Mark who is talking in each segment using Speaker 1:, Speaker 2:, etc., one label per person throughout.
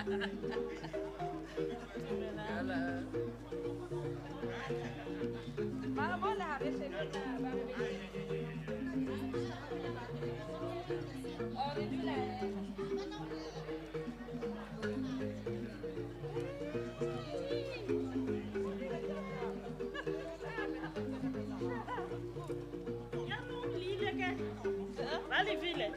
Speaker 1: Yala.
Speaker 2: Mala, a veces no la Oh, did you like?
Speaker 3: Ya no lile ke. Vale vile.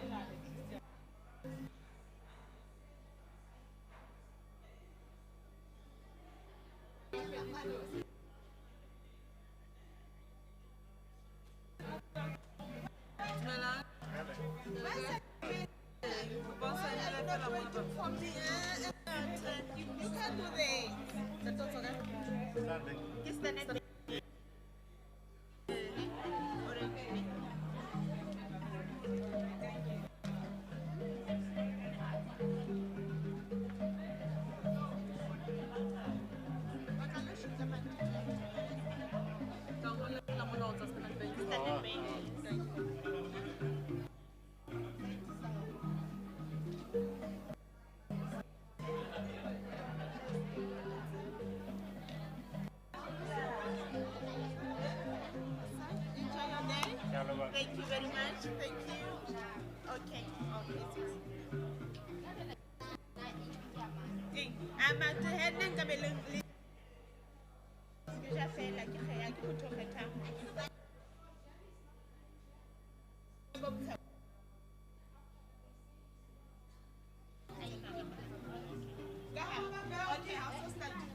Speaker 3: You can do the standing. Thank you very much. Thank you. Okay. I'm at the head and come along. You just say like I could talk at time. Okay, I'll start.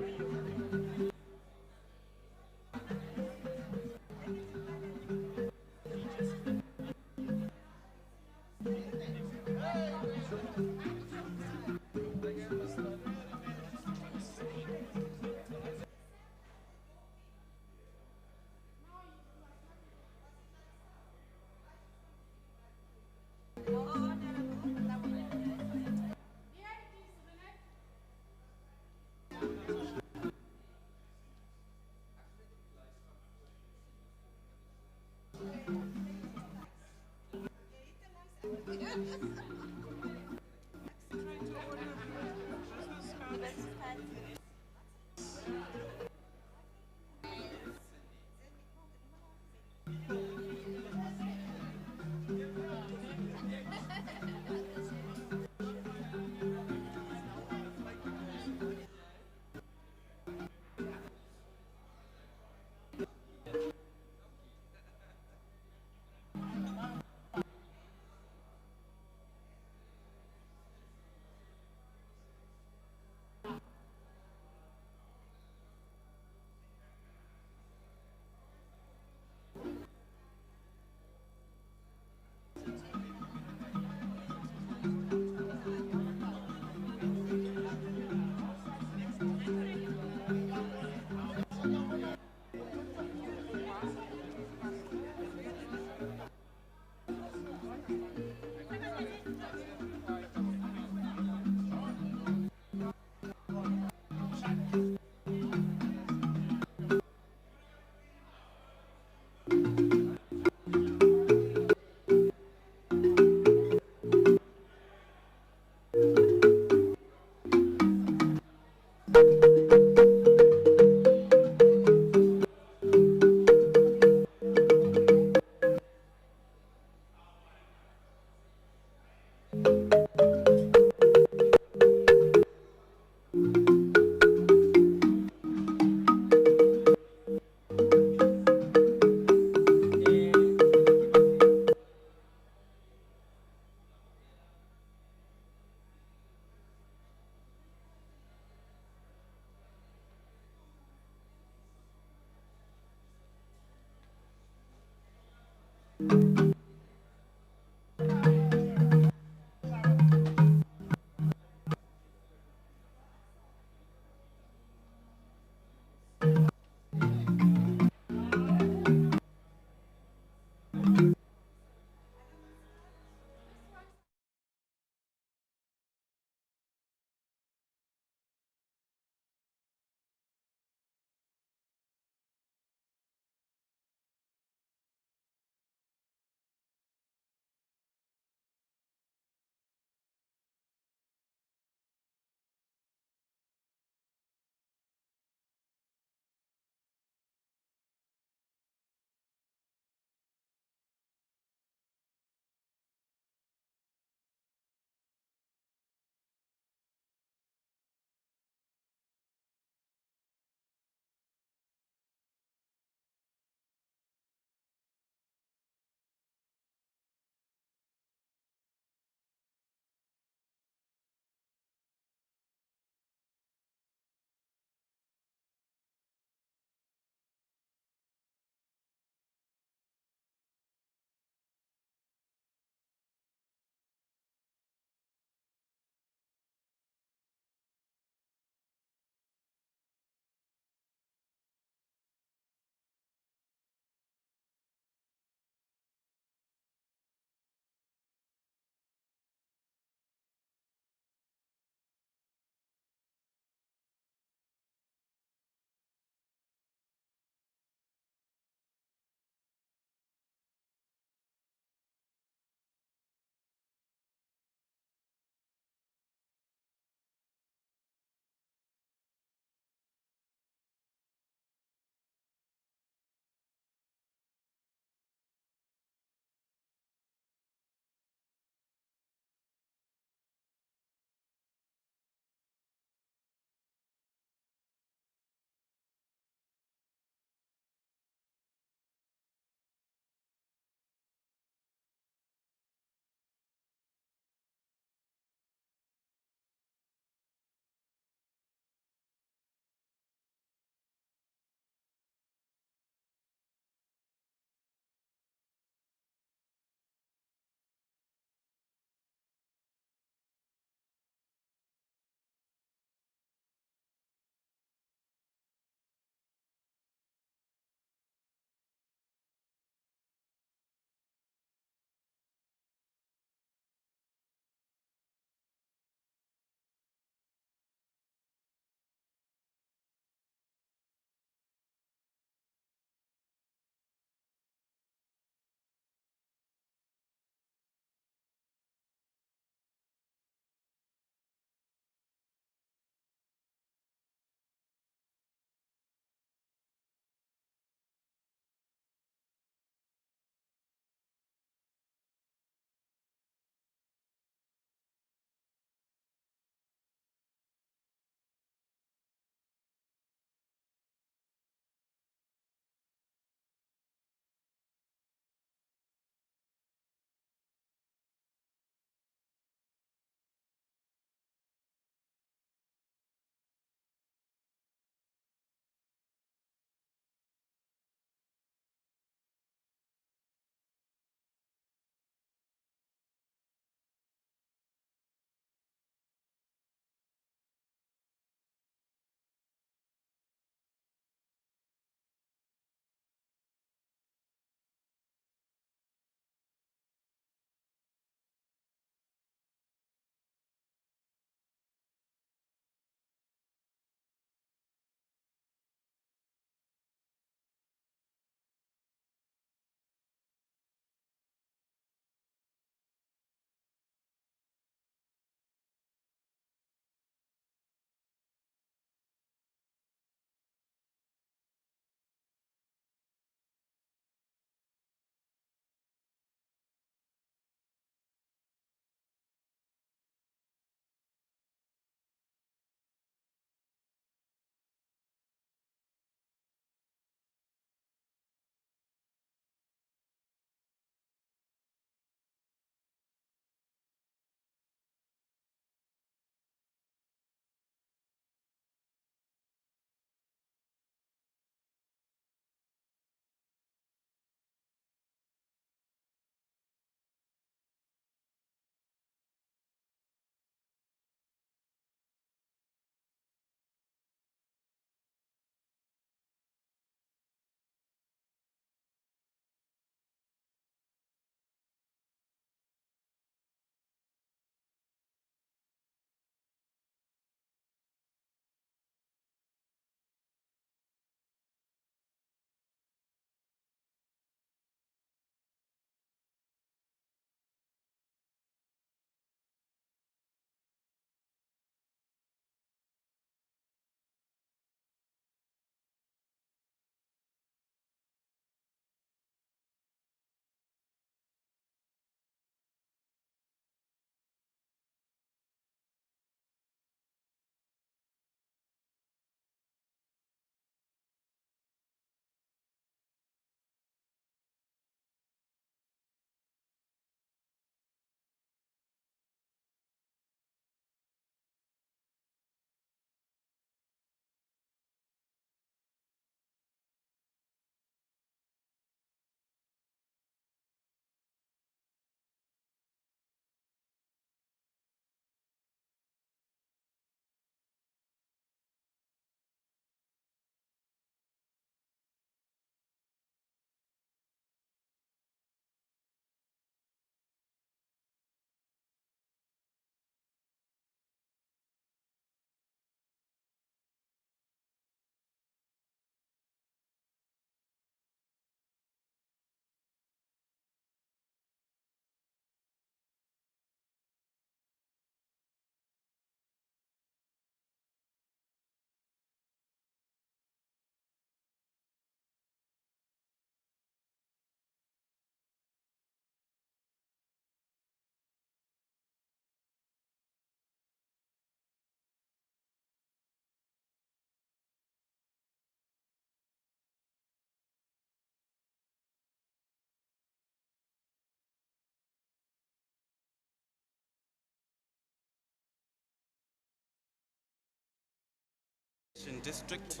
Speaker 4: Education District,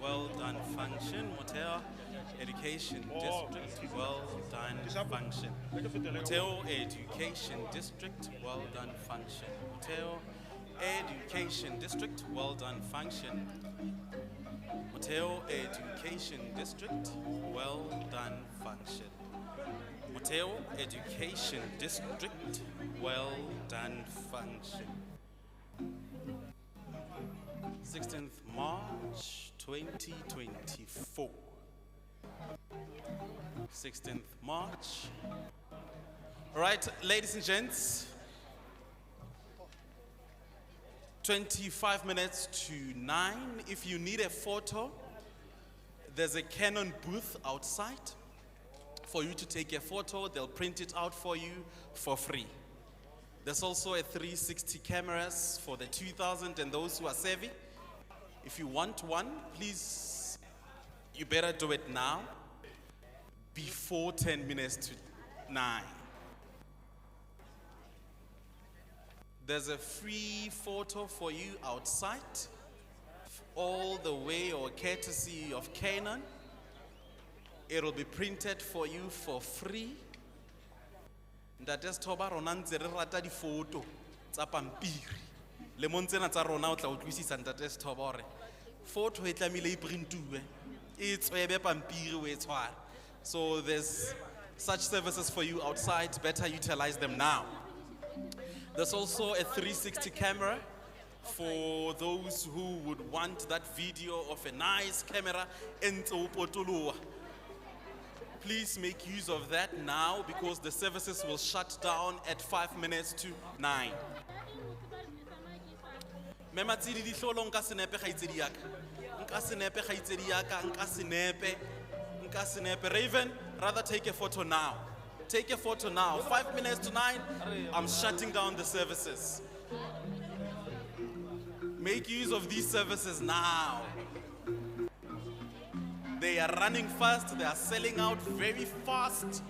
Speaker 4: well done function. Motheo Education District, well done function. Motheo Education District, well done function. Motheo Education District, well done function. Motheo Education District, well done function. Motheo Education District, well done function. 16th March 2024. 16th March. All right, ladies and gents, 25 minutes to 9. If you need a photo, there's a Canon booth outside for you to take a photo. They'll print it out for you for free. There's also a 360 cameras for the 2000 and those who are savvy. If you want one, please, you better do it now, before 10 minutes to 9. There's a free photo for you outside, all the way or courtesy of Canon. It'll be printed for you for free. Ntate Thoba rona ntse re rata di photo tsa pampiri. Le montsena tsa rona o tla utlwisisa Ntate Thoba hore photo e tlamile e printuwe. E tswebe pampiri o e tshware. So there's such services for you outside. Better utilize them now. There's also a 360 camera for those who would want that video of a nice camera in Potoloa. Please make use of that now because the services will shut down at 5 minutes to 9. Mema tsidi di hlolo nka senepe khaitsedi yaka. Nka senepe khaitsedi yaka, nka senepe. Raven, rather take a photo now. Take a photo now. 5 minutes to 9, I'm shutting down the services. Make use of these services now. They are running fast, they are selling out very fast.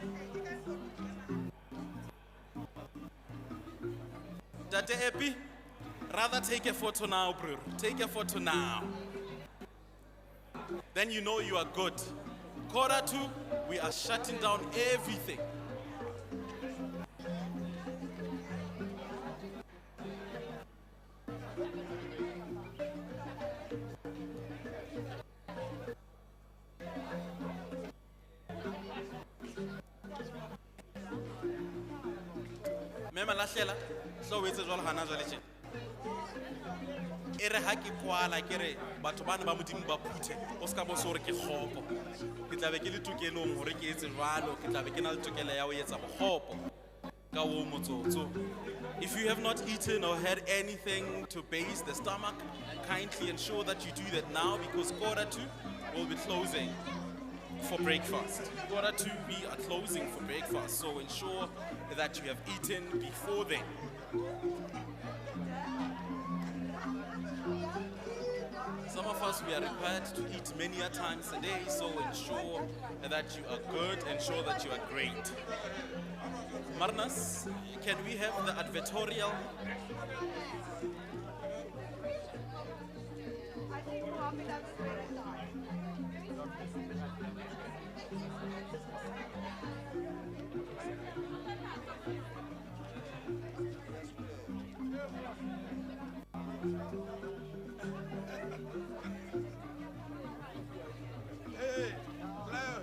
Speaker 4: Date Epi, rather take a photo now, bro. Take a photo now. Then you know you are good. 1:45, we are shutting down everything. Mema lahlela so wetse jwalo hana jwale tjena. Ere ha ke kwala ke re batho bana ba modimo ba phuthe o ska bo so re ke khopo. Ke tla be ke le tokelong hore ke etse jwalo, ke tla be ke na le tokelo ya ho etsa bokgopo ka wo motsotso. If you have not eaten or had anything to base the stomach, kindly ensure that you do that now because 1:45 will be closing for breakfast. 1:45 we are closing for breakfast, so ensure that you have eaten before then. Some of us, we are required to eat many a times a day, so ensure that you are good, ensure that you are great. Marnas, can we have the advertorial?
Speaker 2: I think we'll have it up straight at dawn.
Speaker 3: Hey, hello.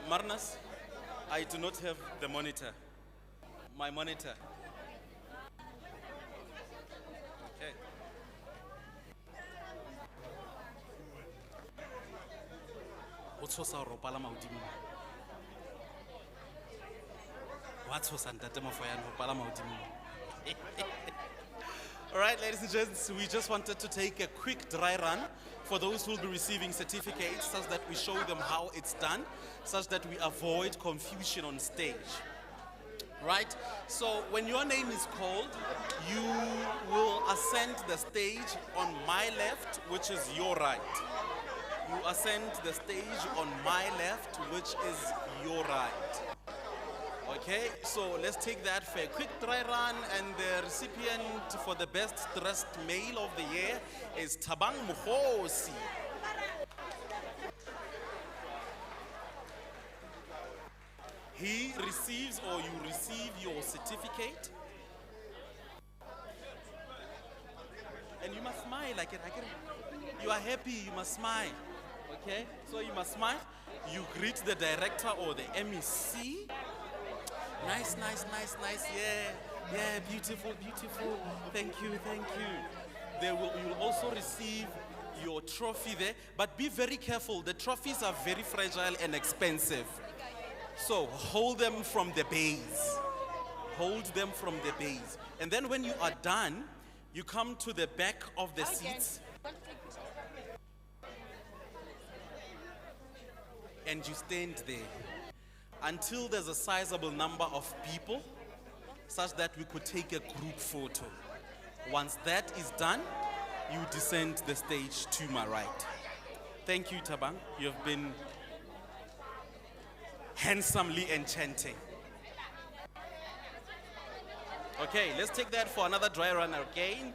Speaker 4: Marnas, I do not have the monitor. My monitor. Okay. What's so ropala maudimo? What's so Santa Mofoyan ropala maudimo? All right, ladies and gents, we just wanted to take a quick dry run for those who will be receiving certificates, such that we show them how it's done, such that we avoid confusion on stage. Right? So when your name is called, you will ascend the stage on my left, which is your right. You ascend the stage on my left, which is your right. Okay, so let's take that for a quick dry run, and the recipient for the best dressed male of the year is Tabang Muhosi. He receives, or you receive, your certificate. And you must smile like it. You are happy, you must smile. Okay, so you must smile. You greet the director or the MEC. Nice. Yeah, beautiful. Thank you. You will also receive your trophy there, but be very careful. The trophies are very fragile and expensive. So hold them from the base. And then when you are done, you come to the back of the seats and you stand there until there's a sizable number of people, such that we could take a group photo. Once that is done, you descend the stage to my right. Thank you, Tabang. You have been handsomely enchanting. Okay, let's take that for another dry run again.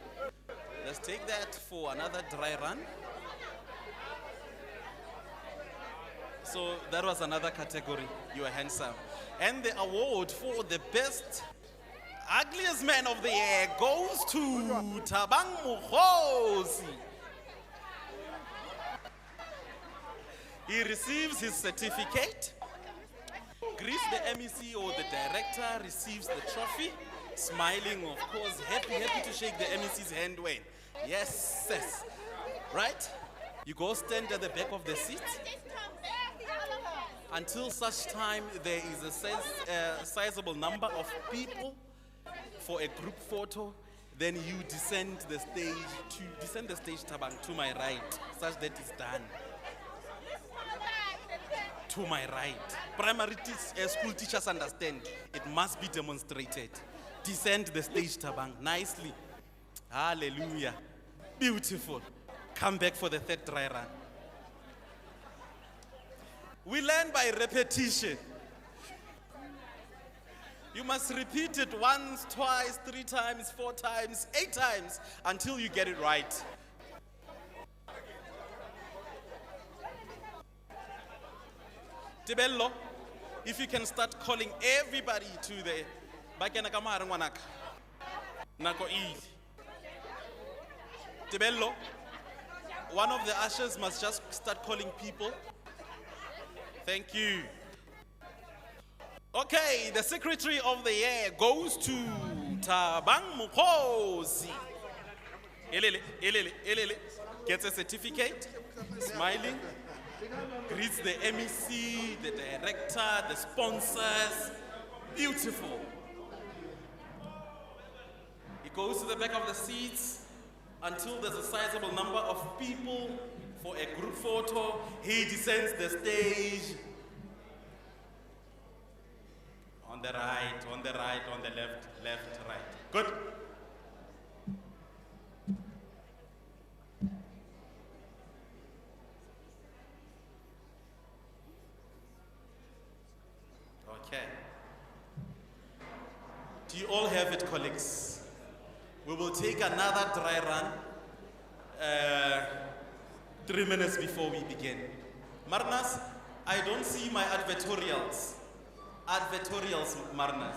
Speaker 4: So that was another category. You are handsome. And the award for the best ugliest man of the year goes to Tabang Muhosi. He receives his certificate, greets the MEC or the director, receives the trophy, smiling, of course, happy to shake the MEC's hand when. Yes. Right? You go stand at the back of the seat until such time there is a sizable number of people for a group photo. Then you descend the stage, Tabang, to my right, such that it's done. To my right. Primary school teachers understand. It must be demonstrated. Descend the stage, Tabang, nicely. Hallelujah. Beautiful. Come back for the third dry run. We learn by repetition. You must repeat it once, twice, 3 times, 4 times, 8 times until you get it right. Tibello, if you can start calling everybody to the bakena kamara ngwanaka. Nako easy. Tibello, one of the ushers must just start calling people. Thank you. Okay, the secretary of the year goes to Tabang Muhosi. Elele. Gets a certificate, smiling, greets the MEC, the director, the sponsors. Beautiful. He goes to the back of the seats until there's a sizable number of people for a group photo. He descends the stage. On the right, on the left, right. Good. Okay. Do you all have it, colleagues? We will take another dry run 3 minutes before we begin. Marnas, I don't see my advertorials. Marnas.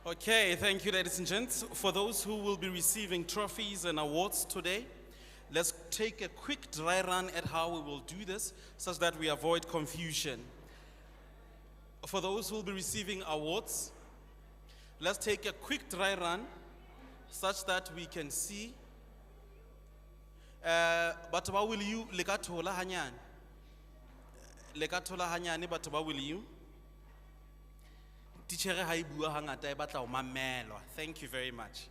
Speaker 4: Okay, thank you, ladies and gents. For those who will be receiving trophies and awards today, let's take a quick dry run at how we will do this such that we avoid confusion. For those who will be receiving awards, let's take a quick dry run such that we can see. But what will you lekatola hanyane? Lekatola hanyane, but what will you? Thank you very much.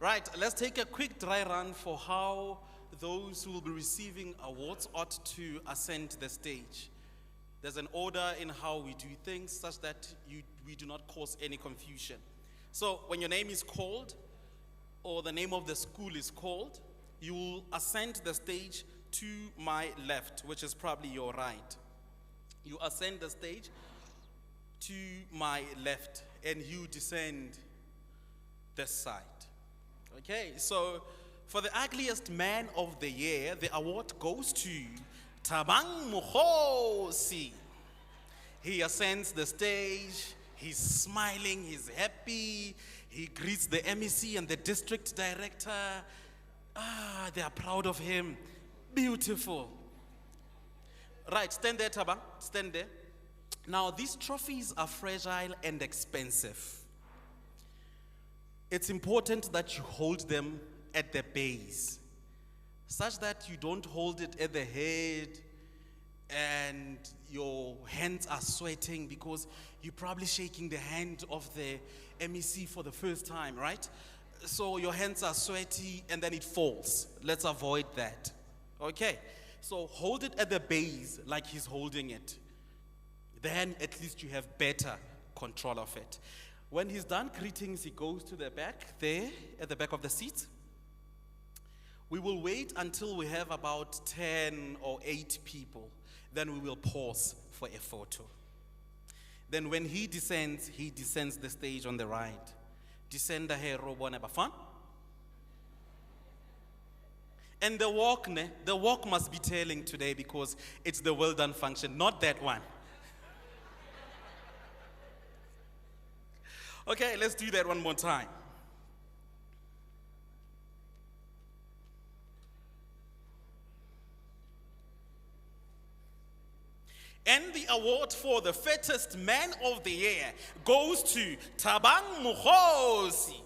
Speaker 4: Right, let's take a quick dry run for how those who will be receiving awards ought to ascend the stage. There's an order in how we do things such that we do not cause any confusion. So when your name is called or the name of the school is called, you will ascend the stage to my left, which is probably your right. You ascend the stage to my left and you descend this side. Okay, so for the ugliest man of the year, the award goes to Tabang Mukhosi. He ascends the stage, he's smiling, he's happy, he greets the MEC and the district director. They are proud of him. Beautiful. Right, stand there, Tabang, stand there. Now, these trophies are fragile and expensive. It's important that you hold them at the base, such that you don't hold it at the head and your hands are sweating because you're probably shaking the hand of the MEC for the first time, right? So your hands are sweaty and then it falls. Let's avoid that. Okay, so hold it at the base like he's holding it. Then at least you have better control of it. When he's done greetings, he goes to the back there, at the back of the seat. We will wait until we have about 10 or 8 people. Then we will pause for a photo. Then when he descends the stage on the right. Descend the hero bafan. And the walk must be telling today because it's the well done function, not that one. Okay, let's do that one more time. And the award for the fattest man of the year goes to Tabang Mukhosi.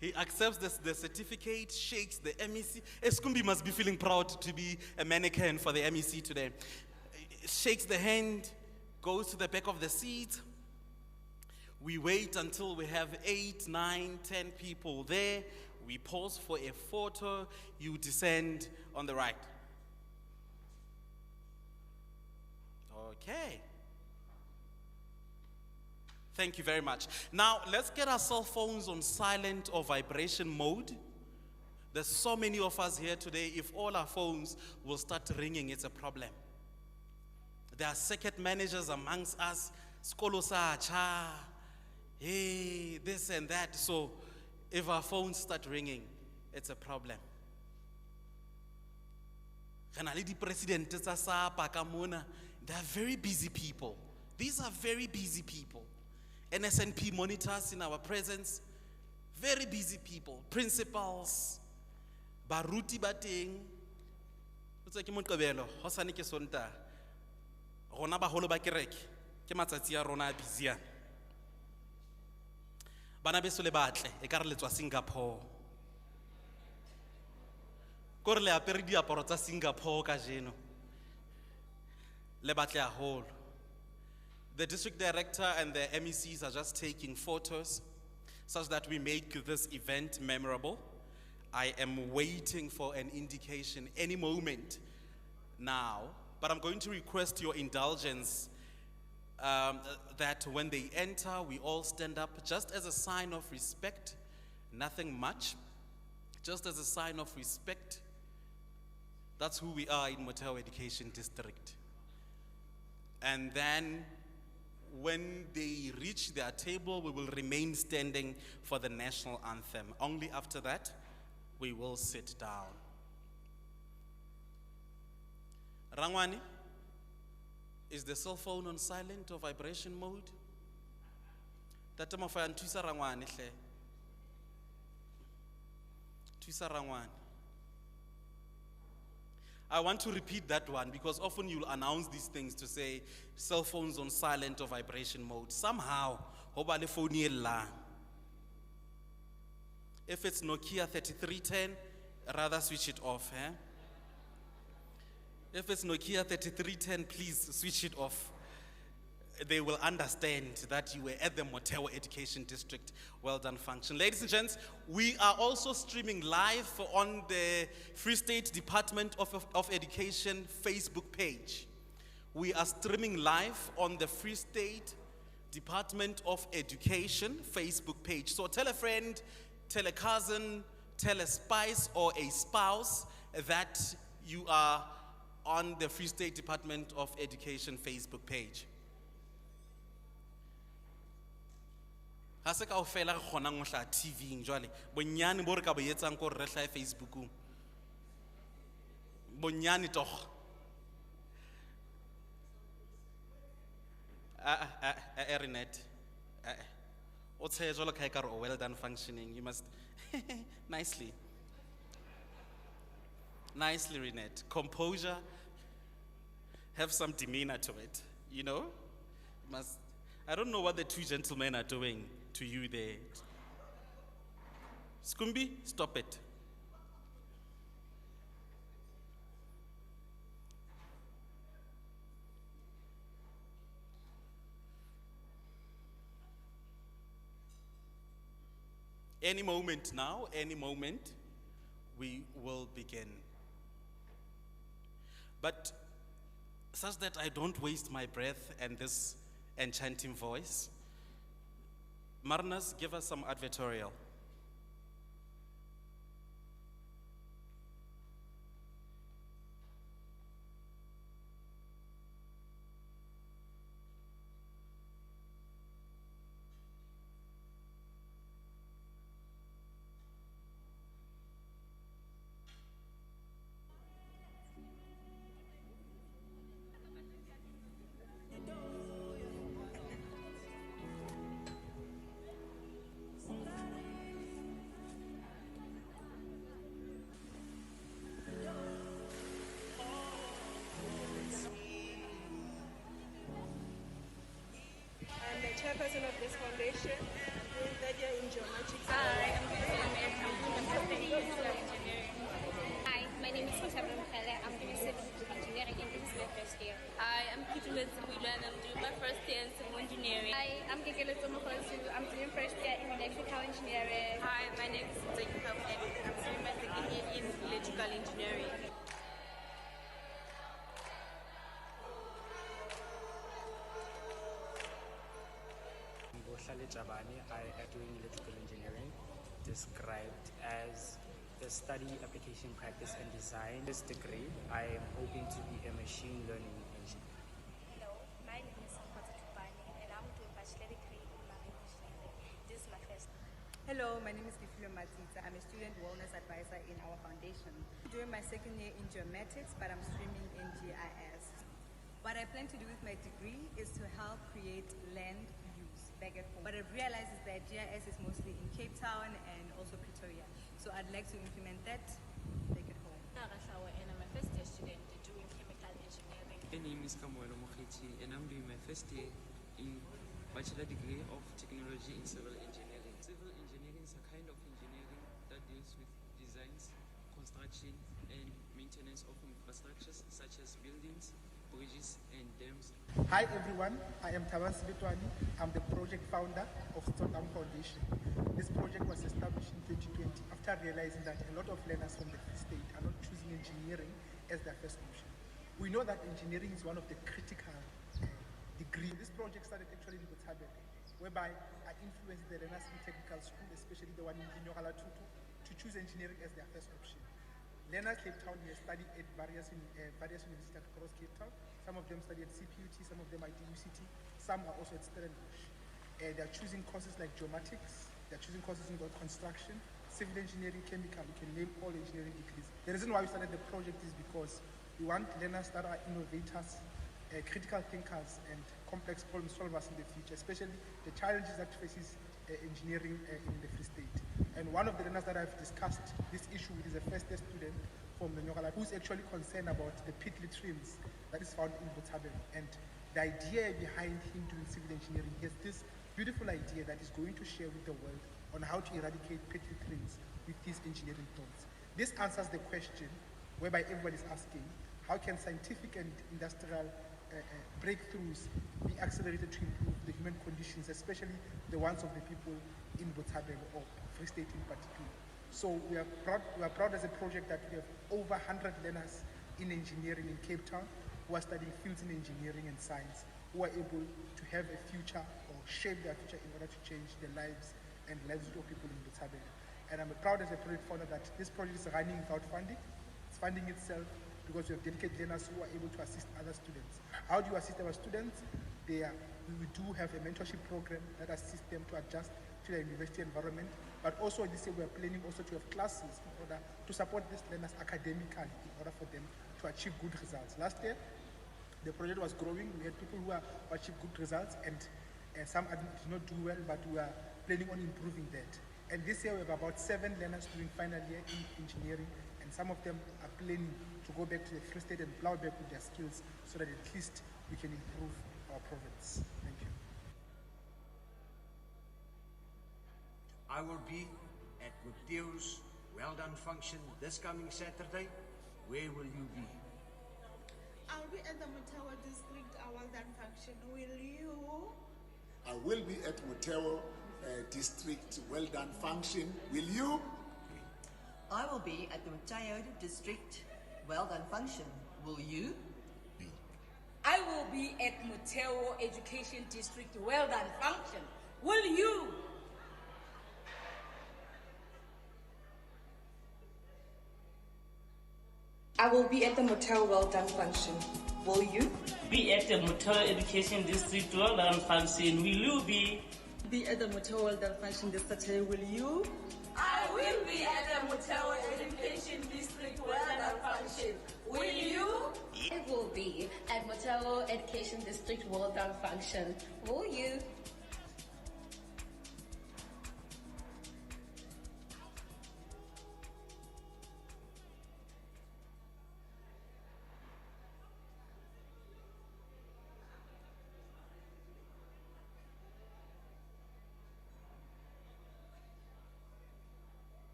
Speaker 4: He accepts the certificate, shakes the MEC. Eskumbi must be feeling proud to be a mannequin for the MEC today. Shakes the hand, goes to the back of the seat. We wait until we have 8, 9, 10 people there. We pause for a photo. You descend on the right. Okay. Thank you very much. Now, let's get our cell phones on silent or vibration mode. There's so many of us here today. If all our phones will start ringing, it's a problem. There are circuit managers amongst us. Skolo sa cha. Hey, this and that. So, if our phones start ringing, it's a problem. They are very busy people. These are very busy people. NSNP monitors in our presence, very busy people. Principals, baruti bating. It's like Montcabelo, Hosani ke sonta. Rona ba holo ba kereke, ke matsatsi a rona busy. Bana beso le batle e ka re letswa Singapore. Kore le apere diaparo tsa Singapore ka jeno. Le batle a holo. The district director and the MECs are just taking photos such that we make this event memorable. I am waiting for an indication any moment now, but I'm going to request your indulgence that when they enter, we all stand up just as a sign of respect, nothing much, just as a sign of respect. That's who we are in Motheo Education District. And then when they reach their table, we will remain standing for the national anthem. Only after that, we will sit down. Rangwani, Is the cell phone on silent or vibration mode? Tate Mafaya nthusa rangwane hle. Thusa rangwane. I want to repeat that one because often you'll announce these things to say cell phones on silent or vibration mode. Somehow, ho ba le phone e llang. If it's Nokia 3310, rather switch it off. If it's Nokia 3310, please switch it off. They will understand that you were at the Motheo Education District Well Done function. Ladies and gents, we are also streaming live on the Free State Department of Education Facebook page. We are streaming live on the Free State Department of Education Facebook page. So tell a friend, tell a cousin, tell a spouse or a spouse that you are on the Free State Department of Education Facebook page. Ha se kaofela re kgonang ho hla TV-ing jwale bonyane bo re ka bo etsang ko re hla Facebook-ung bonyane toch Erinet o tshe jwalo ka e ka re well done functioning, you must nicely Renette, composure, have some demeanor to it, you know. You must. I don't know what the two gentlemen are doing to you there. Skumbi, stop it. Any moment now, any moment, we will begin. But such that I don't waste my breath and this enchanting voice, Marnas, give us some advertorial.
Speaker 2: I'm the chairperson of this foundation, doing third year in geometrics.
Speaker 1: Hi, I'm engineering.
Speaker 5: Hi, my name is Motheo Education. I'm doing civil engineering and this is my first year.
Speaker 1: Hi, I'm Kituletse and I'm doing my first year in civil engineering.
Speaker 5: Hi, I'm Kekeletso Mogosu. I'm doing first year in electrical engineering.
Speaker 1: Hi, my name is Motheo Education. I'm doing my second year in electrical engineering.
Speaker 6: I am doing electrical engineering, described as the study, application, practice, and design. This degree, I am hoping to be a machine learning engineer.
Speaker 5: Hello, my name is Motheo and I'm doing bachelor degree in marine engineering. This is my first.
Speaker 2: Hello, my name is Gifilo Matita. I'm a student wellness advisor in our foundation. I'm doing my second year in geomatics, but I'm streaming in GIS. What I plan to do with my degree is to help create land use back at home. What I've realized is that GIS is mostly in Cape Town and also Pretoria. So I'd like to implement that back at home.
Speaker 1: And I'm a first year student doing chemical engineering.
Speaker 7: My name is Kamoelo Mokhethi and I'm doing my first year in bachelor degree of technology in civil engineering. Civil engineering is a kind of engineering that deals with designs, construction and maintenance of infrastructures such as buildings, bridges and dams.
Speaker 8: Hi everyone, I am Tabas Betwani. I'm the project founder of Stockholm Foundation. This project was established in 2020 after realizing that a lot of learners from the Free State are not choosing engineering as their first option. We know that engineering is one of the critical degrees. This project started actually in Botshabelo, whereby I influenced the learners in technical school, especially the one in Kinyogala Tutu, to choose engineering as their first option. Learners Cape Town here study at various universities across Cape Town. Some of them study at CPUT, some of them at DUCT, some are also at Stellenbosch. They're choosing courses like geomatics, they're choosing courses in construction, civil engineering, chemical, you can name all engineering degrees. The reason why we started the project is because we want learners that are innovators, critical thinkers and complex problem solvers in the future, especially the challenges that faces engineering in the Free State. And one of the learners that I've discussed this issue with is a first year student from the Nyokala who's actually concerned about the pit latrines that is found in Botshabelo. And the idea behind him doing civil engineering, he has this beautiful idea that he's going to share with the world on how to eradicate pit latrines with these engineering thoughts. This answers the question whereby everybody's asking, how can scientific and industrial breakthroughs be accelerated to improve the human conditions, especially the ones of the people in Botshabelo or Free State in particular. So we are proud as a project that we have over 100 learners in engineering in Cape Town who are studying fields in engineering and science, who are able to have a future or shape their future in order to change the lives and lives of people in Botshabelo. And I'm proud as a project founder that this project is running without funding. It's funding itself because we have dedicated learners who are able to assist other students. How do you assist our students? We do have a mentorship program that assists them to adjust to the university environment, but also this year we are planning also to have classes in order to support these learners academically in order for them to achieve good results. Last year, the project was growing. We had people who achieved good results and some did not do well, but we are planning on improving that. And this year we have about 7 learners doing final year in engineering, and some of them are planning to go back to the Free State and plow back with their skills so that at least we can improve our province. Thank you.
Speaker 9: I will be at Motheo's Well Done function this coming Saturday. Where will you be?
Speaker 3: I'll be at the Motheo District Well Done function. Will you?
Speaker 10: I will be at Motheo District Well Done function. Will you?
Speaker 11: I will be at the Motheo District Well Done function. Will you?
Speaker 12: I will be at Motheo Education District Well Done function. Will you?
Speaker 13: I will be at the Motheo Well Done function. Will you?
Speaker 14: Be at the Motheo Education District Well Done function. Will you be?
Speaker 2: Be at the Motheo Well Done function this Saturday. Will you?
Speaker 12: I will be at the Motheo Education District Well Done function. Will you?
Speaker 15: I will be at Motheo Education District Well Done function. Will you?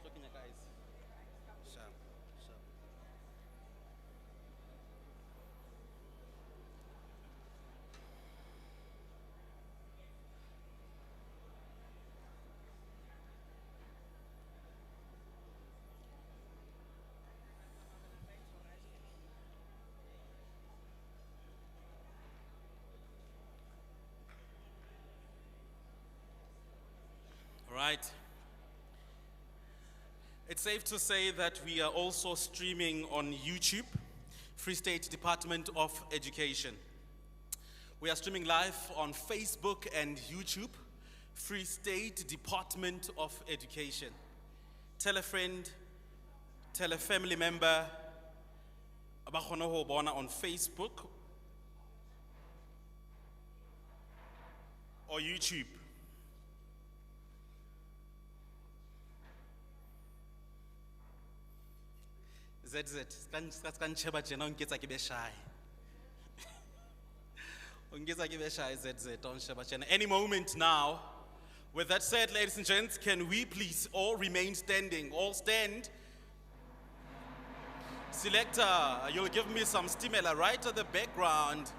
Speaker 4: guys. Sharp, sharp. All right. It's safe to say that we are also streaming on YouTube, Free State Department of Education. We are streaming live on Facebook and YouTube, Free State Department of Education. Tell a friend, tell a family member, ba kgone ho bona on Facebook or YouTube. ZZ, ska ntšheba tjena o nketsa ke be shy. O nketsa ke be shy, ZZ, don't sheba tjena. Any moment now. With that said, ladies and gents, can we please all remain standing? All stand. Selector, you'll give me some stimuli right at the background.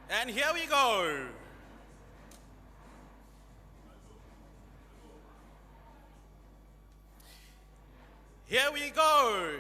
Speaker 4: And here we go. Here we go.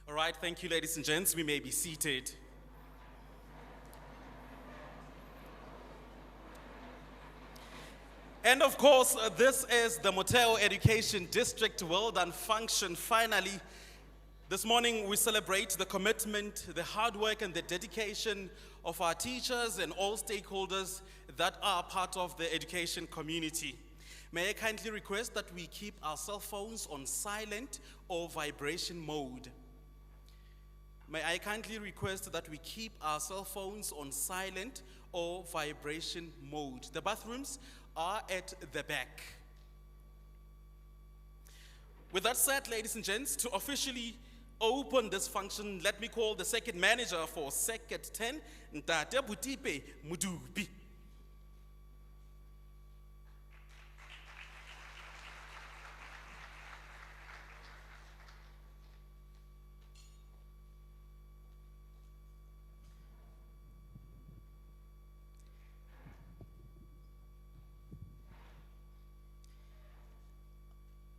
Speaker 4: All right, thank you, ladies and gents. We may be seated. And of course, this is the Motheo Education District Well Done function. Finally, this morning we celebrate the commitment, the hard work, and the dedication of our teachers and all stakeholders that are part of the education community. May I kindly request that we keep our cell phones on silent or vibration mode. May I kindly request that we keep our cell phones on silent or vibration mode. The bathrooms are at the back. With that said, ladies and gents, to officially open this function, let me call the second manager for Second 10, Ntate Butipe Mudubi.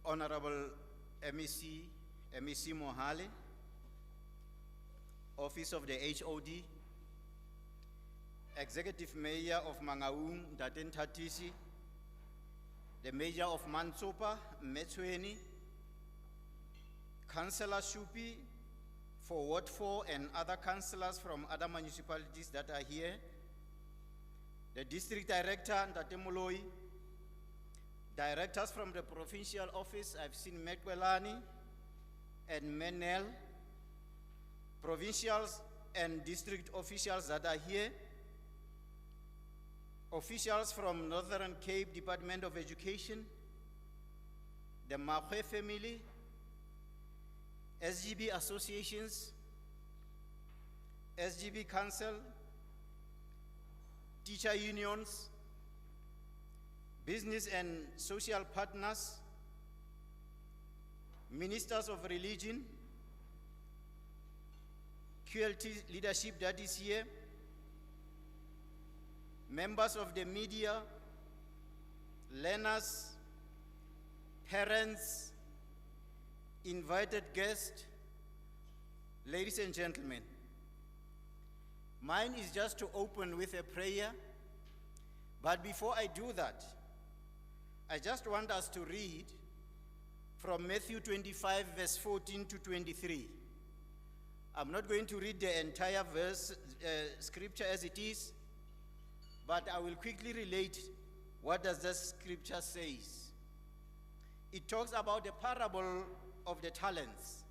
Speaker 16: Honorable MEC Mohale, Office of the HOD, Executive Mayor of Mangaung, Daten Tatisi, the Mayor of Mantsopa, Metsweni, Councillor Shupi for Ward 4 and other councillors from other municipalities that are here, the District Director, Ntate Moloi, directors from the provincial office, I've seen Mekwelani and Menel, provincials and district officials that are here, officials from Northern Cape Department of Education, the Mahwe family, SGB associations, SGB council, teacher unions, business and social partners, ministers of religion, QLT leadership that is here, members of the media, learners, parents, invited guests, ladies and gentlemen. Mine is just to open with a prayer, but before I do that, I just want us to read from Matthew 25, verse 14 to 23. I'm not going to read the entire verse, scripture as it is, but I will quickly relate what does the scripture says. It talks about the parable of the talents,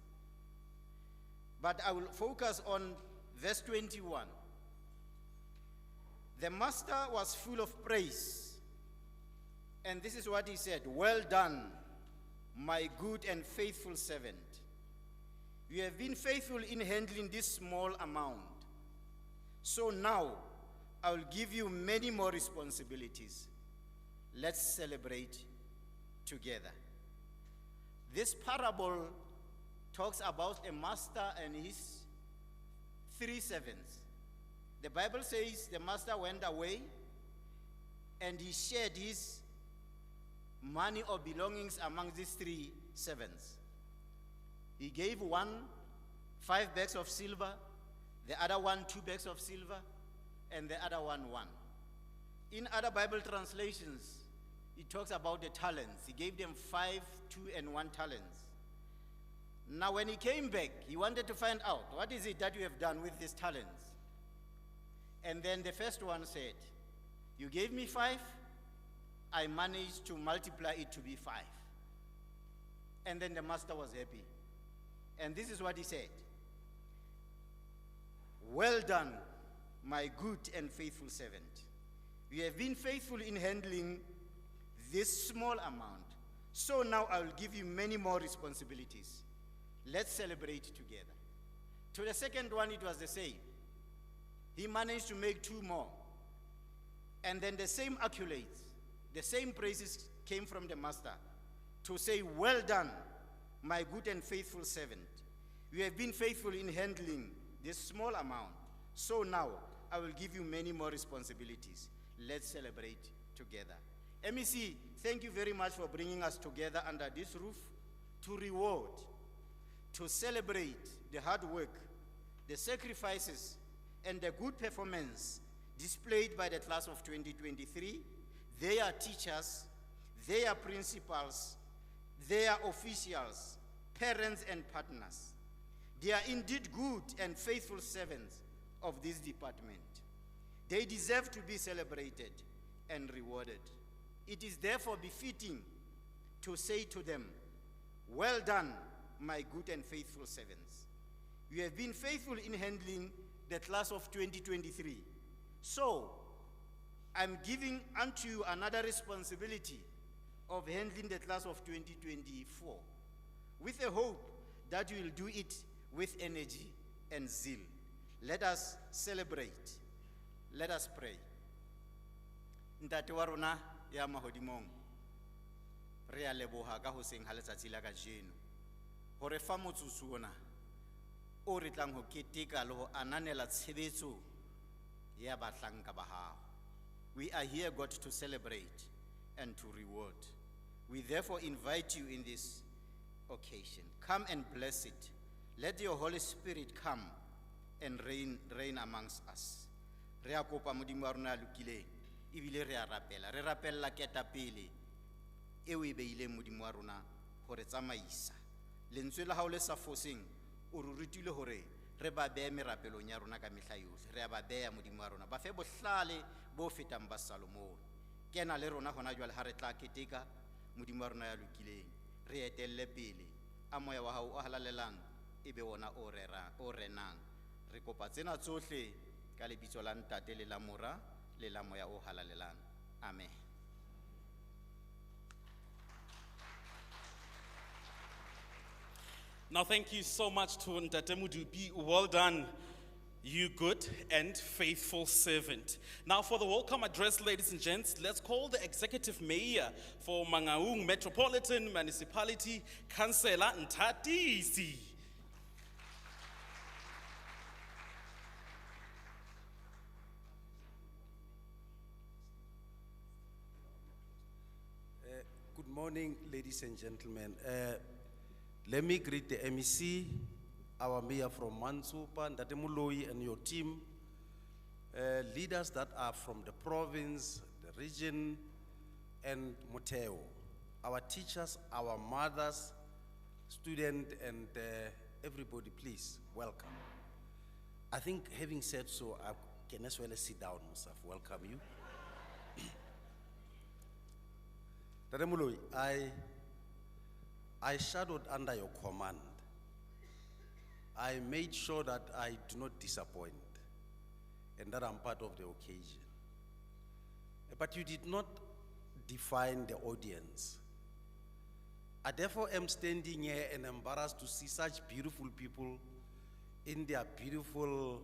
Speaker 16: but I will focus on verse 21. The master was full of praise, and this is what he said: "Well done, my good and faithful servant. You have been faithful in handling this small amount. So now I will give you many more responsibilities. Let's celebrate together." This parable talks about a master and his 3 servants. The Bible says the master went away and he shared his money or belongings among these 3 servants. He gave one 5 bags of silver, the other one 2 bags of silver, and the other one 1. In other Bible translations, it talks about the talents. He gave them 5, 2, and 1 talents. Now when he came back, he wanted to find out, what is it that you have done with these talents? And then the first one said, you gave me 5, I managed to multiply it to be 5. And then the master was happy. And this is what he said: "Well done, my good and faithful servant. You have been faithful in handling this small amount. So now I will give you many more responsibilities. Let's celebrate together." To the second one, it was the same. He managed to make 2 more. And then the same accolades, the same praises came from the master to say, "Well done, my good and faithful servant. You have been faithful in handling this small amount. So now I will give you many more responsibilities. Let's celebrate together." MEC, thank you very much for bringing us together under this roof to reward to celebrate the hard work, the sacrifices, and the good performance displayed by the class of 2023, their teachers, their principals, their officials, parents, and partners. They are indeed good and faithful servants of this department. They deserve to be celebrated and rewarded. It is therefore befitting to say to them, well done, my good and faithful servants. You have been faithful in handling the class of 2023. So, I'm giving unto you another responsibility of handling the class of 2024, with the hope that you will do it with energy and zeal. Let us celebrate. Let us pray. Ntate wa rona ya mahodimong, re a leboha ka hoseng ha letsatsi la kajeno hore fa motsotso ona o re tlang ho keteka le ho ananela tshebetso ya bahlanka ba hao. We are here, God, to celebrate and to reward. We therefore invite you in this occasion. Come and bless it. Let your Holy Spirit come and reign amongst us. Re a kopa modimo wa rona a lokileng, ebile re a rapela. Re rapella ketapele eo e beileng modimo wa rona hore tsamaisa. Lentswe la hao le sa foseng o re rutile hore re ba behe merapelong ya rona ka mehla yohle. Re a ba beha modimo wa rona ba fe bohlale bo fetang ba Solomon. Kena le rona hona jwale ha re tla keteka modimo wa rona ya lokileng. Re etelle pele a moya wa hao o halalelang ebe ona o renang. Re kopa tsena tsohle ka lebitso la Ntate le la Mora le la moya o halalelang. Amen.
Speaker 4: Now, thank you so much to Ntate Mudupi. Well done, you good and faithful servant. Now, for the welcome address, ladies and gents, let's call the Executive Mayor for Mangaung Metropolitan Municipality, Councillor Ntatisi.
Speaker 17: Good morning, ladies and gentlemen. Let me greet the MEC, our mayor from Mansupa, Ntate Moloi, and your team, leaders that are from the province, the region, and Motheo, our teachers, our mothers, students, and everybody, please, welcome. I think having said so, I can as well as sit down, myself. Welcome you. Ntate Moloi, I shadowed under your command. I made sure that I do not disappoint and that I'm part of the occasion. But you did not define the audience. I therefore am standing here and embarrassed to see such beautiful people in their beautiful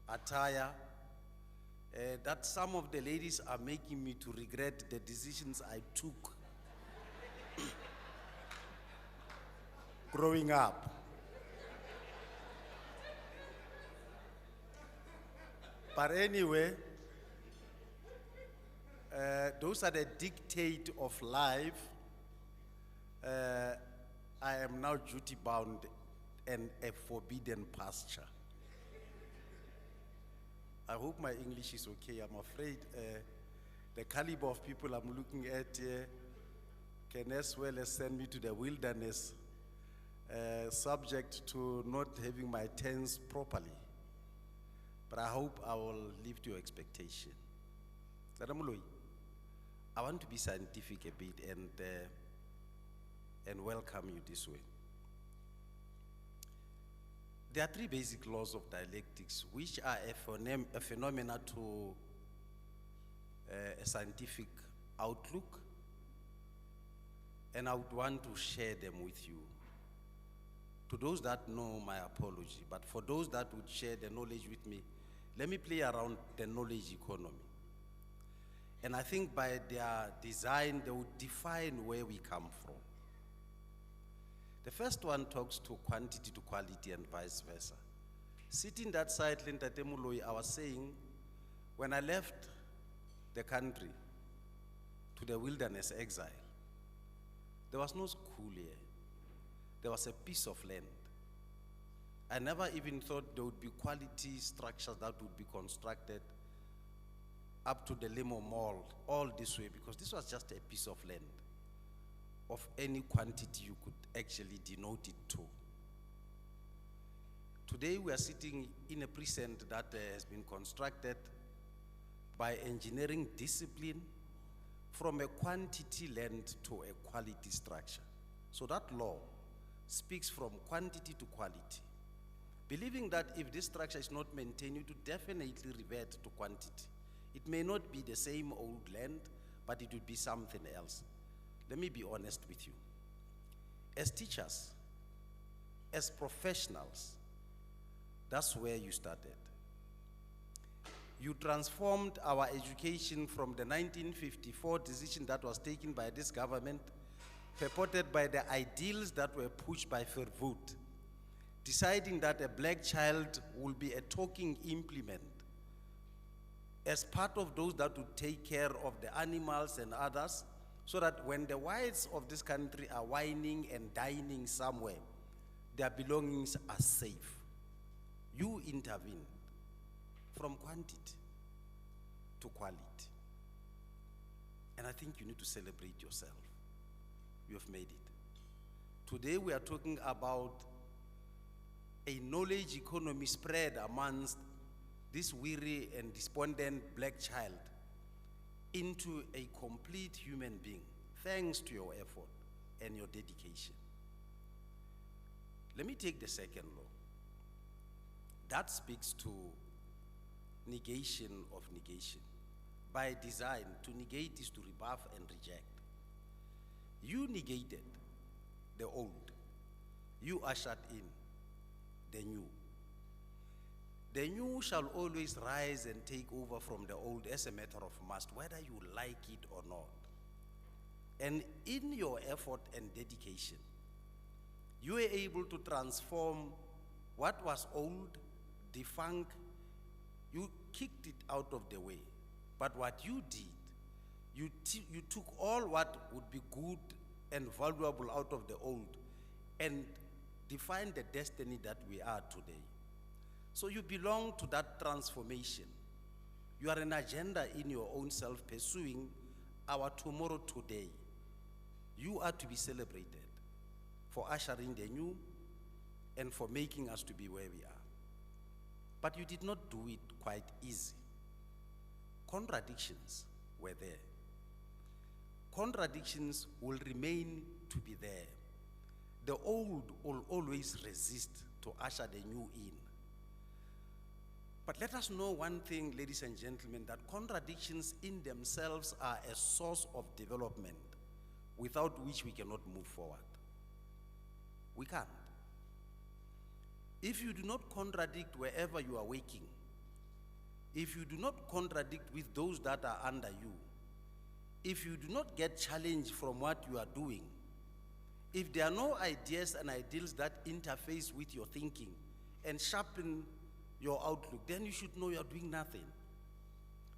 Speaker 17: attire, that some of the ladies are making me to regret the decisions I took growing up. But anyway, those are the dictate of life. I am now duty bound and a forbidden pasture. I hope my English is okay. I'm afraid the caliber of people I'm looking at here can as well as send me to the wilderness, subject to not having my tense properly. But I hope I will live to your expectation. Ntate Moloi, I want to be scientific a bit and welcome you this way. There are three basic laws of dialectics, which are a phenomena to a scientific outlook, and I would want to share them with you. To those that know, my apology, but for those that would share the knowledge with me, let me play around the knowledge economy. And I think by their design, they would define where we come from. The first one talks to quantity to quality and vice versa. Sitting that side, Ntate Moloi, I was saying, when I left the country to the wilderness exile, there was no school here. there was a piece of land. I never even thought there would be quality structures that would be constructed up to the Limo Mall, all this way, because this was just a piece of land of any quantity you could actually denote it to. Today we are sitting in a precinct that has been constructed by engineering discipline from a quantity land to a quality structure. So that law speaks from quantity to quality, believing that if this structure is not maintained, it would definitely revert to quantity. It may not be the same old land, but it would be something else. Let me be honest with you. As teachers, as professionals, that's where you started. You transformed our education from the 1954 decision that was taken by this government, purported by the ideals that were pushed by Verwoerd, deciding that a black child will be a talking implement as part of those that would take care of the animals and others, so that when the whites of this country are whining and dining somewhere, their belongings are safe. You intervene from quantity to quality. And I think you need to celebrate yourself. You have made it. Today we are talking about a knowledge economy spread amongst this weary and despondent black child into a complete human being, thanks to your effort and your dedication. Let me take the second law. That speaks to negation of negation. By design, to negate is to rebuff and reject. You negated the old. You ushered in the new. The new shall always rise and take over from the old as a matter of must, whether you like it or not. And in your effort and dedication, you were able to transform what was old, defunct. You kicked it out of the way. But what you did, you took all what would be good and valuable out of the old and defined the destiny that we are today. So you belong to that transformation. You are an agenda in your own self, pursuing our tomorrow today. You are to be celebrated for ushering the new and for making us to be where we are. But you did not do it quite easy. Contradictions were there. Contradictions will remain to be there. The old will always resist to usher the new in. But let us know one thing, ladies and gentlemen, that contradictions in themselves are a source of development without which we cannot move forward. We can't. If you do not contradict wherever you are working, if you do not contradict with those that are under you, if you do not get challenged from what you are doing, if there are no ideas and ideals that interface with your thinking and sharpen your outlook, then you should know you are doing nothing.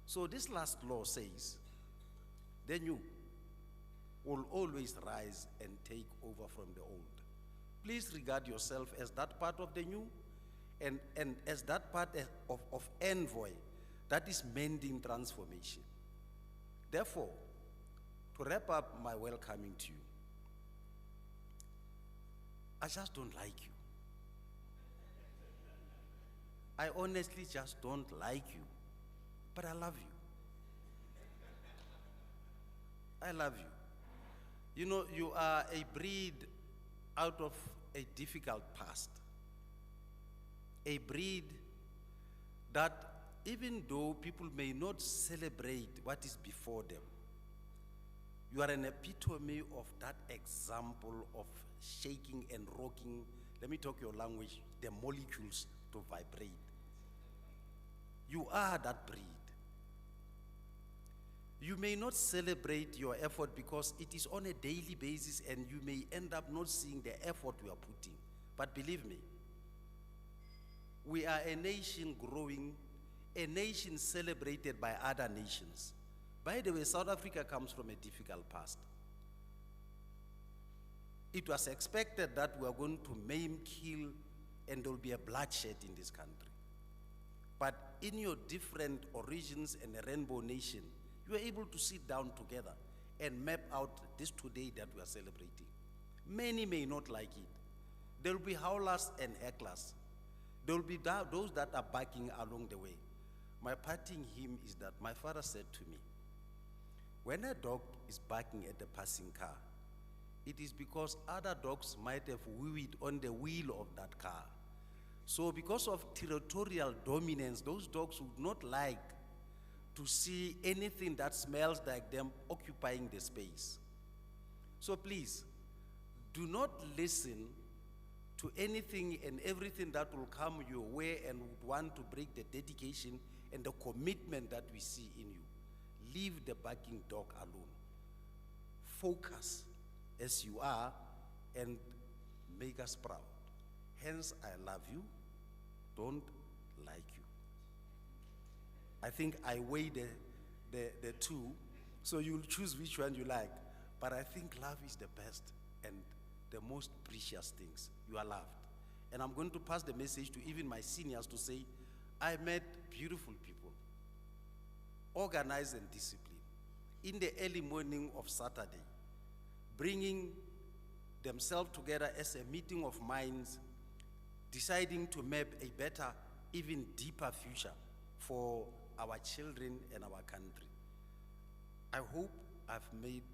Speaker 17: So this last law says, the new will always rise and take over from the old. Please regard yourself as that part of the new and as that part of envoy that is mending transformation. Therefore, to wrap up my welcoming to you, I just don't like you. I honestly just don't like you, but I love you. I love you. You know, you are a breed out of a difficult past. A breed that even though people may not celebrate what is before them, you are an epitome of that example of shaking and rocking, let me talk your language, the molecules to vibrate. You are that breed. You may not celebrate your effort because it is on a daily basis and you may end up not seeing the effort we are putting. But believe me, we are a nation growing, a nation celebrated by other nations. By the way, South Africa comes from a difficult past. It was expected that we are going to maim, kill, and there will be a bloodshed in this country. But in your different origins and a rainbow nation, you are able to sit down together and map out this today that we are celebrating. Many may not like it. There will be howlers and hecklers. There will be those that are barking along the way. My parting hymn is that my father said to me, when a dog is barking at a passing car, it is because other dogs might have wheeled on the wheel of that car. So because of territorial dominance, those dogs would not like to see anything that smells like them occupying the space. So please, do not listen to anything and everything that will come your way and would want to break the dedication and the commitment that we see in you. Leave the barking dog alone. Focus as you are and make us proud. Hence, I love you, don't like you. I think I weigh the two, so you'll choose which one you like. But I think love is the best and the most precious things. You are loved. And I'm going to pass the message to even my seniors to say, I met beautiful people, organized and disciplined. In the early morning of Saturday, bringing themselves together as a meeting of minds, deciding to map a better, even deeper future for our children and our country. I hope I've made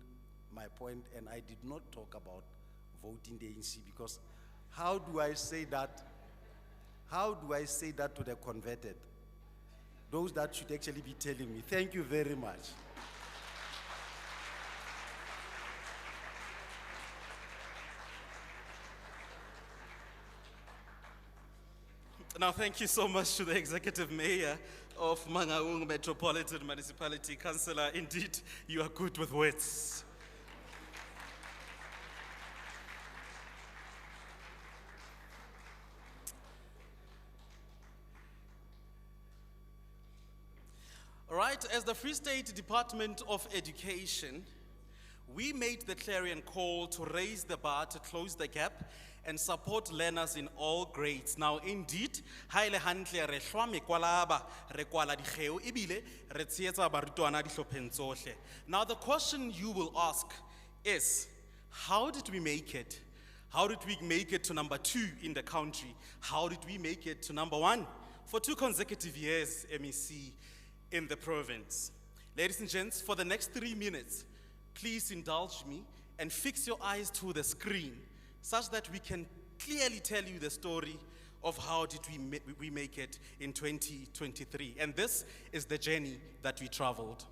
Speaker 17: my point and I did not talk about voting the ANC, because how do I say that? How do I say that to the converted? Those that should actually be telling me. Thank you very much.
Speaker 4: Now, thank you so much to the Executive Mayor of Mangaung Metropolitan Municipality. Councillor, indeed, you are good with words. All right, as the Free State Department of Education, we made the clarion call to raise the bar, to close the gap, and support learners in all grades. Now, indeed, haile hantle re hlwa mekwalaba, re kwala dikgeo, ebile re tshehetsa barutwana dihlopheng tsohle. Now, the question you will ask is, how did we make it? How did we make it to number 2 in the country? How did we make it to number 1 for 2 consecutive years, MEC, in the province? Ladies and gents, for the next 3 minutes, please indulge me and fix your eyes to the screen such that we can clearly tell you the story of how did we make it in 2023. And this is the journey that we traveled.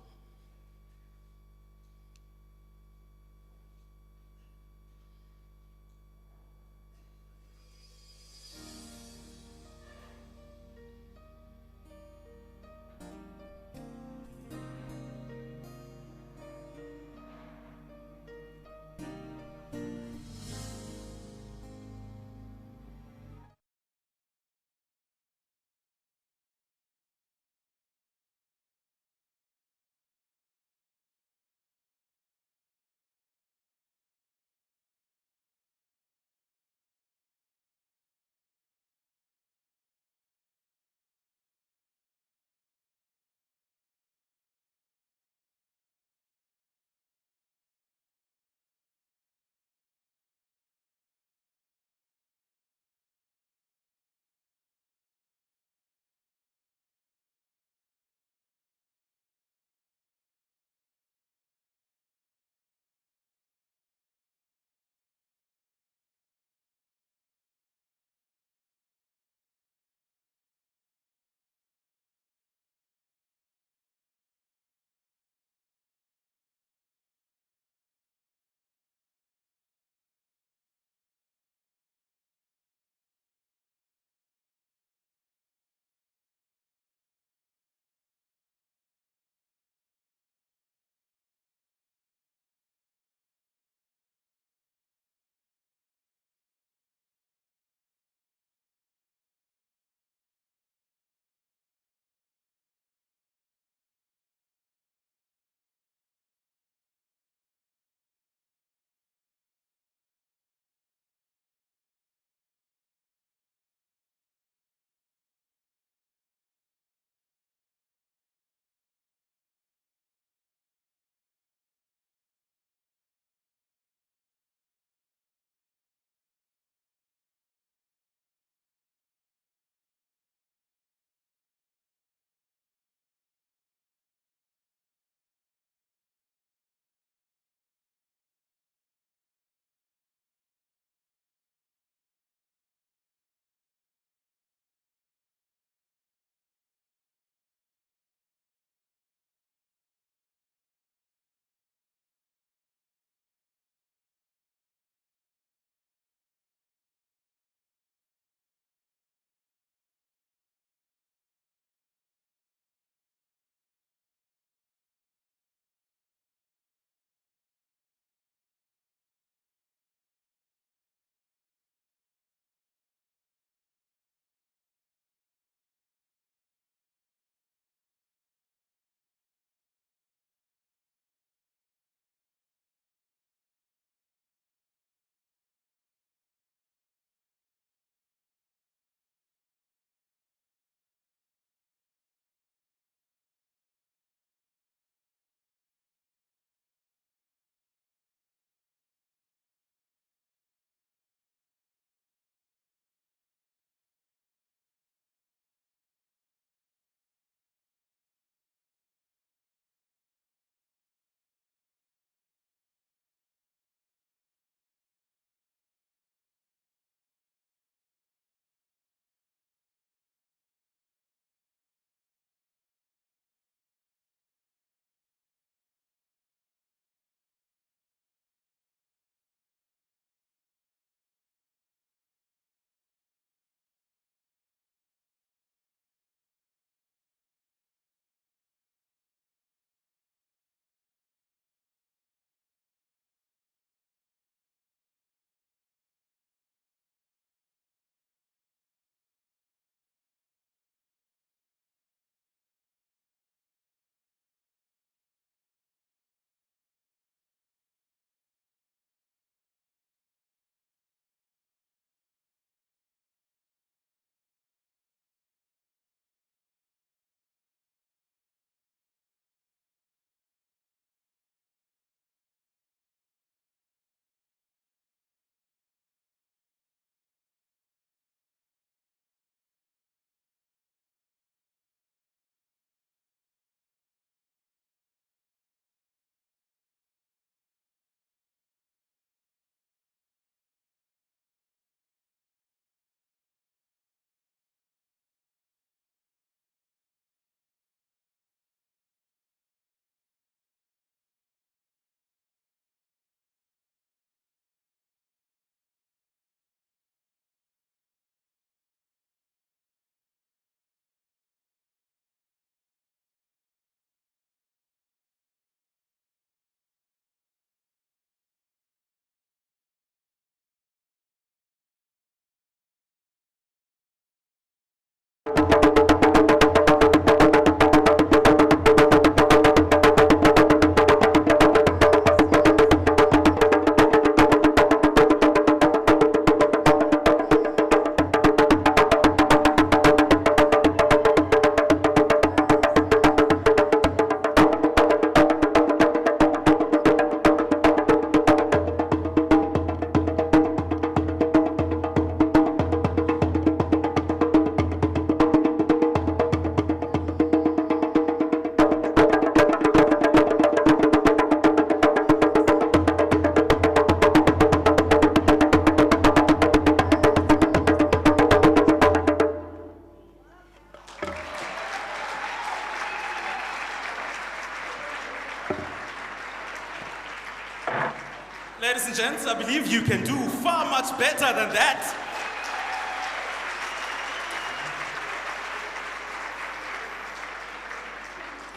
Speaker 4: gents, I believe you can do far much better than that.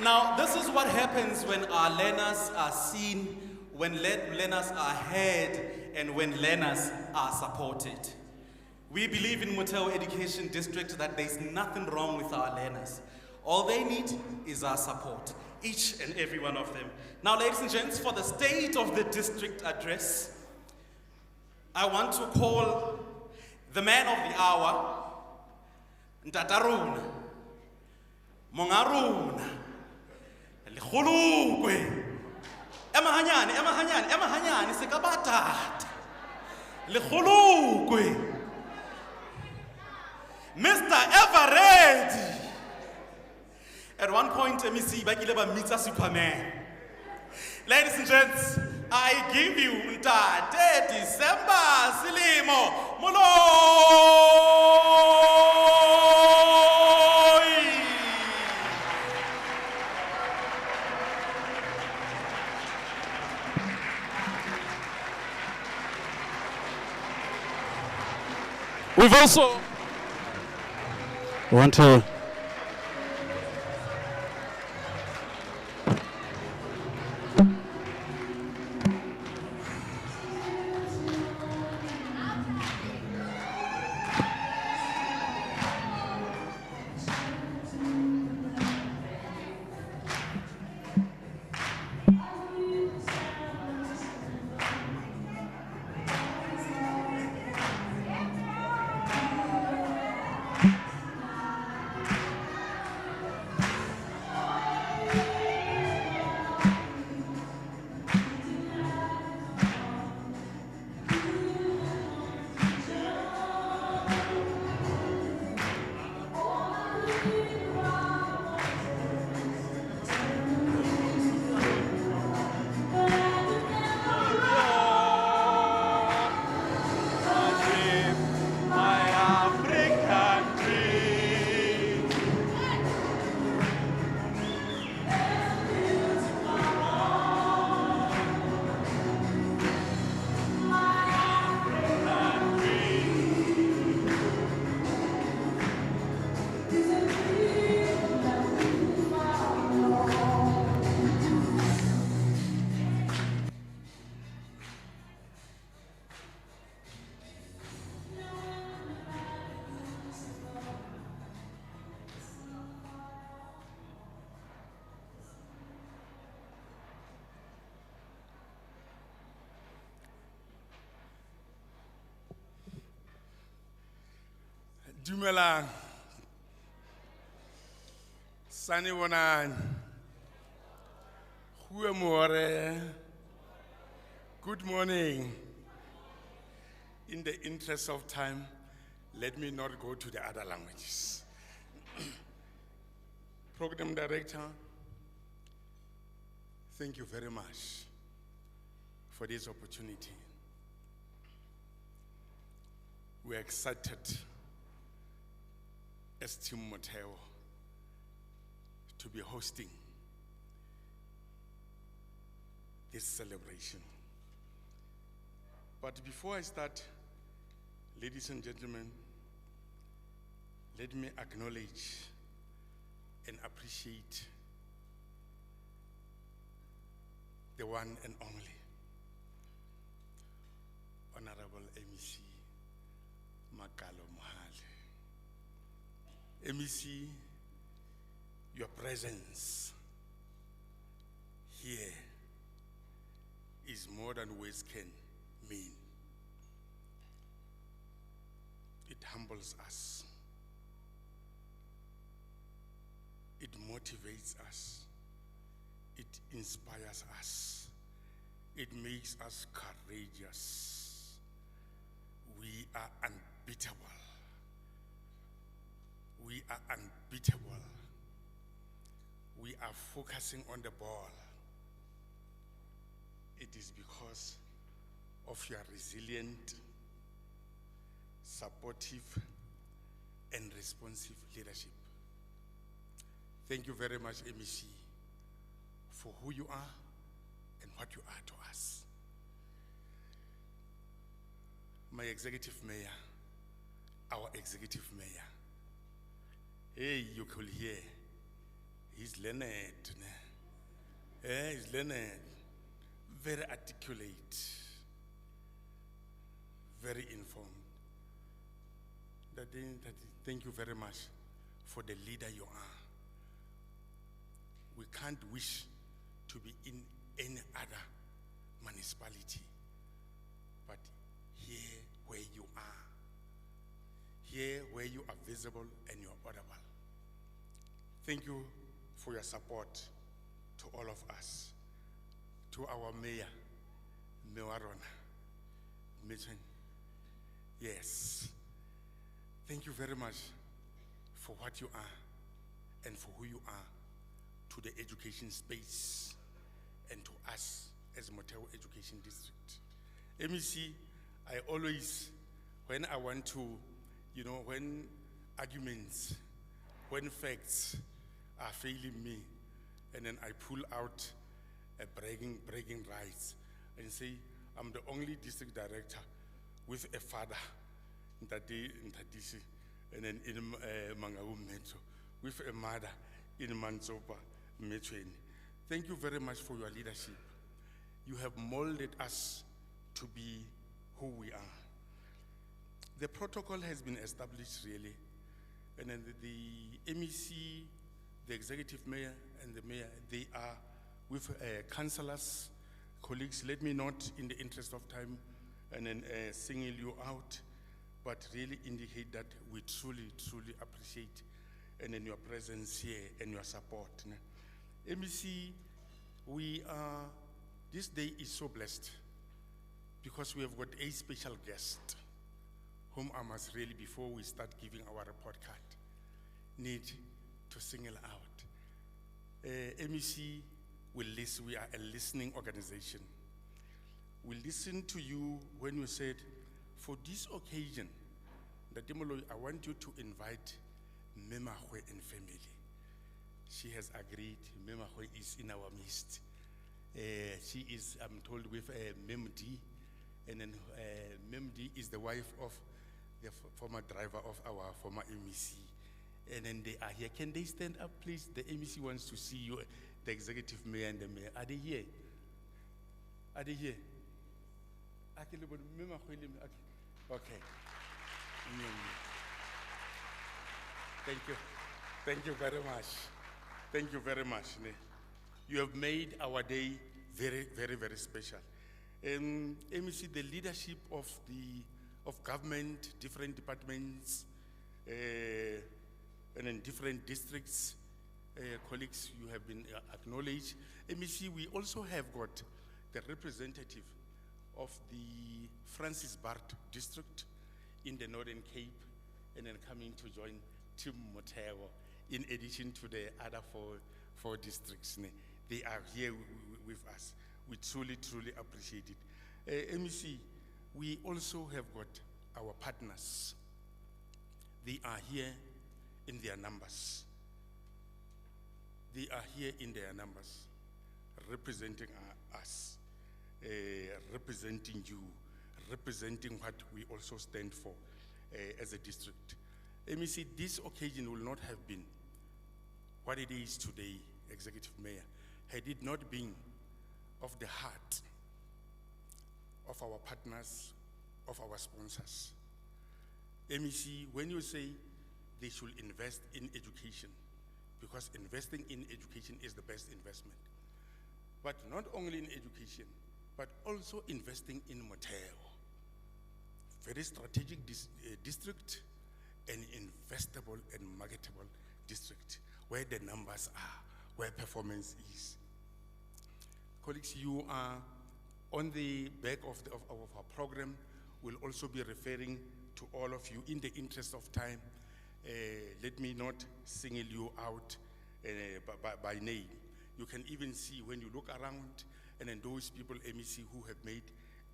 Speaker 4: Now, this is what happens when our learners are seen, when learners are heard, and when learners are supported. We believe in Motheo Education District that there's nothing wrong with our learners. All they need is our support, each and every one of them. Now, ladies and gents, for the State of the District address, I want to call the man of the hour, Ntataruna, Mongaruna, Likhulukwe, Emahanyani, Sekabatata, Likhulukwe, Mr. Everett. At one point, MEC Bakileba meets a Superman. Ladies and gents, I give you Ntate December Silimo Moloi. We've also want to
Speaker 18: Dumelang, Sani Wonan, Huemore, good morning. In the interest of time, let me not go to the other languages. Program Director, thank you very much for this opportunity. We're excited as Team Motheo to be hosting this celebration. But before I start, ladies and gentlemen, let me acknowledge and appreciate the one and only Honorable MEC Makalo Mohale. MEC, your presence here is more than words can mean. It humbles us. It motivates us. It inspires us. It makes us courageous. We are unbeatable. We are unbeatable. We are focusing on the ball. It is because of your resilient, supportive, and responsive leadership. Thank you very much, MEC, for who you are and what you are to us. my executive mayor, our executive mayor. Hey, you could hear, he's learned, he's learned, very articulate, very informed. Thank you very much for the leader you are. We can't wish to be in any other municipality, but here where you are, here where you are visible and you're audible. Thank you for your support to all of us, to our mayor, Mewarona, Mitchell. Yes. Thank you very much for what you are and for who you are to the education space and to us as Motheo Education District. MEC, I always, when I want to, when arguments, when facts are failing me, and then I pull out a bragging rights and say, I'm the only district director with a father in Tadisi, and then in Mangaung Metro, with a mother in Manzopa Metro. Thank you very much for your leadership. You have molded us to be who we are. The protocol has been established really, and then the MEC, the executive mayor, and the mayor, they are with councillors, colleagues. Let me not, in the interest of time, and then single you out, but really indicate that we truly, truly appreciate and then your presence here and your support. MEC, we are, this day is so blessed because we have got a special guest whom I must really, before we start giving our report card, need to single out. MEC will listen, we are a listening organization. We listen to you when you said, for this occasion, I want you to invite Memahwe and family. She has agreed. Memahwe is in our midst. She is, I'm told, with Memdi, and then Memdi is the wife of the former driver of our former MEC. And then they are here. Can they stand up, please? The MEC wants to see you, the executive mayor and the mayor. Are they here? Are they here? Okay. Thank you. Thank you very much. Thank you very much. You have made our day very, very, very special. MEC, the leadership of government, different departments, and in different districts, colleagues, you have been acknowledged. MEC, we also have got the representative of the Francis Bart district in the Northern Cape, and then coming to join Team Motheo, in addition to the other four districts. They are here with us. We truly, truly appreciate it. MEC, we also have got our partners. They are here in their numbers. They are here in their numbers, representing us, representing you, representing what we also stand for as a district. MEC, this occasion will not have been what it is today, Executive Mayor, had it not been of the heart of our partners, of our sponsors. MEC, when you say they should invest in education, because investing in education is the best investment, but not only in education, but also investing in Motheo, very strategic district, and investable and marketable district, where the numbers are, where performance is. Colleagues, you are on the back of our program. We'll also be referring to all of you. In the interest of time, let me not single you out by name. You can even see when you look around, and then those people, MEC, who have made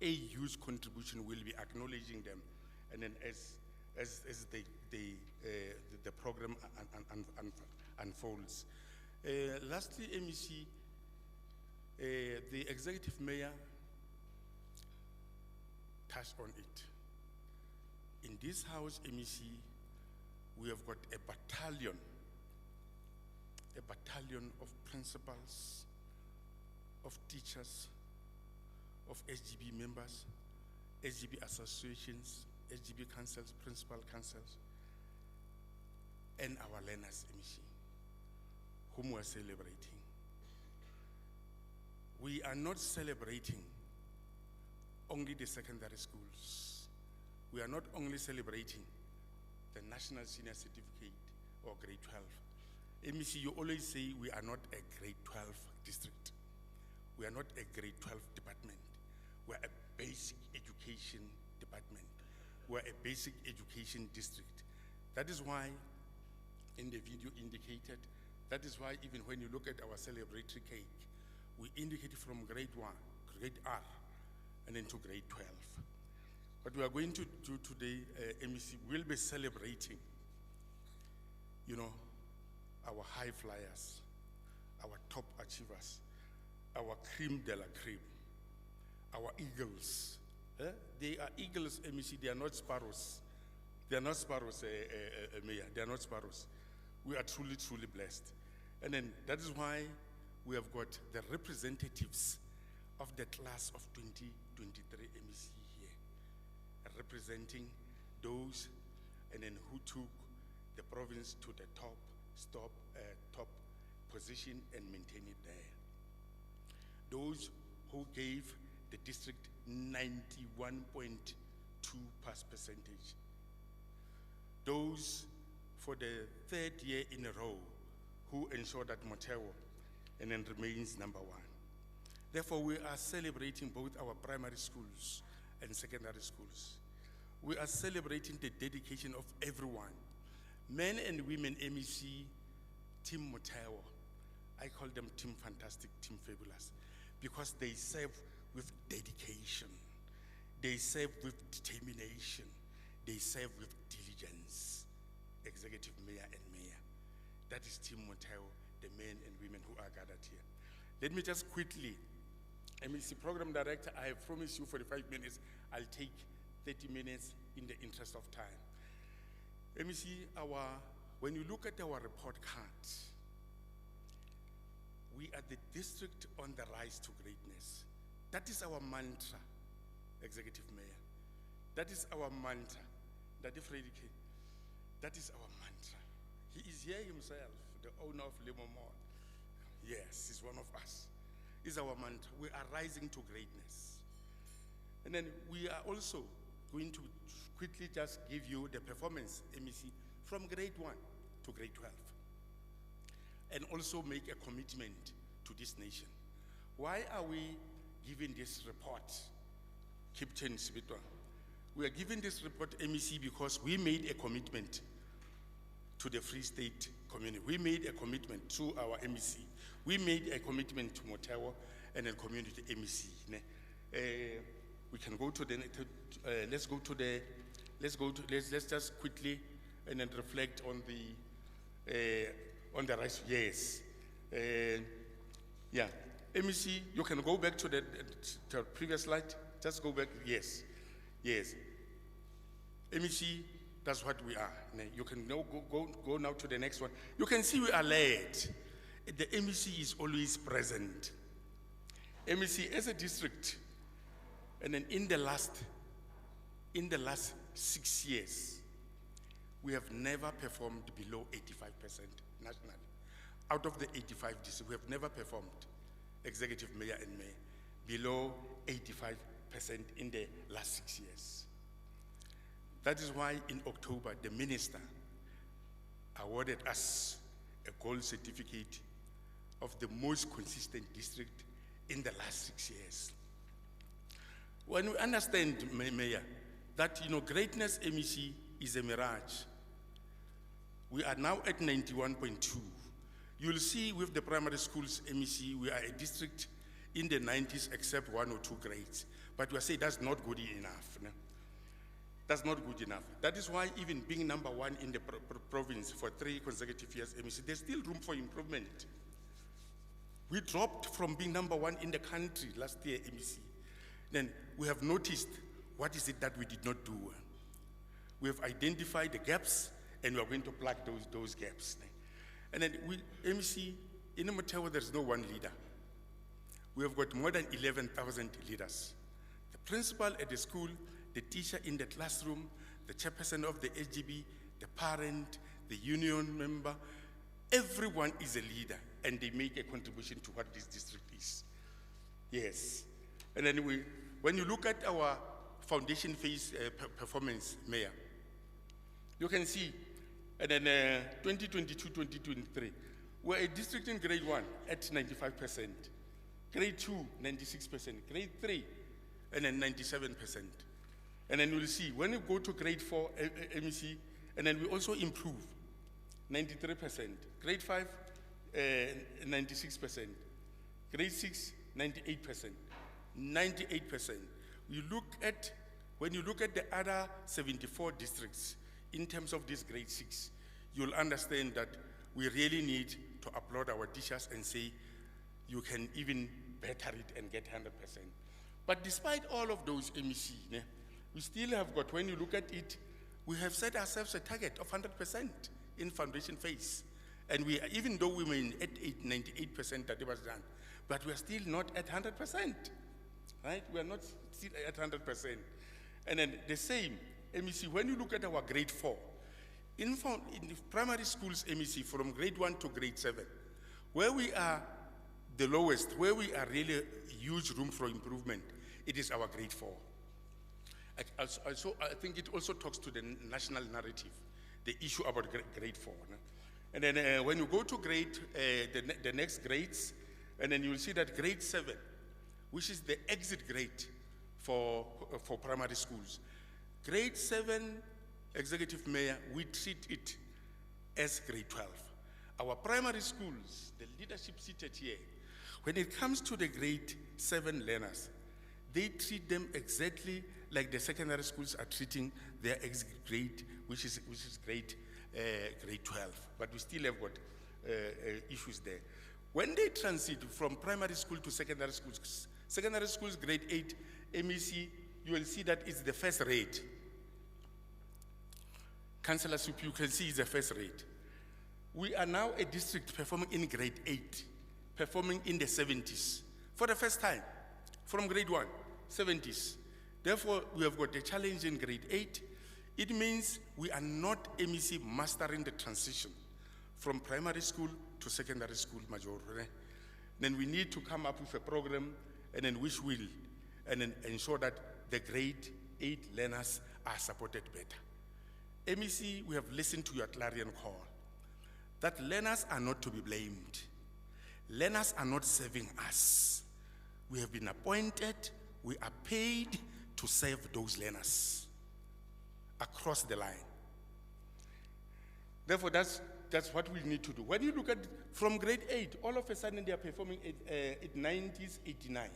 Speaker 18: a huge contribution, will be acknowledging them. And then as the program unfolds. Lastly, MEC, the executive mayor touched on it. in this house, MEC, we have got a battalion of principals, of teachers, of SGB members, SGB associations, SGB councils, principal councils, and our learners, MEC, whom we are celebrating. We are not celebrating only the secondary schools. We are not only celebrating the National Senior Certificate or grade 12. MEC, you always say we are not a grade 12 district. We are not a grade 12 department. We are a basic education department. We are a basic education district. That is why, in the video indicated, that is why even when you look at our celebratory cake, we indicate from grade 1, grade R, and then to grade 12. What we are going to do today, MEC, we'll be celebrating, you know, our high flyers, our top achievers, our cream de la cream, our eagles. They are eagles, MEC, they are not sparrows. They are not sparrows, Mayor, they are not sparrows. We are truly, truly blessed. And then that is why we have got the representatives of the class of 2023 MEC here, representing those and then who took the province to the top position and maintain it there. Those who gave the district 91.2% percentage. Those for the third year in a row who ensured that Motheo and then remains number 1. Therefore, we are celebrating both our primary schools and secondary schools. We are celebrating the dedication of everyone. Men and women MEC, Team Motheo. I call them Team Fantastic, Team Fabulous, because they serve with dedication. They serve with determination. They serve with diligence. Executive Mayor and Mayor. That is Team Motheo, the men and women who are gathered here. Let me just quickly, MEC Program Director, I have promised you 45 minutes. I'll take 30 minutes in the interest of time. MEC, when you look at our report card, we are the district on the rise to greatness. That is our mantra, Executive Mayor. That is our mantra. That is our mantra. He is here himself, the owner of Lemo Mall. Yes, he's one of us. It's our mantra. We are rising to greatness. And then we are also going to quickly just give you the performance, MEC, from grade 1 to grade 12. And also make a commitment to this nation. Why are we giving this report, Captain Sibitwa? We are giving this report, MEC, because we made a commitment to the Free State community. We made a commitment to our MEC. We made a commitment to Motheo and the community MEC. We can go to the, let's just quickly and then reflect on the rise. Yes. Yeah. MEC, you can go back to the previous slide. Just go back. Yes. Yes. MEC, that's what we are. You can now go now to the next one. You can see we are late. The MEC is always present. MEC, as a district, and then in the last 6 years, we have never performed below 85% nationally. Out of the 85 districts, we have never performed, Executive Mayor and Mayor, below 85% in the last 6 years. That is why in October, the minister awarded us a gold certificate of the most consistent district in the last 6 years. When we understand, Mayor, that greatness, MEC, is a mirage. We are now at 91.2. You'll see with the primary schools, MEC, we are a district in the 90s except 1 or 2 grades. But we say that's not good enough. No? That's not good enough. That is why even being number 1 in the province for 3 consecutive years, MEC, there's still room for improvement. We dropped from being number 1 in the country last year, MEC. Then we have noticed what is it that we did not do. We have identified the gaps, and we are going to plug those gaps. And then MEC, in Motheo, there's no one leader. We have got more than 11,000 leaders. The principal at the school, the teacher in the classroom, the chairperson of the SGB, the parent, the union member, everyone is a leader, and they make a contribution to what this district is. Yes. And then when you look at our foundation phase performance, Mayor, you can see, and then 2022-2023, we're a district in grade 1 at 95%, grade 2, 96%, grade 3, and then 97%. And then you'll see, when you go to grade 4, MEC, and then we also improve, 93%, grade 5, 96%, grade 6, 98%, 98%. When you look at the other 74 districts, in terms of this grade 6, you'll understand that we really need to applaud our teachers and say, you can even better it and get 100%. But despite all of those MEC, we still have got, when you look at it, we have set ourselves a target of 100% in foundation phase. And even though we were at 98% that it was done, but we are still not at 100%, right? We are not still at 100%. And then the same, MEC, when you look at our grade 4, in the primary schools, MEC, from grade 1 to grade 7, where we are the lowest, where we are really huge room for improvement, it is our grade 4. Also, I think it also talks to the national narrative, the issue about grade 4. No? And then when you go to the next grades, and then you'll see that grade 7, which is the exit grade for primary schools. Grade 7, Executive Mayor, we treat it as grade 12. Our primary schools, the leadership seated here, when it comes to the grade 7 learners, they treat them exactly like the secondary schools are treating their exit grade, which is grade 12. But we still have got issues there. When they transit from primary school to secondary schools grade 8, MEC, you will see that it's the first rate. Councillor Sup, you can see it's the first rate. We are now a district performing in grade 8, performing in the 70s. For the first time, from grade 1, 70s. Therefore, we have got a challenge in grade 8. It means we are not MEC mastering the transition from primary school to secondary school majority. Then we need to come up with a program and then which will and then ensure that the grade 8 learners are supported better. MEC, we have listened to your clarion call that learners are not to be blamed. Learners are not serving us. We have been appointed, we are paid to serve those learners across the line. Therefore, that's what we need to do. When you look at from grade 8, all of a sudden they are performing at 90s, 89.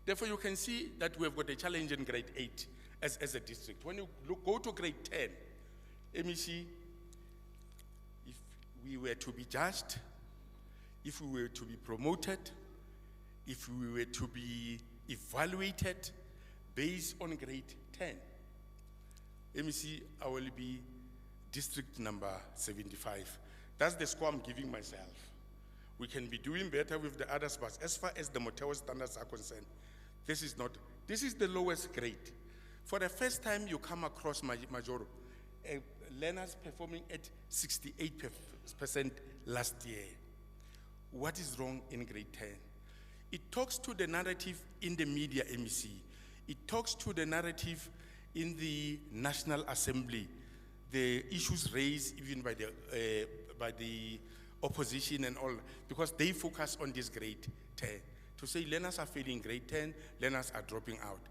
Speaker 18: Therefore, you can see that we have got a challenge in grade 8 as a district. When you go to grade 10, MEC, if we were to be judged, if we were to be promoted, if we were to be evaluated based on grade 10, MEC, I will be district number 75. That's the score I'm giving myself. We can be doing better with the others, but as far as the Motheo standards are concerned, this is the lowest grade. For the first time you come across Majoro, learners performing at 68% last year. What is wrong in grade 10? It talks to the narrative in the media, MEC. It talks to the narrative in the National Assembly, the issues raised even by the opposition and all, because they focus on this grade 10. To say learners are failing grade 10, learners are dropping out.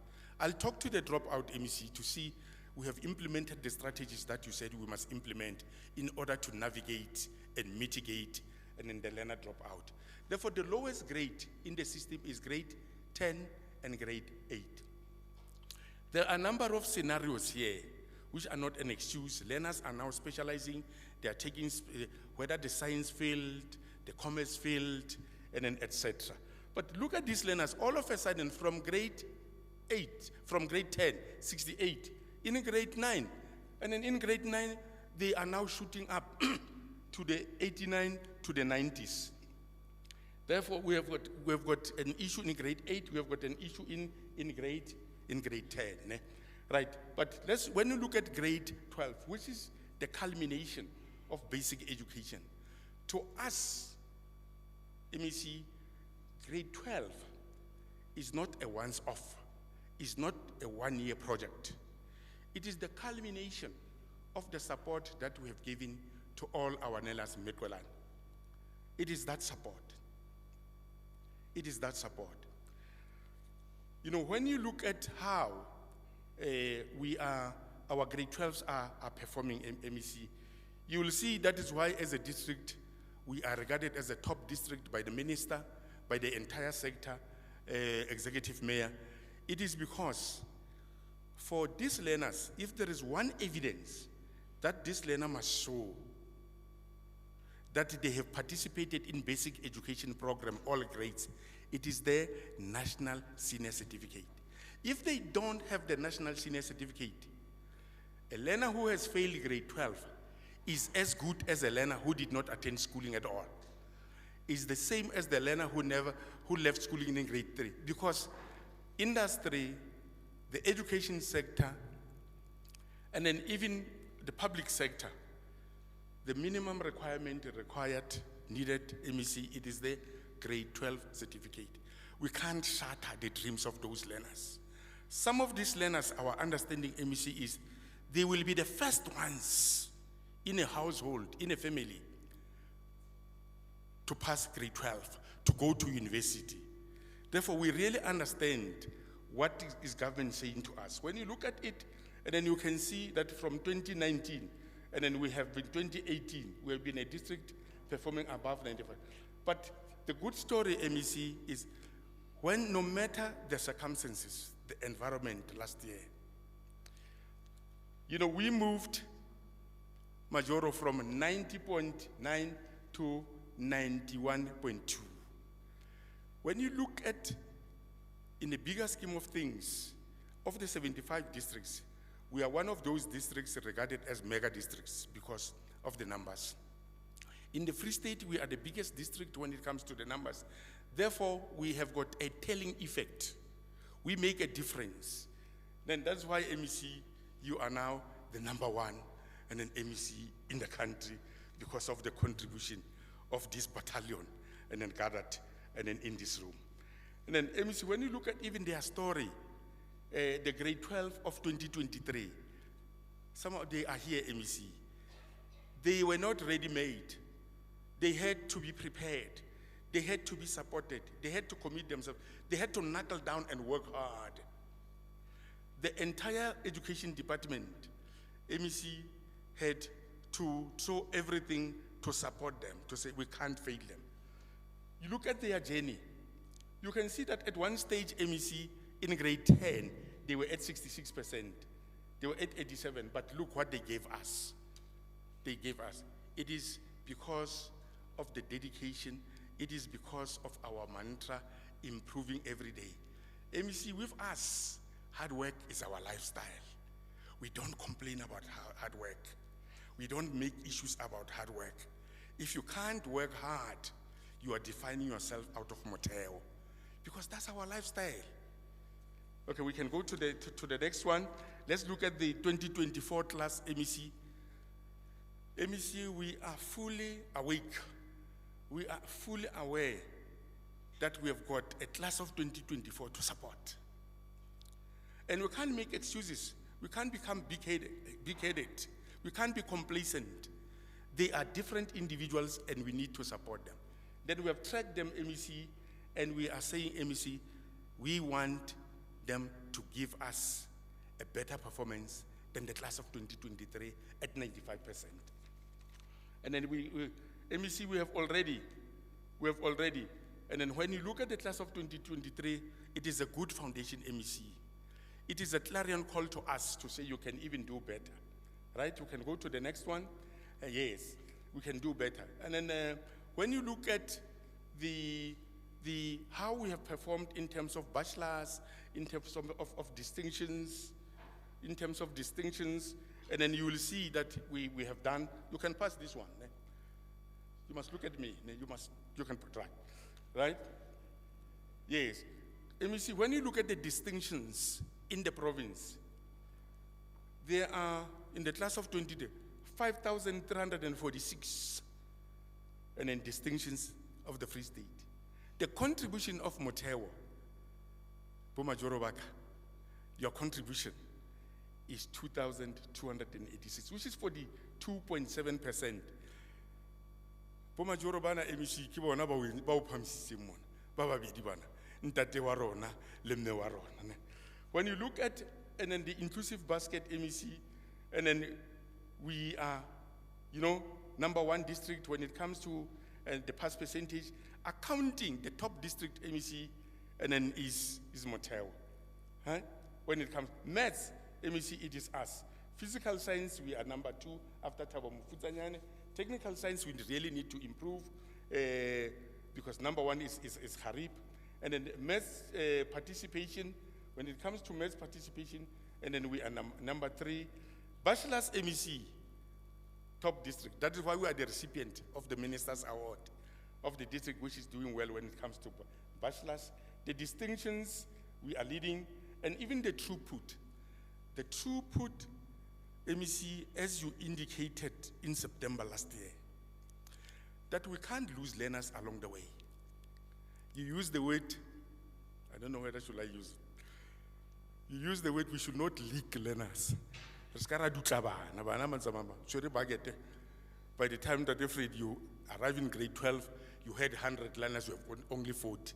Speaker 18: I'll talk to the dropout MEC to see we have implemented the strategies that you said we must implement in order to navigate and mitigate and then the learner drop out. Therefore, the lowest grade in the system is grade 10 and grade 8. There are a number of scenarios here which are not an excuse. Learners are now specializing. They are taking whether the science field, the commerce field, and then etc. But look at these learners. All of a sudden, from grade 8, from grade 10, 68, in grade 9. And then in grade 9, they are now shooting up to the 89 to the 90s. Therefore, we have got an issue in grade 8, we have got an issue in grade 10. Right, but when you look at grade 12, which is the culmination of basic education, to us, MEC, grade 12 is not a once-off, is not a one-year project. It is the culmination of the support that we have given to all our Nelas Metwelan. It is that support. It is that support. You know, when you look at how our grade 12s are performing MEC, you will see that is why as a district, we are regarded as a top district by the minister, by the entire sector, executive mayor. It is because for these learners, if there is one evidence that this learner must show that they have participated in basic education program, all grades, it is their national senior certificate. If they don't have the national senior certificate, a learner who has failed grade 12 is as good as a learner who did not attend schooling at all. It's the same as the learner who left schooling in grade 3, because industry, the education sector, and then even the public sector, the minimum requirement needed MEC, it is the grade 12 certificate. We can't shatter the dreams of those learners. Some of these learners, our understanding MEC is, they will be the first ones in a household, in a family, to pass grade 12, to go to university. Therefore, we really understand what is government saying to us. When you look at it, and then you can see that from 2019, and then we have been 2018, we have been a district performing above 95. But the good story, MEC, is when no matter the circumstances, the environment last year, you know, we moved Majoro from 90.9 to 91.2. When you look at, in the bigger scheme of things, of the 75 districts, we are one of those districts regarded as mega districts because of the numbers. In the Free State, we are the biggest district when it comes to the numbers. Therefore, we have got a telling effect. We make a difference. Then that's why MEC, you are now the #1 and an MEC in the country because of the contribution of this battalion and then gathered and then in this room. And then MEC, when you look at even their story, the grade 12 of 2023, some of they are here, MEC. They were not ready-made. They had to be prepared. They had to be supported. They had to commit themselves. They had to knuckle down and work hard. The entire education department, MEC, had to throw everything to support them, to say we can't fail them. You look at their journey, you can see that at one stage, MEC, in grade 10, they were at 66%. They were at 87, but look what they gave us. They gave us. It is because of the dedication. It is because of our mantra, improving every day. MEC, with us, hard work is our lifestyle. We don't complain about hard work. We don't make issues about hard work. If you can't work hard, you are defining yourself out of Motheo, because that's our lifestyle. Okay, we can go to the next one. Let's look at the 2024 class MEC. MEC, we are fully awake. We are fully aware that we have got a class of 2024 to support. And we can't make excuses. We can't become big-headed. We can't be complacent. They are different individuals and we need to support them. Then we have tracked them, MEC, and we are saying, MEC, we want them to give us a better performance than the class of 2023 at 95%. And then MEC, we have already, and then when you look at the class of 2023, it is a good foundation, MEC. It is a clarion call to us to say you can even do better, right? You can go to the next one. Yes, we can do better. And then when you look at how we have performed in terms of bachelors, in terms of distinctions, in terms of distinctions, and then you will see that we have done. You can pass this one. You must look at me. You can try, right? Yes. Let me see. When you look at the distinctions in the province, there are in the class of 20, 5,346, and then distinctions of the Free State. The contribution of Motheo, Bomajorobaka, your contribution is 2,286, which is 42.7%. Bomajorobana MEC ke bona ba o phamisitseng mona ba babedi bana ntate wa rona le mme wa rona. When you look at and then the inclusive basket MEC, and then we are, #1 district when it comes to the pass percentage, accounting the top district MEC, and then is Motheo. Huh? When it comes maths MEC, it is us. Physical science, we are #2 after Thabo Mofutanyane. Technical science, we really need to improve because #1 is Harib. And then maths participation, when it comes to maths participation, and then we are #3. Bachelor's MEC, top district. That is why we are the recipient of the Minister's Award of the district, which is doing well when it comes to bachelor's. The distinctions, we are leading, and even the throughput. The throughput MEC, as you indicated in September last year, that we can't lose learners along the way. You use the word, I don't know whether should I use it. You use the word we should not leak learners. By the time that you arrive in grade 12, you had 100 learners, you have only 40.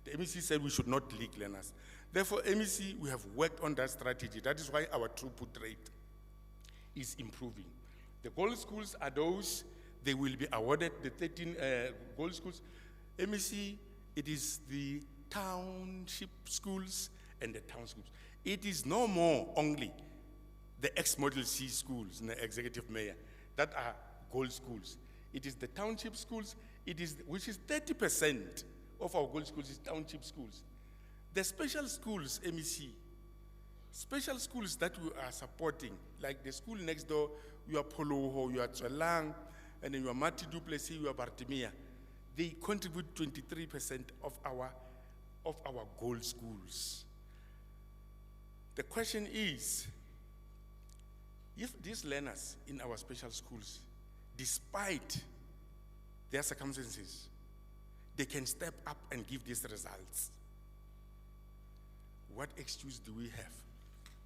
Speaker 18: The MEC said we should not leak learners. Therefore, MEC, we have worked on that strategy. That is why our throughput rate is improving. The gold schools are those, they will be awarded the 13 gold schools. MEC, it is the township schools and the town schools. It is no more only the ex-Model C schools and the executive mayor that are gold schools. It is the township schools, which is 30% of our gold schools is township schools. The special schools, MEC, special schools that we are supporting, like the school next door, you are Poloho, you are Tselang, and then you are Mati Duplessis, you are Bartimea. They contribute 23% of our gold schools. The question is, if these learners in our special schools, despite their circumstances, they can step up and give these results, what excuse do we have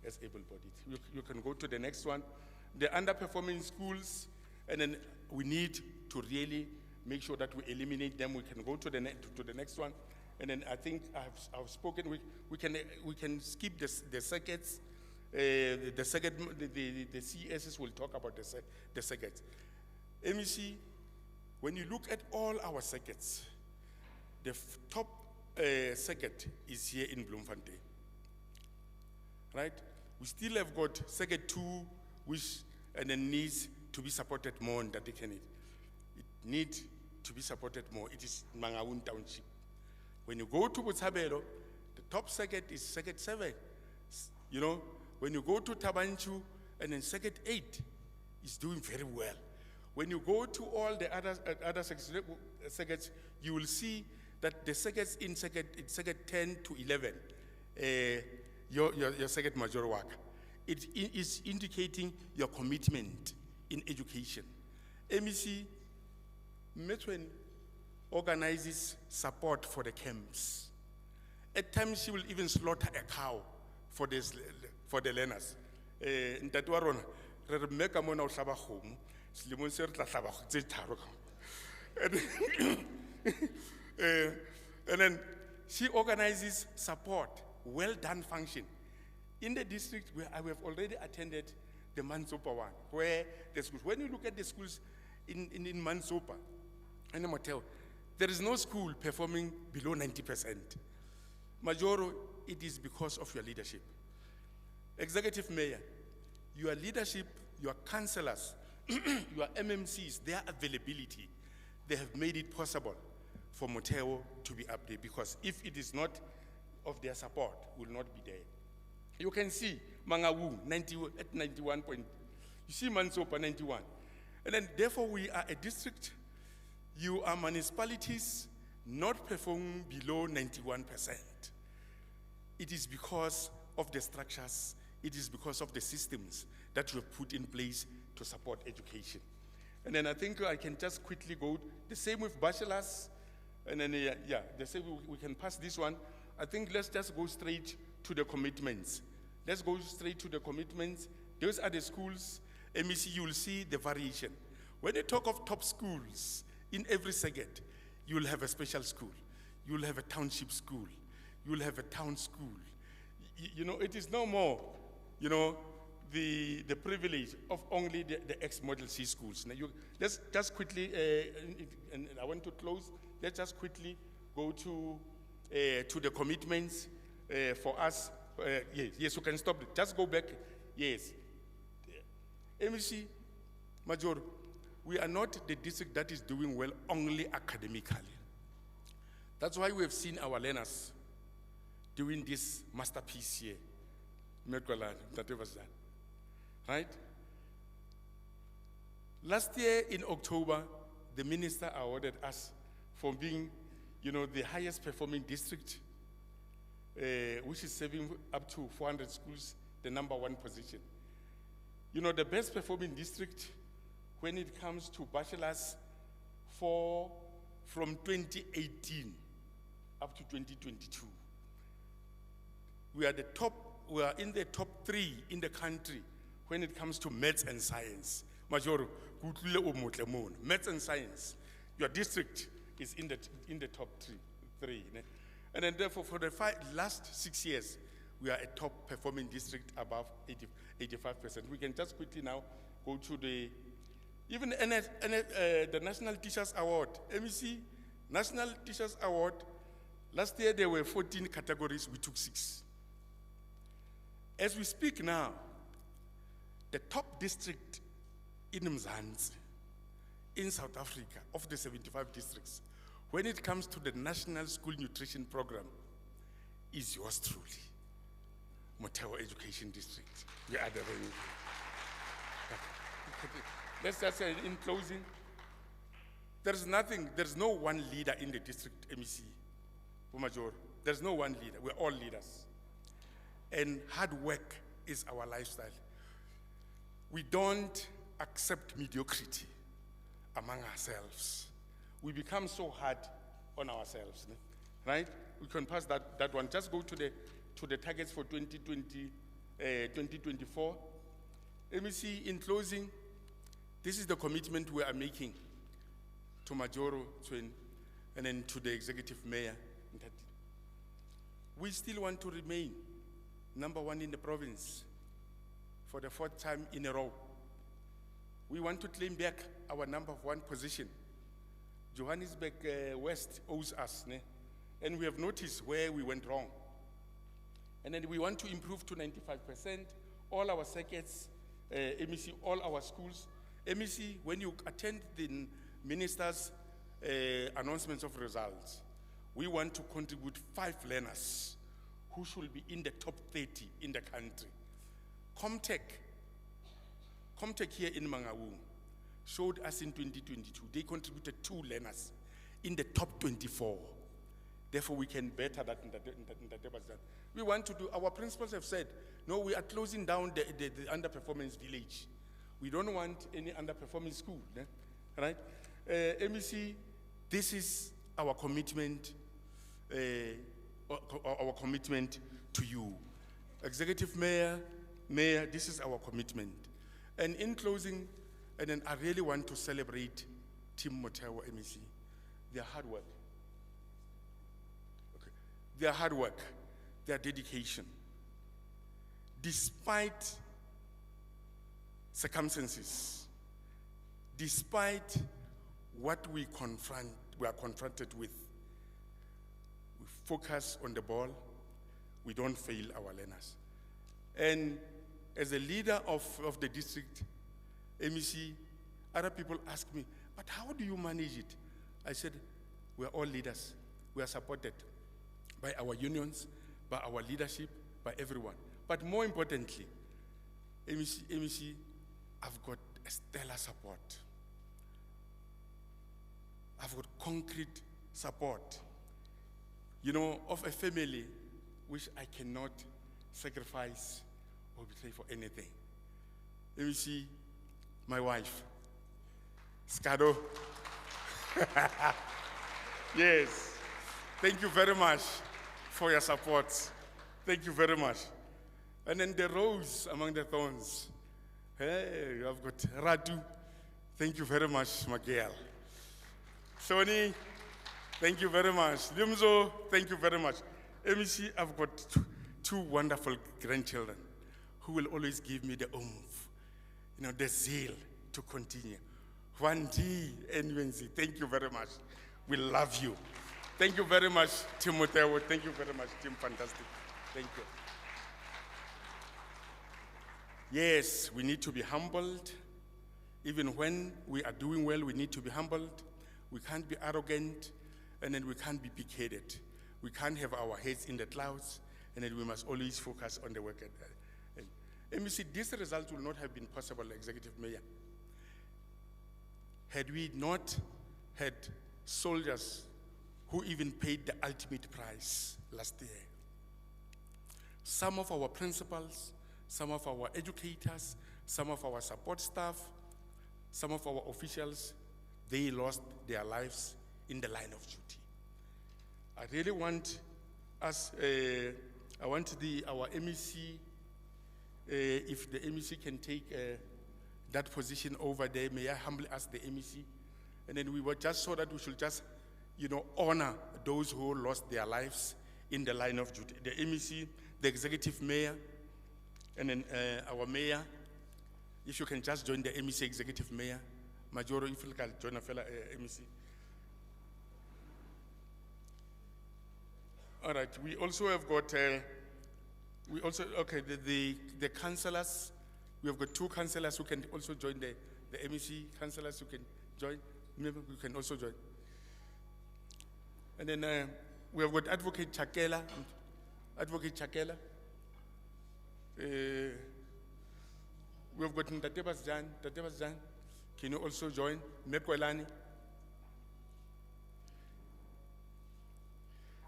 Speaker 18: as able-bodied? You can go to the next one. The underperforming schools, and then we need to really make sure that we eliminate them. We can go to the next one. And then I think I've spoken, we can skip the circuits. The CSs will talk about the circuits. MEC, when you look at all our circuits, the top circuit is here in Bloemfontein, right? We still have got circuit 2, which and then needs to be supported more in that it needs to be supported more. It is Mangaun Township. When you go to Botshabelo, the top circuit is circuit 7. When you go to Tabanchu, and then circuit 8 is doing very well. When you go to all the other circuits, you will see that the circuits in circuit 10 to 11, your circuit major work, it is indicating your commitment in education. MEC, Metwen organizes support for the camps. At times she will even slaughter a cow for the learners. Ntate wa rona re re mme ka mona o hlaba kgomo selemong se re tla hlaba tse tharo. And then she organizes support, well-done function. In the district where I have already attended the Mansopa one, where the schools, when you look at the schools in Mansopa and in Motheo, there is no school performing below 90%. Majoro, it is because of your leadership. Executive Mayor, your leadership, your councillors, your MMCs, their availability, they have made it possible for Motheo to be up there, because if it is not of their support, we will not be there. You can see Mangawu, 90, at 91 point. You see Mansopa, 91. And then therefore we are a district. You are municipalities not performing below 91%. It is because of the structures, it is because of the systems that we have put in place to support education. And then I think I can just quickly go, the same with bachelors, and then the same, we can pass this one. I think let's just go straight to the commitments. Let's go straight to the commitments. Those are the schools. MEC, you'll see the variation. When you talk of top schools, in every second, you'll have a special school. You'll have a township school. You'll have a town school. You know, it is no more, you know, the privilege of only the ex-Model C schools. Now let's just quickly, and I want to close, let's just quickly go to the commitments for us. Yes, you can stop it. Just go back. Yes. MEC, Major, we are not the district that is doing well only academically. That's why we have seen our learners doing this masterpiece here. That was that. Right? Last year in October, the minister awarded us for being, you know, the highest performing district, which is serving up to 400 schools, the #1 position. You know, the best performing district when it comes to bachelors from 2018 up to 2022. We are in the top 3 in the country when it comes to maths and science. Major, maths and science. Your district is in the top three. And then therefore for the last 6 years, we are a top performing district above 85%. We can just quickly now go to the National Teachers Award. MEC, National Teachers Award, last year there were 14 categories, we took 6. As we speak now, the top district in Mzansi, in South Africa, of the 75 districts, when it comes to the National School Nutrition Program, is yours truly, Motheo Education District. We are the revenue. Let's just say in closing, there's no one leader in the district, MEC, Major. There's no one leader, we're all leaders. And hard work is our lifestyle. We don't accept mediocrity among ourselves. We become so hard on ourselves, right? We can pass that one. Just go to the targets for 2024. MEC, in closing, this is the commitment we are making to Majoro and then to the executive mayor. We still want to remain #1 in the province for the 4th time in a row. We want to claim back our #1 position. Johannesburg West owes us, and we have noticed where we went wrong. And then we want to improve to 95%, all our circuits, MEC, all our schools. MEC, when you attend the minister's announcements of results, we want to contribute 5 learners who should be in the top 30 in the country. Comtech here in Mangaung showed us in 2022, they contributed 2 learners in the top 24. Therefore, we can better that in the we want to do, our principals have said, no, we are closing down the underperformance village. We don't want any underperforming school, right? MEC, this is our commitment, to you. Executive Mayor, this is our commitment. And in closing, and then I really want to celebrate Team Motheo MEC, their hard work. Okay. Their hard work, their dedication. Despite circumstances, despite what we are confronted with, we focus on the ball, we don't fail our learners. And as a leader of the district, MEC, other people ask me, but how do you manage it? I said, we're all leaders. We are supported by our unions, by our leadership, by everyone. But more importantly, MEC, I've got a stellar support. I've got concrete support, of a family which I cannot sacrifice or betray for anything. MEC, my wife, Skado. Yes, thank you very much for your support. Thank you very much. And then the rose among the thorns. Hey, I've got Radu. Thank you very much, Miguel. Sony, thank you very much. Limzo, thank you very much. MEC, I've got two wonderful grandchildren who will always give me the oomph, the zeal to continue. Wandi and Wenzi, thank you very much. We love you. Thank you very much, Team Motheo. Thank you very much, Team Fantastic. Thank you. Yes, we need to be humbled. Even when we are doing well, we need to be humbled. We can't be arrogant, and then we can't be big-headed. We can't have our heads in the clouds, and then we must always focus on the work. MEC, this result would not have been possible, Executive Mayor, had we not had soldiers who even paid the ultimate price last year. Some of our principals, some of our educators, some of our support staff, some of our officials, they lost their lives in the line of duty. I really want us, our MEC, if the MEC can take that position over there, may I humbly ask the MEC? And then we were just so that we should just, honor those who lost their lives in the line of duty. The MEC, the executive mayor, and then our mayor, if you can just join the MEC executive mayor, Majoro, if you can join a fellow MEC. All right, we also have got, the councillors, we have got 2 councillors who can also join the MEC councillors who can join, maybe we can also join. And then we have got Advocate Chakela. We have got Tatebas Jan, can you also join? Mekwelani.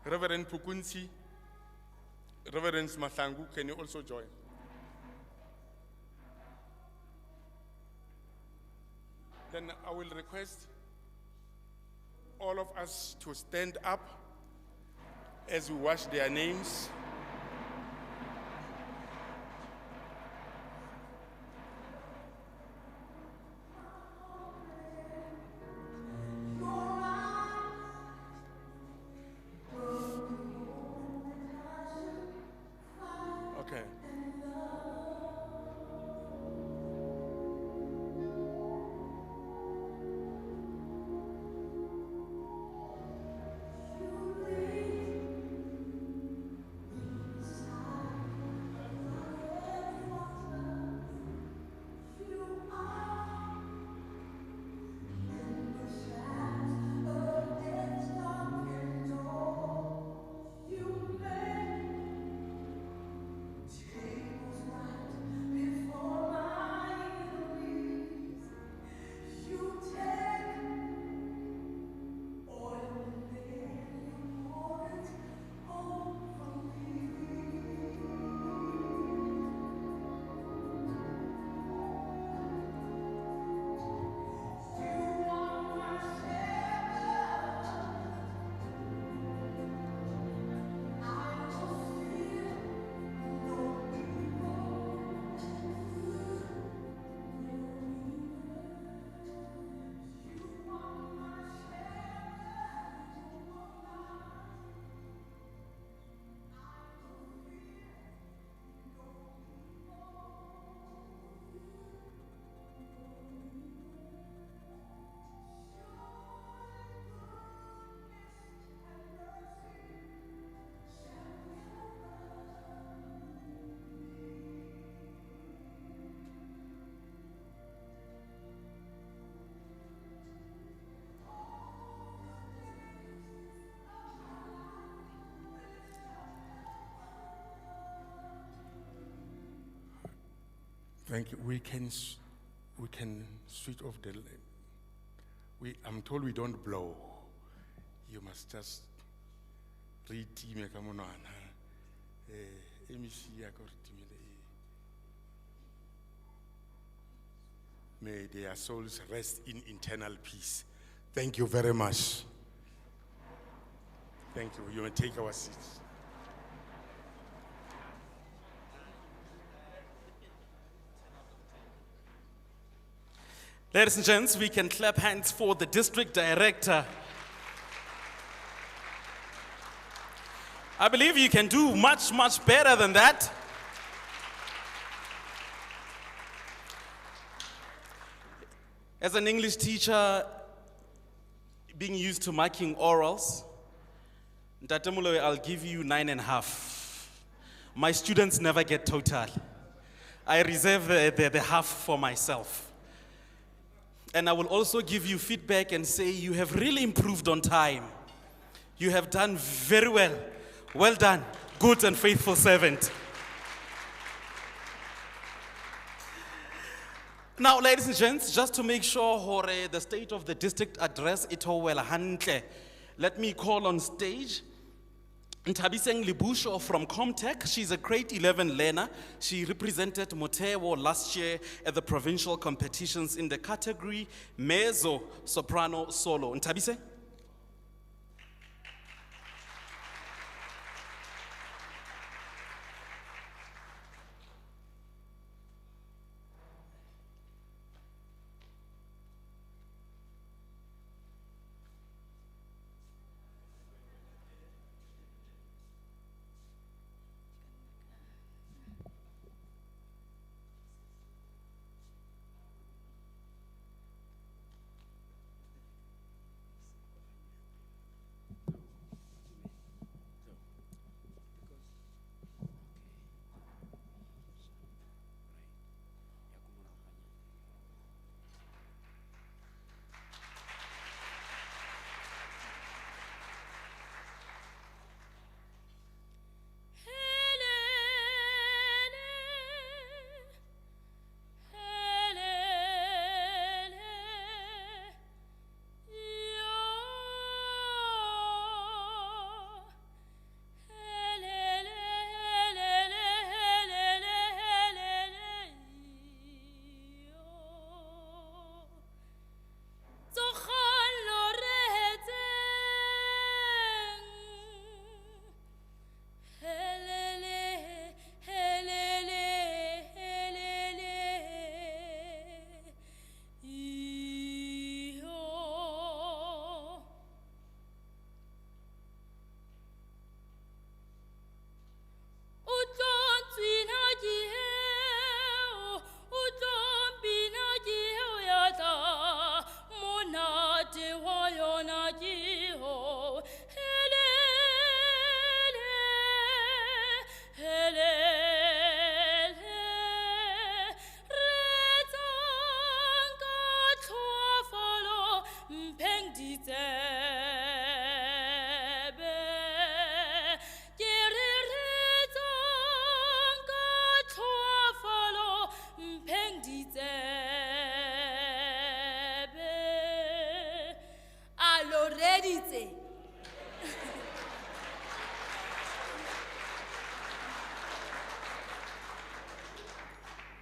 Speaker 18: Reverend Pukunsi, Reverend Mathangu, can you also join? Then I will request all of us to stand up as we wash their names. Okay. Thank you. We can switch off the. I'm told we don't blow. You must just read me. May their souls rest in eternal peace. Thank you very much. Thank you. You may take our seats.
Speaker 4: Ladies and gents, we can clap hands for the district director. I believe you can do much, much better than that. As an English teacher, being used to marking orals, Ntate Moloi, I'll give you 9.5. My students never get total. I reserve the half for myself. And I will also give you feedback and say you have really improved on time. You have done very well. Well done, good and faithful servant. Now, ladies and gents, just to make sure the state of the district address it all well handle, let me call on stage Ntabiseng Libusho from Comtech. She's a grade 11 learner. She represented Motheo last year at the provincial competitions in the category mezzo soprano solo. Ntabiseng?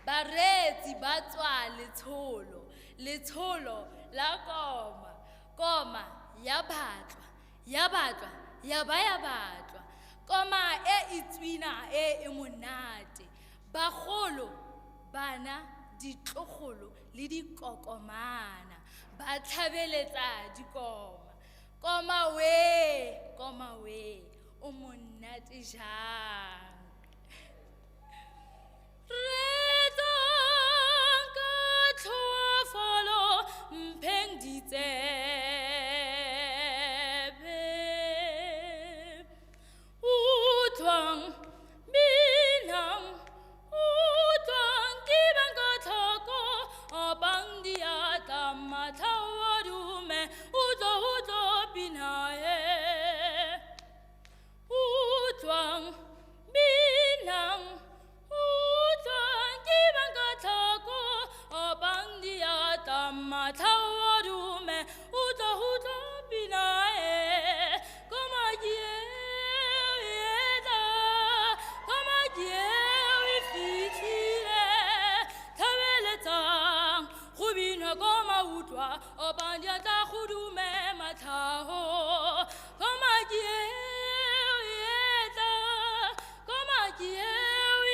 Speaker 12: Bareti batswa letsholo la koma ya batlwa ya batlwa koma e itswina e monate bagolo bana ditlogolo le dikokomana ba tlhabeletsa dikoma koma we o monate jang Binang, utang, kibang kata
Speaker 19: khudume mathaho komakie yeta komakie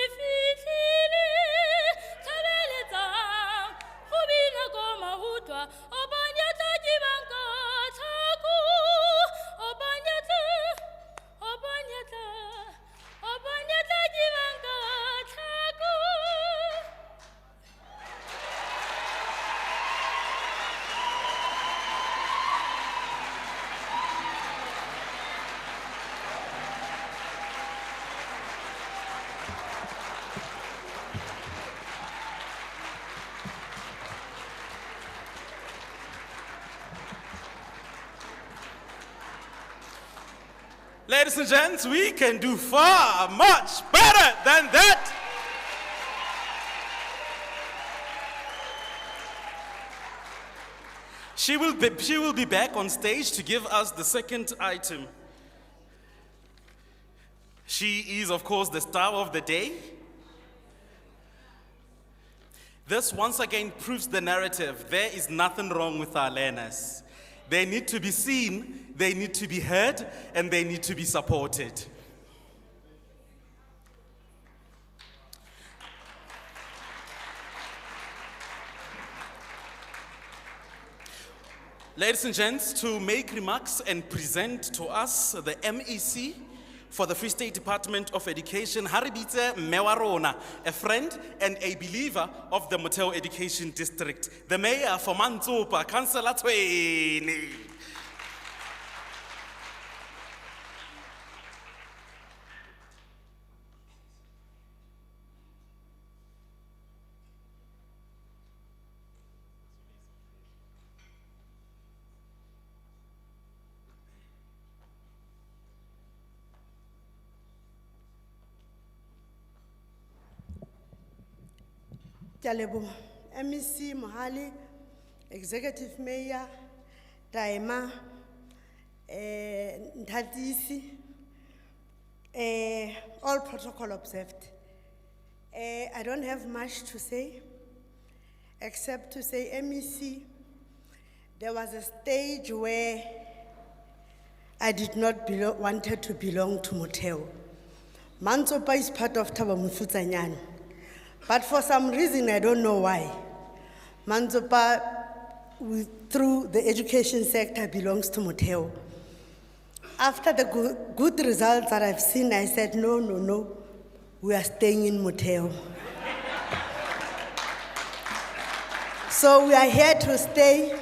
Speaker 19: ifitile tabeletsa khubina koma hutwa obanyata jibanka thaku obanyata jibanka thaku.
Speaker 4: Ladies and gents, we can do far much better than that. She will be back on stage to give us the second item. She is, of course, the star of the day. This once again proves the narrative. There is nothing wrong with our learners. They need to be seen, they need to be heard, and they need to be supported. Ladies and gents, to make remarks and present to us the MEC for the Free State Department of Education, Haribitse Mewarona, a friend and a believer of the Motheo Education District. The mayor for Mantsopa, Councillor Tweni.
Speaker 20: Talebo, MEC Mohali, Executive Mayor, Daima, Nthatisi, all protocol observed. I don't have much to say, except to say, MEC, there was a stage where I did not wanted to belong to Motheo. Mantsopa is part of Thaba Mofutshanyane. But for some reason, I don't know why, Mantsopa, through the education sector, belongs to Motheo. After the good results that I've seen, I said, no, we are staying in Motheo. So we are here to stay.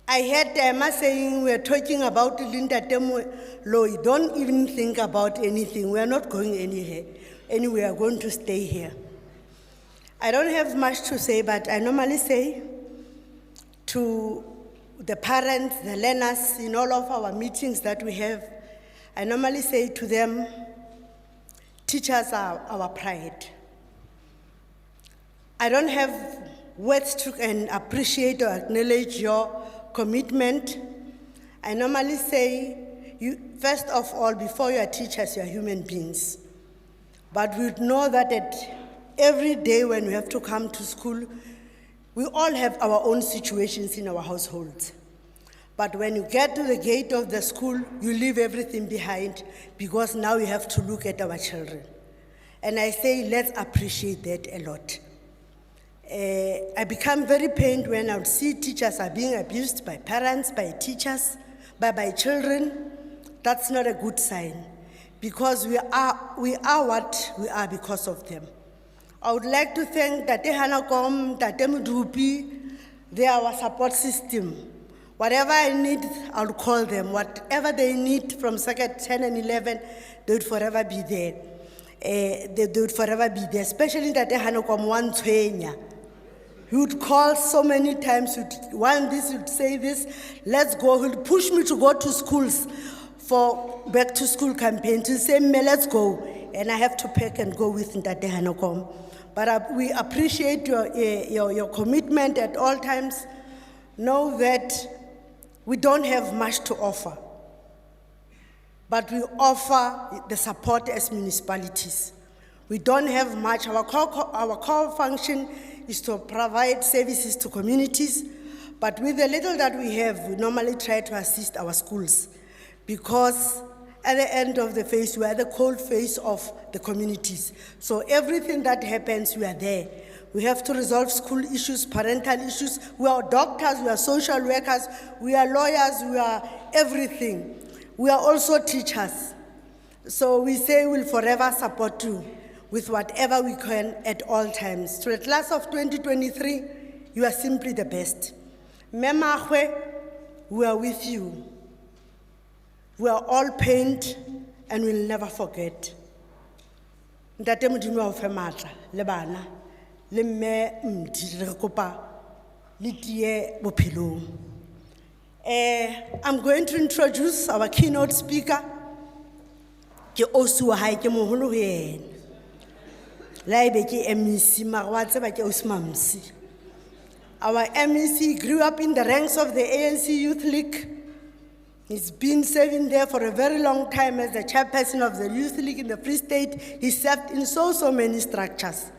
Speaker 20: I heard Emma saying we are talking about Linda Temo law. Don't even think about anything. We are not going anywhere. And we are going to stay here. I don't have much to say, but I normally say to the parents, the learners, in all of our meetings that we have, I normally say to them, teachers are our pride. I don't have words to appreciate or acknowledge your commitment. I normally say, first of all, before you are teachers, you are human beings. But we know that every day when we have to come to school, we all have our own situations in our households. But when you get to the gate of the school, you leave everything behind because now you have to look at our children. And I say, let's appreciate that a lot. I become very pained when I see teachers are being abused by parents, by teachers, by children. That's not a good sign. Because we are what we are because of them. I would like to thank Tate Hanakom, Tate Mudupi, they are our support system. Whatever I need, I'll call them. Whatever they need from second 10 and 11, they would forever be there. They would forever be there, especially Tate Hanakom one Twenya. He would call so many times, he would say this, let's go. He would push me to go to schools for back to school campaign to say, let's go. And I have to pack and go with Ntate Hanokom. But we appreciate your commitment at all times. Know that we don't have much to offer, but we offer the support as municipalities. We don't have much. Our core function is to provide services to communities, But with the little that we have, we normally try to assist our schools because at the end of the phase, we are the cold face of the communities. So everything that happens, we are there. We have to resolve school issues, parental issues. We are doctors, we are social workers, we are lawyers, we are everything. We are also teachers. So we say we'll forever support you with whatever we can at all times. To the class of 2023, you are simply the best. Memahwe, we are with you. We are all pained and we'll never forget. Ntate Modimo wa o fe matla le bana le mme Mdi re kopa le tie bophelong. I'm going to introduce our keynote speaker. Ke osi wa hae ke moholo ho yena. La ebe ke MEC mara wa tseba ke osi mamsi. Our MEC grew up in the ranks of the ANC Youth League. He's been serving there for a very long time as the chairperson of the Youth League in the Free State. He served in so many structures.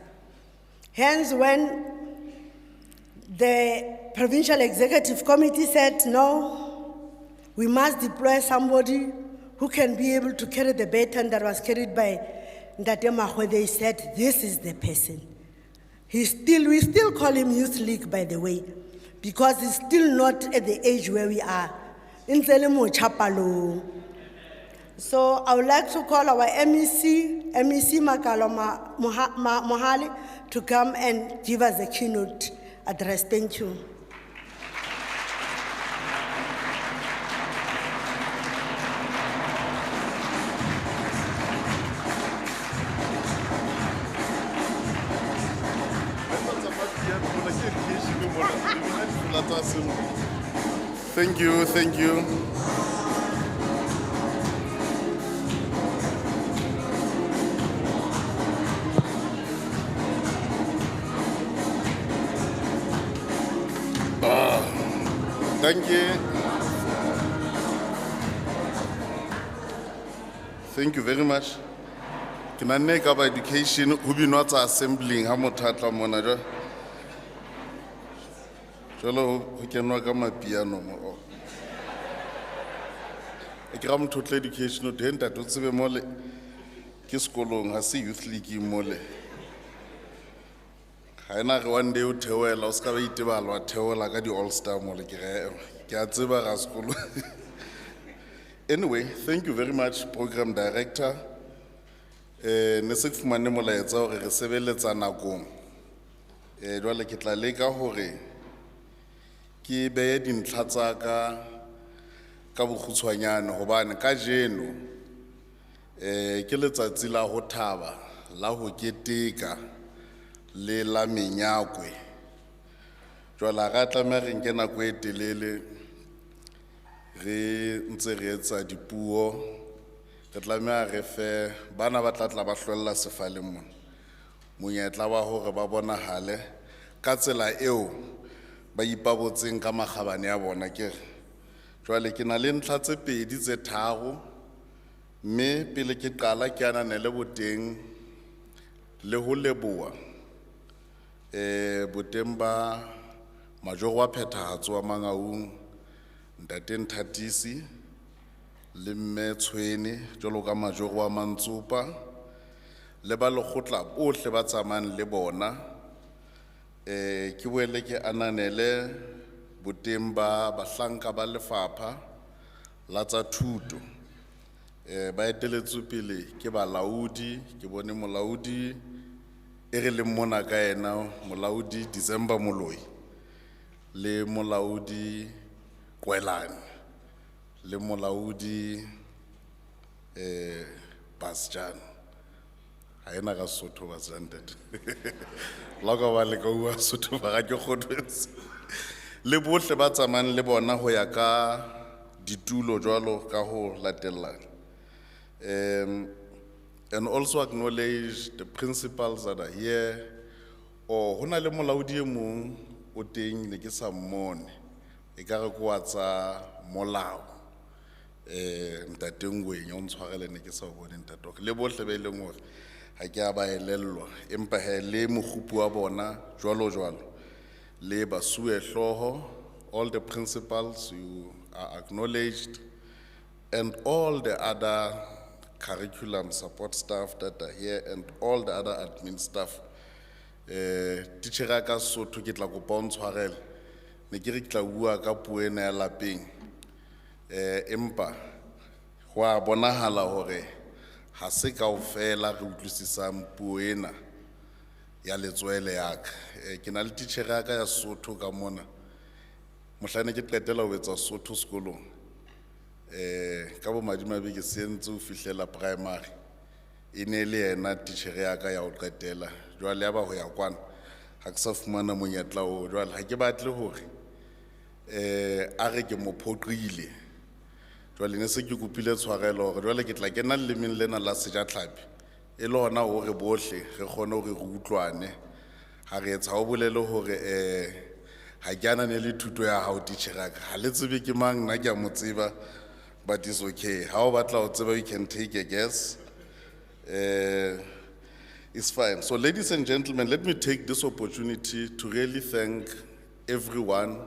Speaker 20: Hence, when the Provincial Executive Committee said, no, we must deploy somebody who can be able to carry the baton that was carried by Ndate Mahwe, they said, this is the person. We still call him Youth League, by the way, because he's still not at the age where we are. So I would like to call our MEC Makalo Mohale, to come and give us a keynote address. Thank you.
Speaker 21: Thank you, thank you. Thank you. Thank you very much. Can I make up education who be not assembling Hamotatla Monaja? Jolo who can work on my piano. I come to education to enter to see mole. Kiskolong has a youth league mole. I know one day would tell Oscar Itival or tell like the all-star mole. Anyway, thank you very much, Program Director. Nesek Fumanemola etsa re sebeletsa nakong. Jwale ke tla leka hore ke beye dintlha tsa ka bokgutshwanyane hobane ka jeno ke letsatsi la ho thaba la ho keteka le la menyakwe. Jwale ga tlameha re nke nako e telele re ntse re etsa dipuo re tlameha re fe bana ba tla ba hlwella sefaleng mona monyetla wa hore ba bonahale ka tsela eo ba ipabotseng ka makgabane ya bona ke jwale ke na le ntlha tse pedi tse tharo mme pele ke qala ke ananele boteng le ho leboa boteng ba majoro wa phethahatso wa Mangaung Ntate Nthatisi le mme Tshwene jwalo ka majoro wa Mantsopa le ba lekgotla bohle ba tsamayang le bona ke boele ke ananele boteng ba bahlanka ba lefapha la tsa thuto ba eteletswe pele ke balaodi ke bone molaodi e re leng mona ka ena molaodi December Moloi le molaodi Kwelane le molaodi Basjan ha ena ka Sotho ba zanted la ka ba le ka bua Sotho ba ga ke kgotwetse le bohle ba tsamayang le bona ho ya ka ditulo jwalo ka ho latellana and also acknowledge the principals that are here or hona le molaodi e mong o teng le ke sa mmone e ka re kwa tsa molao Ntate Ngwenya o ntshwarele ne ke sa bone ntate le bohle ba ileng hore ha ke a ba elellwa empa he le mogupu wa bona jwalo le basue hloho all the principals, you are acknowledged, and all the other curriculum support staff that are here, and all the other admin staff. Teacher ka Sotho ke tla kopa o ntshwarele ne ke re ke tla bua ka puo ena ya lapeng empa go a bonahala hore ha se kaofela re utlwisisang puo ena ya letswele ya ka ke na le teacher ka ya Sotho ka mona mohlane ke qetela ho etsa Sotho sekolong ka bo madimabe ke sentse o fihlela primary ine le yena teacher ya ka ya o qetela jwale ya ba ho ya kwana ha ke sa fumana monyetla o jwale ha ke batle hore a re ke mo phoqile jwale ne se ke kopile tshwarelo hore jwale ke tla kena lemeng lena la sejatlhapi e le hona hore bohle re kgone hore re utlwane ha re etsa ho bolele hore ha ke ana ne le thuto ya hao teacher ka ha le tsebe ke mang nna ke a mo tseba but it's okay ha o batla ho tseba you can take a guess it's fine. So ladies and gentlemen, let me take this opportunity to really thank everyone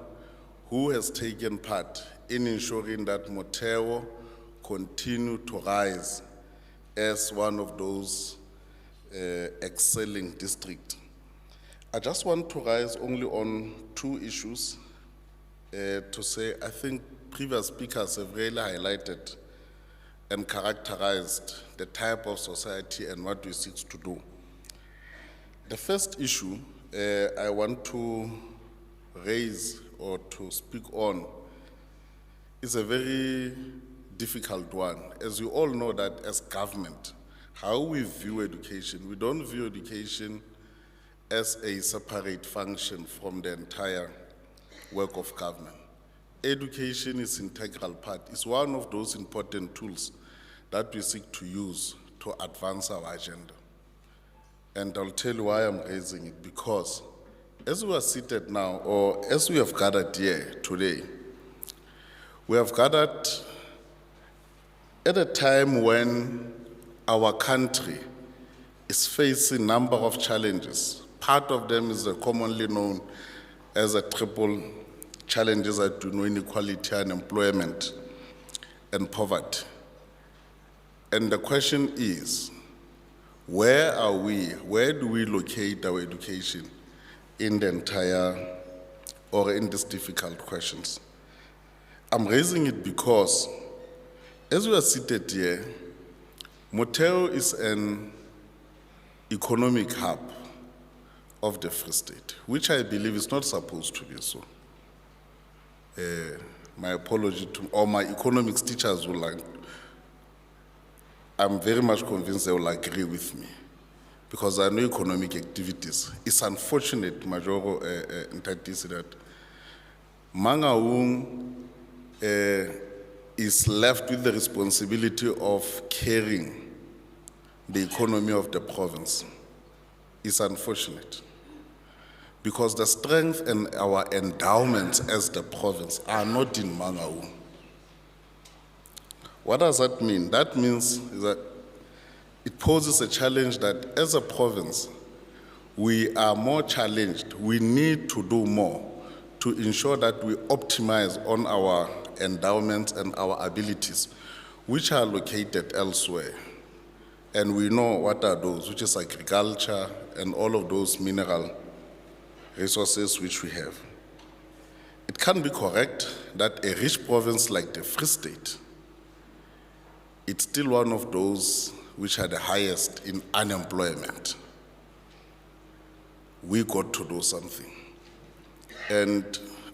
Speaker 21: who has taken part in ensuring that Motheo continue to rise as one of those excelling districts. I just want to rise only on two issues to say I think previous speakers have really highlighted and characterized the type of society and what we seek to do. The first issue I want to raise or to speak on is a very difficult one. As you all know that as government, how we view education, we don't view education as a separate function from the entire work of government. Education is an integral part. It's one of those important tools that we seek to use to advance our agenda. And I'll tell you why I'm raising it, because as we are seated now, or as we have gathered here today, we have gathered at a time when our country is facing a number of challenges. Part of them is commonly known as a triple challenges that you know, inequality, unemployment, and poverty. And the question is, where are we, where do we locate our education in the entire, or in these difficult questions? I'm raising it because, as we are seated here, Motheo is an economic hub of the Free State, which I believe is not supposed to be so. My apology to all my economics teachers will like, I'm very much convinced they will agree with me, because I know economic activities. It's unfortunate, Majoro Ntatisi, that Mangaung is left with the responsibility of carrying the economy of the province. It's unfortunate, because the strength and our endowments as the province are not in Mangaung. What does that mean? That means that it poses a challenge that as a province, we are more challenged. We need to do more to ensure that we optimize on our endowments and our abilities, which are located elsewhere. And we know what are those, which is agriculture and all of those mineral resources which we have. It can be correct that a rich province like the Free State, it's still one of those which are the highest in unemployment. We got to do something. And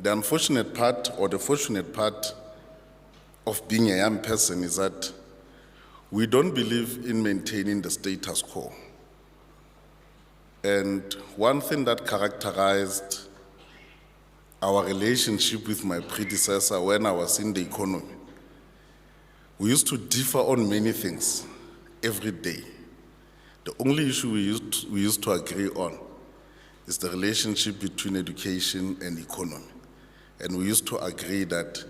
Speaker 21: the unfortunate part, or the fortunate part of being a young person, is that we don't believe in maintaining the status quo. And one thing that characterized our relationship with my predecessor when I was in the economy, we used to differ on many things every day. The only issue we used to agree on is the relationship between education and economy. And we used to agree that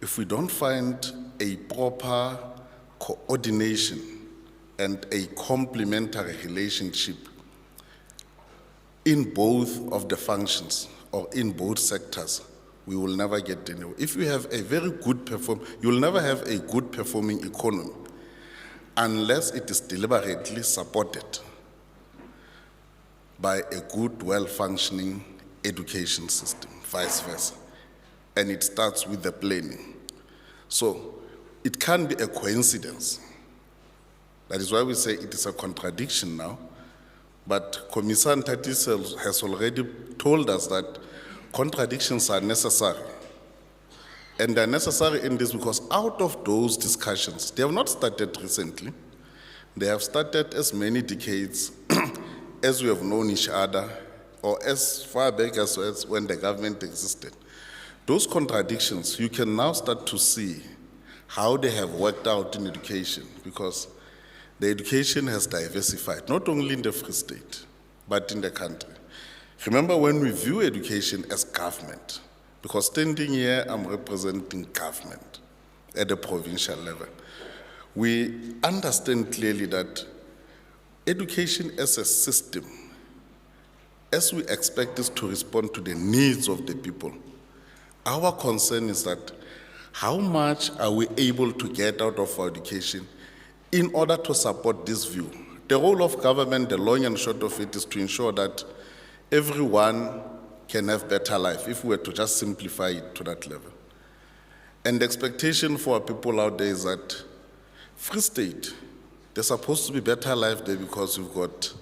Speaker 21: if we don't find a proper coordination and a complementary relationship in both of the functions or in both sectors, we will never get anywhere. If you have a very good you will never have a good performing economy unless it is deliberately supported by a good, well-functioning education system, vice versa. And it starts with the planning. So it can't be a coincidence. That is why we say it is a contradiction now. But Commissar Ntatis has already told us that contradictions are necessary. And they're necessary in this because out of those discussions, they have not started recently. They have started as many decades as we have known each other, or as far back as when the government existed. Those contradictions, you can now start to see how they have worked out in education, because the education has diversified, not only in the Free State, but in the country. Remember, when we view education as government, because standing here, I'm representing government at the provincial level, we understand clearly that education as a system, as we expect this to respond to the needs of the people, our concern is that how much are we able to get out of our education in order to support this view? The role of government, the long and short of it, is to ensure that everyone can have better life, if we were to just simplify it to that level. And the expectation for our people out there is that Free State, there's supposed to be better life there because we've got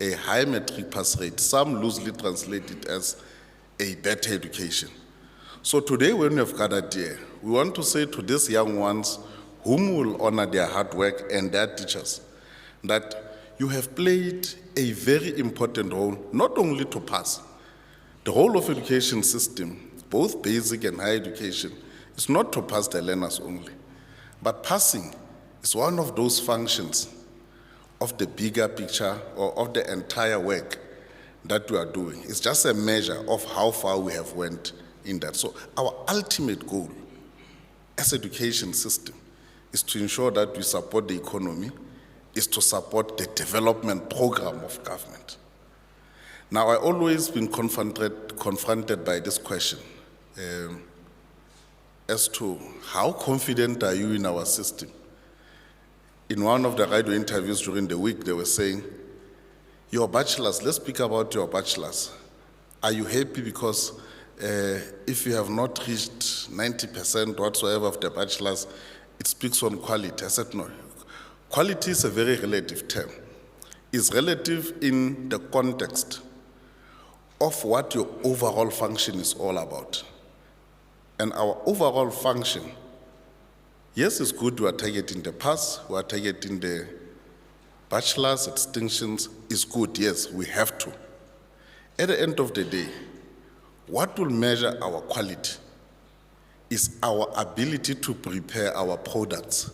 Speaker 21: a high matric pass rate. Some loosely translate it as a better education. So today, when we have gathered here, we want to say to these young ones whom will honor their hard work and their teachers, that you have played a very important role, not only to pass. The whole of education system, both basic and higher education, is not to pass the learners only. But passing is one of those functions of the bigger picture or of the entire work that we are doing. It's just a measure of how far we have went in that. So our ultimate goal as education system is to ensure that we support the economy, is to support the development program of government. Now, I've always been confronted by this question as to how confident are you in our system? In one of the radio interviews during the week, they were saying, your bachelors, let's speak about your bachelors. Are you happy because if you have not reached 90% whatsoever of the bachelors, it speaks on quality? I said, no. Quality is a very relative term. It's relative in the context of what your overall function is all about. And our overall function, yes, it's good we are targeting the pass, we are targeting the bachelor's distinctions, is good, yes, we have to. At the end of the day, what will measure our quality is our ability to prepare our products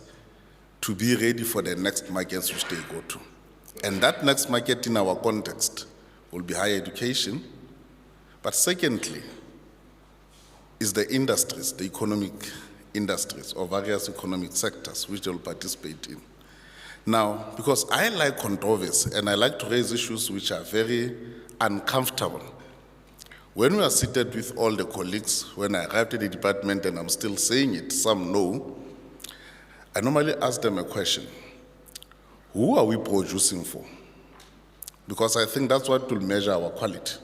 Speaker 21: to be ready for the next markets which they go to. And that next market in our context will be higher education. But secondly, is the industries, the economic industries or various economic sectors which they will participate in. Now, because I like controversy and I like to raise issues which are very uncomfortable, when we are seated with all the colleagues, when I arrived at the department, and I'm still saying it, some know, I normally ask them a question: who are we producing for? Because I think that's what will measure our quality.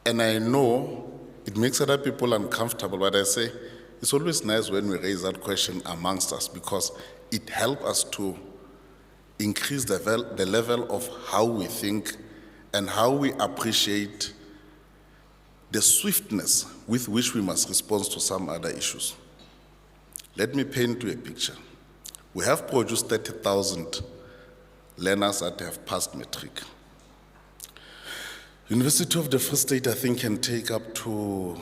Speaker 21: And I know it makes other people uncomfortable, but I say it's always nice when we raise that question amongst us, because it helps us to increase the level of how we think and how we appreciate the swiftness with which we must respond to some other issues. Let me paint you a picture. We have produced 30,000 learners that have passed matric. University of the Free State, I think, can take up to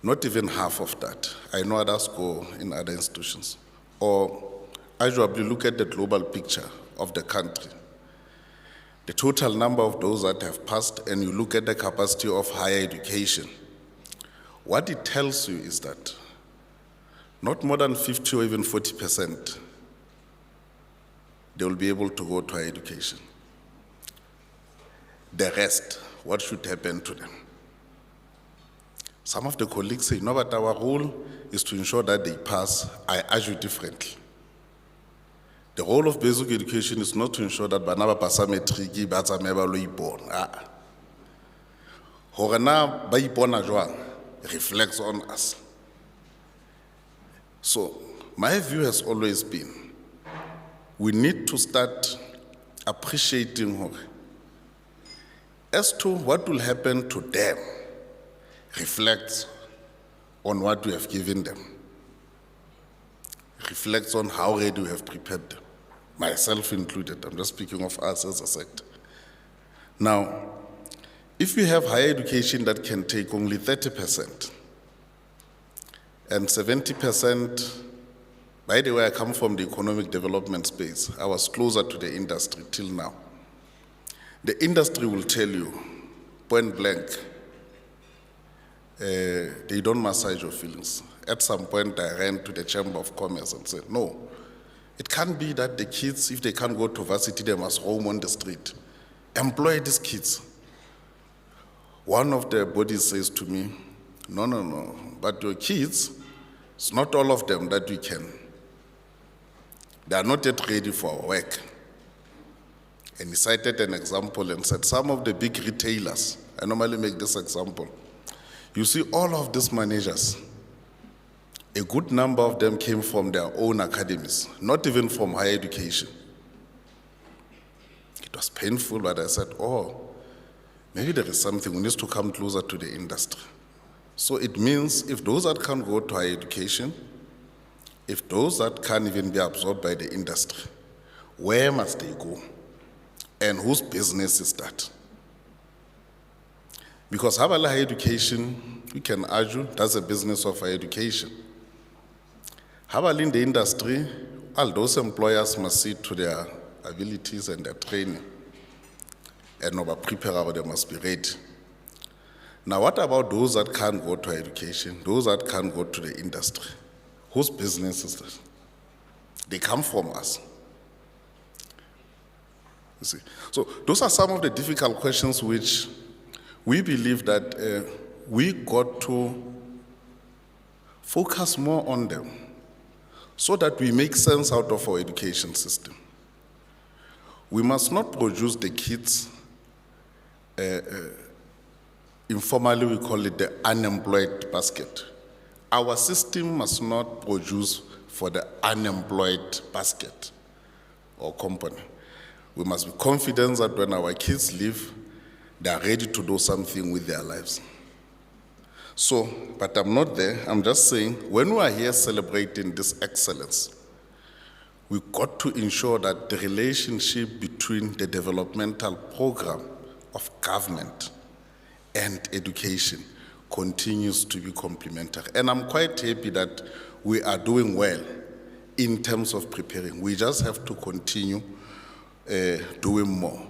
Speaker 21: not even half of that. I know others go in other institutions. Or arguably look at the global picture of the country. The total number of those that have passed, and you look at the capacity of higher education, what it tells you is that not more than 50 or even 40%, they will be able to go to higher education. The rest, what should happen to them. Some of the colleagues say, no, but our role is to ensure that they pass. I argue differently. The role of basic education is not to ensure that bana ba pasa matric ba tsamaye ba lo ipona. Hore na ba ipona jwang reflects on us. So my view has always been, we need to start appreciating her as to what will happen to them reflects on what we have given them, reflects on how ready we have prepared them, myself included. I'm just speaking of us as a sector. Now, if we have higher education that can take only 30% and 70%, by the way, I come from the economic development space. I was closer to the industry till now. The industry will tell you, point blank, they don't massage your feelings. At some point, I ran to the Chamber of Commerce and said, no, it can't be that the kids, if they can't go to varsity, they must roam on the street. Employ these kids. One of the bodies says to me, no, but your kids, it's not all of them that we can. They are not yet ready for our work. And he cited an example and said, some of the big retailers, I normally make this example, you see all of these managers, a good number of them came from their own academies, not even from higher education. It was painful, but I said, oh, maybe there is something, we need to come closer to the industry. So it means if those that can't go to higher education, if those that can't even be absorbed by the industry, where must they go? And whose business is that? Because Habala higher education, we can argue, that's a business of higher education. Habala in the industry, all those employers must see to their abilities and their training. And over prepare, they must be ready. Now, what about those that can't go to education, those that can't go to the industry? Whose business is this? They come from us. You see? So those are some of the difficult questions which we believe that we got to focus more on them so that we make sense out of our education system. We must not produce the kids, informally we call it the unemployed basket. Our system must not produce for the unemployed basket or company. We must be confident that when our kids leave, they are ready to do something with their lives. So, but I'm not there. I'm just saying, when we are here celebrating this excellence, we've got to ensure that the relationship between the developmental program of government and education continues to be complementary. And I'm quite happy that we are doing well in terms of preparing. We just have to continue doing more.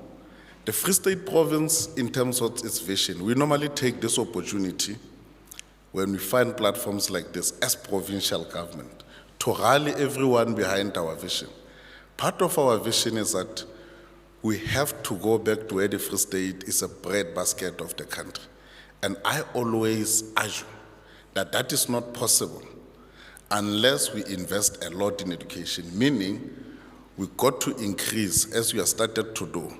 Speaker 21: The Free State Province, in terms of its vision, we normally take this opportunity when we find platforms like this as provincial government to rally everyone behind our vision. Part of our vision is that we have to go back to where the Free State is a breadbasket of the country. And I always argue that that is not possible unless we invest a lot in education, meaning we've got to increase, as we have started to do.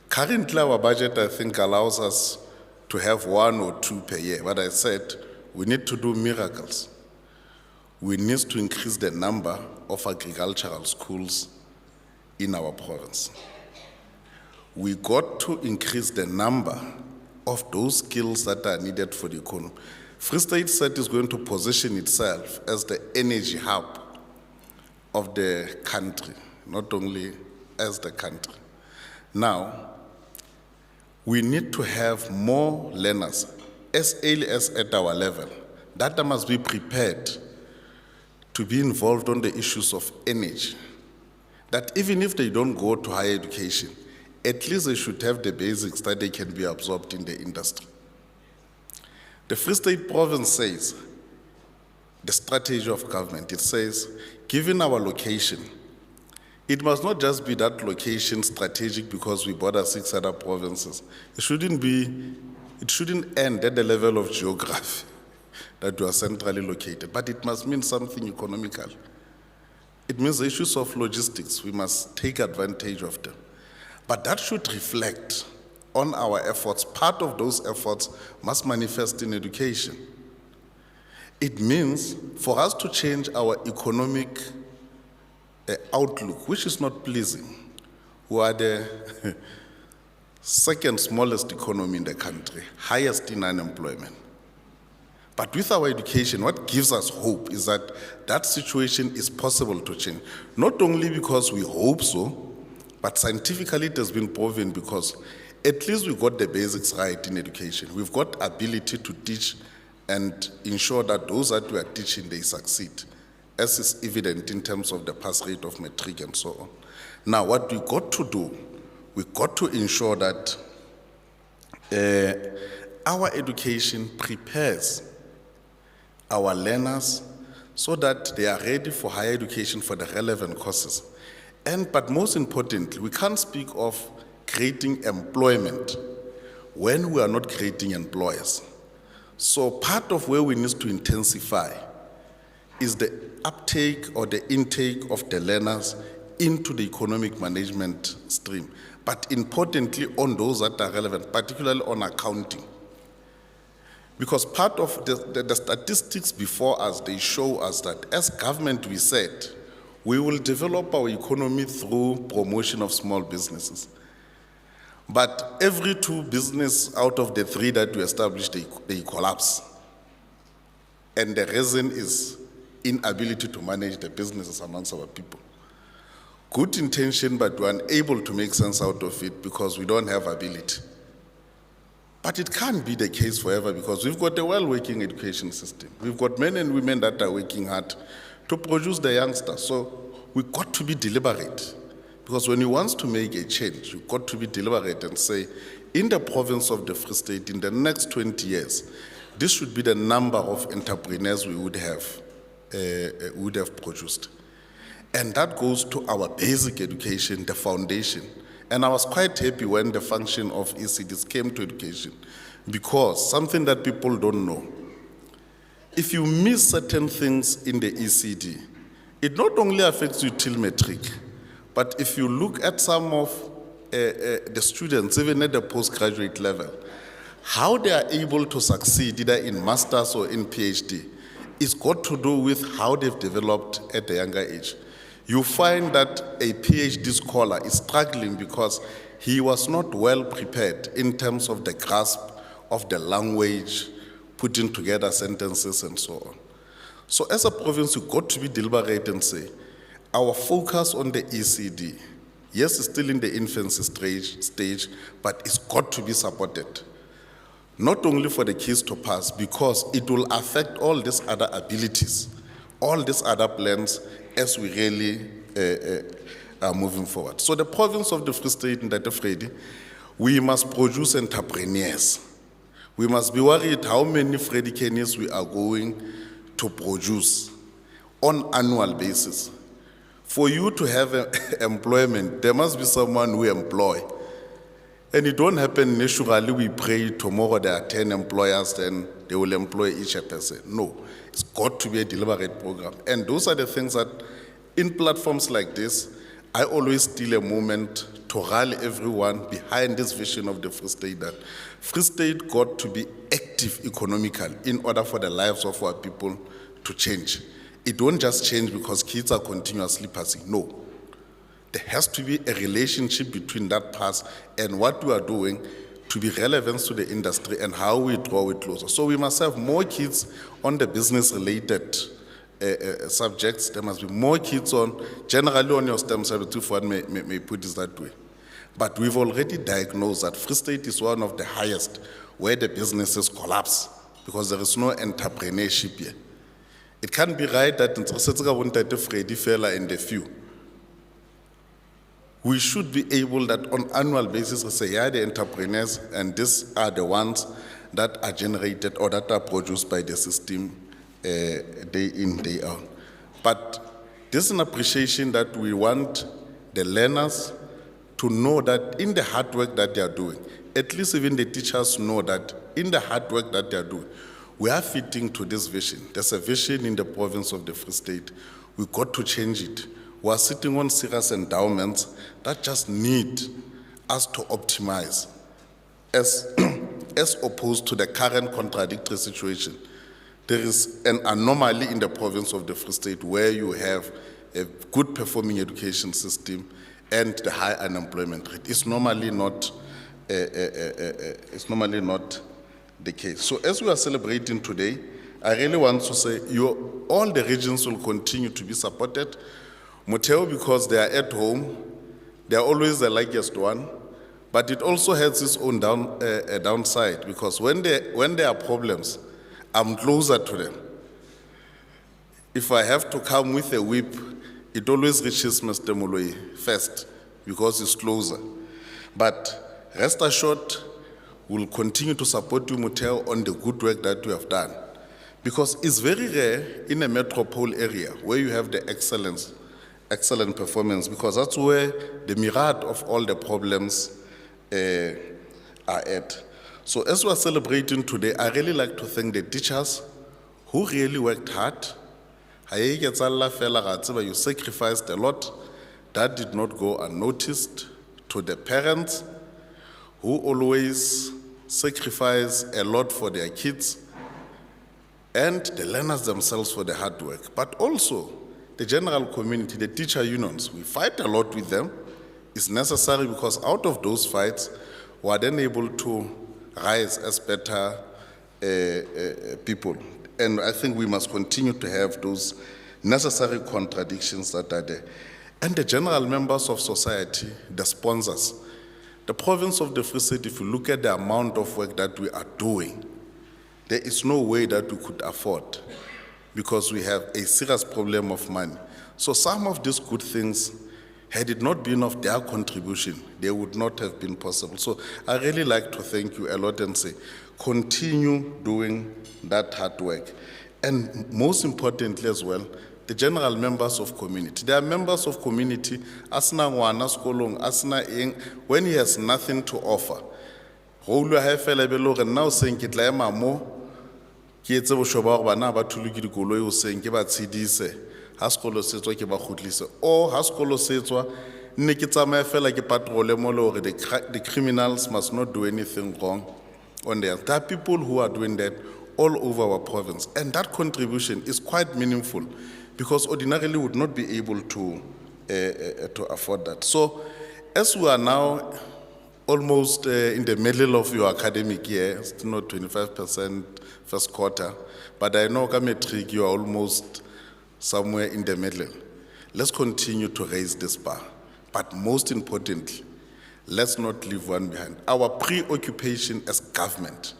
Speaker 21: Currently, our budget, I think, allows us to have 1 or 2 per year. But I said, we need to do miracles. We need to increase the number of agricultural schools in our province. We got to increase the number of those skills that are needed for the economy. Free State said is going to position itself as the energy hub of the country, not only as the country. Now, we need to have more learners as early as at our level. That must be prepared to be involved on the issues of energy. That even if they don't go to higher education, at least they should have the basics that they can be absorbed in the industry. The Free State Province says, the strategy of government, it says, given our location, It must not just be that location strategic because we border 6 other provinces. It shouldn't end at the level of geography that we are centrally located, but it must mean something economical. It means the issues of logistics, we must take advantage of them. But that should reflect on our efforts. Part of those efforts must manifest in education. It means for us to change our economic outlook, which is not pleasing. We are the second smallest economy in the country, highest in unemployment. But with our education, what gives us hope is that that situation is possible to change. Not only because we hope so, but scientifically it has been proven because at least we got the basics right in education. We've got ability to teach and ensure that those that we are teaching, they succeed, as is evident in terms of the pass rate of matric and so on. Now, what we got to do, we got to ensure that our education prepares our learners so that they are ready for higher education for the relevant courses. But most importantly, we can't speak of creating employment when we are not creating employers. So part of where we need to intensify is the uptake or the intake of the learners into the economic management stream, but importantly on those that are relevant, particularly on accounting. Because part of the statistics before us, they show us that as government, we said, we will develop our economy through promotion of small businesses. But every 2 businesses out of the 3 that we established, they collapse. And the reason is inability to manage the businesses amongst our people. Good intention, but we're unable to make sense out of it because we don't have ability. But it can't be the case forever because we've got a well-working education system. We've got men and women that are working hard to produce the youngsters. So we've got to be deliberate. Because when you want to make a change, you've got to be deliberate and say, in the province of the Free State, in the next 20 years, this should be the number of entrepreneurs we would have produced. And that goes to our basic education, the foundation. And I was quite happy when the function of ECDs came to education, because something that people don't know, if you miss certain things in the ECD, it not only affects you till matric, but if you look at some of the students, even at the postgraduate level, how they are able to succeed either in master's or in PhD, it's got to do with how they've developed at the younger age. You find that a PhD scholar is struggling because he was not well prepared in terms of the grasp of the language, putting together sentences and so on. So as a province, you've got to be deliberate and say, our focus on the ECD, yes, it's still in the infancy stage, but it's got to be supported. Not only for the kids to pass, because it will affect all these other abilities, all these other plans as we really are moving forward. So the province of the Free State in Dr. Freddy, we must produce entrepreneurs. We must be worried how many Freddy Kenyans we are going to produce on annual basis. For you to have employment, there must be someone who employ. And it don't happen naturally, we pray tomorrow there are 10 employers, then they will employ each person. No, it's got to be a deliberate program. And those are the things that in platforms like this, I always steal a moment to rally everyone behind this vision of the Free State, that Free State got to be active economically in order for the lives of our people to change. It won't just change because kids are continuously passing. No. There has to be a relationship between that pass and what we are doing to be relevant to the industry and how we draw it closer. So we must have more kids on the business-related subjects. There must be more kids on, generally on your STEM subjects, if one may put it that way. But we've already diagnosed that Free State is one of the highest where the businesses collapse because there is no entrepreneurship here. It can't be right that in Freddy fella and the few. We should be able that on annual basis to say, yeah, the entrepreneurs, and these are the ones that are generated or that are produced by the system day in, day out. But this is an appreciation that we want the learners to know that in the hard work that they are doing, at least even the teachers know that in the hard work that they are doing, we are fitting to this vision. There's a vision in the province of the Free State. We got to change it. We are sitting on serious endowments that just need us to optimize as, as opposed to the current contradictory situation. There is an anomaly in the province of the Free State where you have a good performing education system and the high unemployment rate. It's normally not the case. So as we are celebrating today, I really want to say all the regions will continue to be supported. Motheo, because they are at home, they are always the luckiest one, but it also has its own downside, because when there are problems, I'm closer to them. If I have to come with a whip, it always reaches Mr. Moloi first, because it's closer. But rest assured, we'll continue to support you, Motheo, on the good work that you have done. Because it's very rare in a metropole area where you have the excellent performance, because that's where the myriad of all the problems are at. So as we are celebrating today, I really like to thank the teachers who really worked hard. You sacrificed a lot. That did not go unnoticed. To the parents who always sacrifice a lot for their kids, and the learners themselves for the hard work, but also the general community, the teacher unions. We fight a lot with them. It's necessary, because out of those fights, we are then able to rise as better people. And I think we must continue to have those necessary contradictions that are there. And the general members of society, the sponsors. The province of the Free State, if you look at the amount of work that we are doing, there is no way that we could afford, because we have a serious problem of money. So some of these good things, had it not been of their contribution, they would not have been possible. So I really like to thank you a lot and say, continue doing that hard work. And most importantly as well, the general members of community. There are members of community, asna ngwana skolong, asna eng, when he has nothing to offer. Now saying ke tla ema mo ke etse boshoba gore bana ba thulwe ke dikoloi o seng ke ba tshedise ha sekolo se tswa ke ba khutlise, o ha sekolo se tswa nne ke tsamaya fela ke patrole mo le gore the criminals must not do anything wrong on there. There are people who are doing that all over our province, and that contribution is quite meaningful, because ordinarily would not be able to afford that. So as we are now almost in the middle of your academic year, it's not 25% first quarter, but I know Kametric, you are almost somewhere in the middle. Let's continue to raise this bar. But most importantly, let's not leave one behind. Our preoccupation as government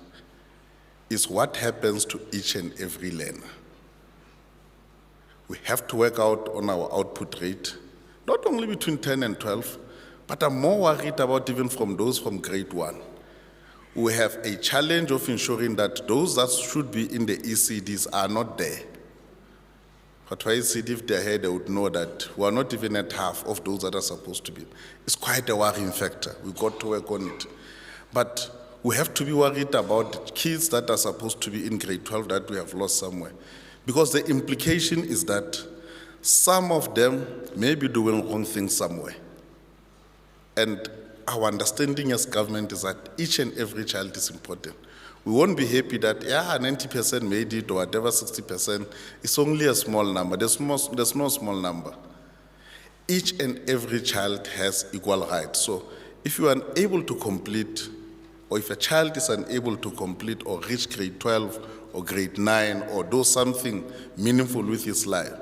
Speaker 21: is what happens to each and every learner. We have to work out on our output rate, not only between 10 and 12, but I'm more worried about even from those from grade 1. We have a challenge of ensuring that those that should be in the ECDs are not there. But why ECD, if they're here, they would know that we are not even at half of those that are supposed to be. It's quite a worrying factor. We've got to work on it. But we have to be worried about the kids that are supposed to be in grade 12 that we have lost somewhere. Because the implication is that some of them may be doing wrong things somewhere. And our understanding as government is that each and every child is important. We won't be happy that, 90% made it or whatever, 60%. It's only a small number. There's no small number. Each and every child has equal rights. So if you are unable to complete, or if a child is unable to complete or reach grade 12 or grade 9 or do something meaningful with his life,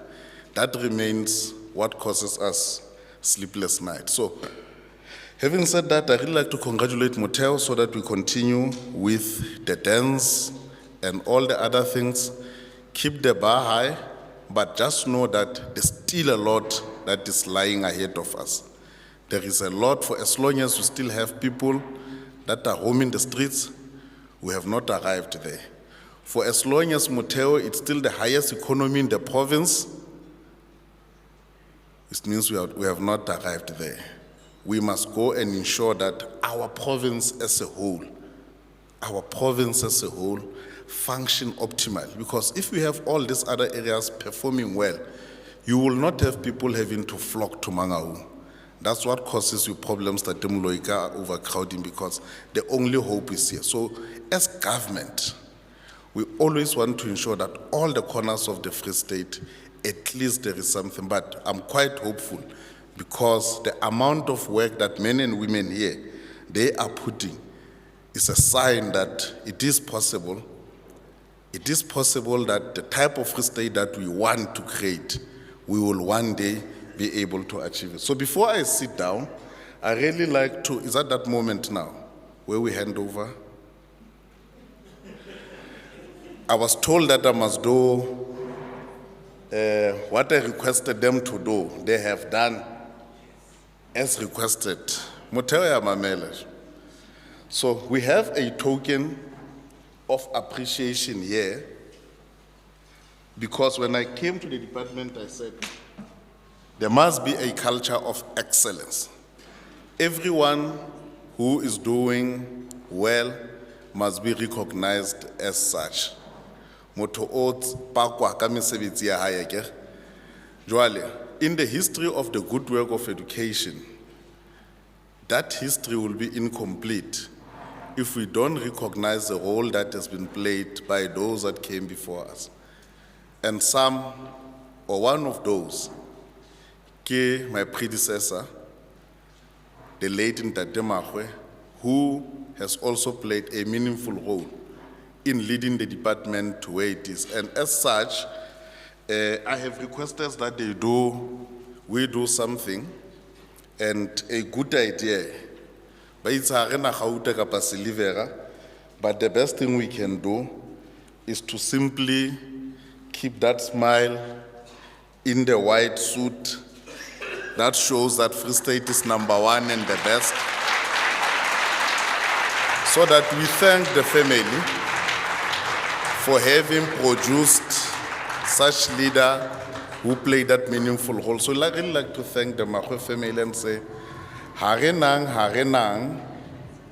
Speaker 21: that remains what causes us sleepless nights. So having said that, I really like to congratulate Motheo so that we continue with the dance and all the other things. Keep the bar high, but just know that there's still a lot that is lying ahead of us. There is a lot. For as long as we still have people that are roaming the streets, we have not arrived there. For as long as Motheo, it's still the highest economy in the province, It means we have not arrived there. We must go and ensure that our province as a whole function optimally. Because if we have all these other areas performing well, you will not have people having to flock to Mangaung. That's what causes you problems that Temloika overcrowding, because the only hope is here. So as government, we always want to ensure that all the corners of the Free State, at least there is something. But I'm quite hopeful, because the amount of work that men and women here, they are putting, is a sign that it is possible. It is possible that the type of Free State that we want to create, we will one day be able to achieve it. So before I sit down, I really like to, is at that moment now, where we hand over? I was told that I must do what I requested them to do. They have done as requested. Motheo ya mamela. So we have a token of appreciation here, because when I came to the department, I said, there must be a culture of excellence. Everyone who is doing well must be recognized as such. In the history of the good work of education, that history will be incomplete if we don't recognize the role that has been played by those that came before us. And some, or one of those, my predecessor, the late Ntate Magwe, who has also played a meaningful role in leading the department to where it is. And as such, I have requested that we do something, and a good idea. But the best thing we can do is to simply keep that smile in the white suit that shows that Free State is #1 and the best, so that we thank the family for having produced such leader who played that meaningful role. So I really like to thank the Magwe family and say, Harenang,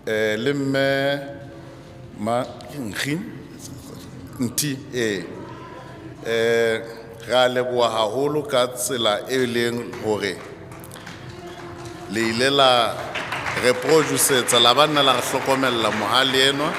Speaker 21: Lemme, Nti, ra leboha haholo ka tsela e leng hore le ile la re produceetsa la banna la re hlokomella mohale enwa.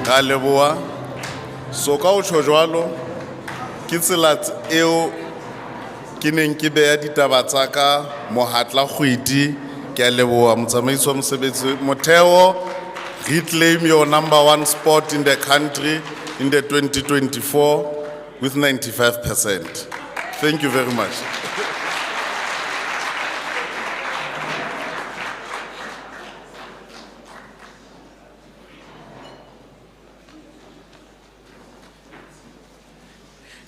Speaker 21: Ra leboa. So ka o tjho jwalo, ke tsela eo ke neng ke beha ditaba tsa ka mohatla kgwedi. Ke a leboa motsamaisi wa mosebetsi. Motheo, reclaim your #1 spot in the country in the 2024 with 95%. Thank you very much.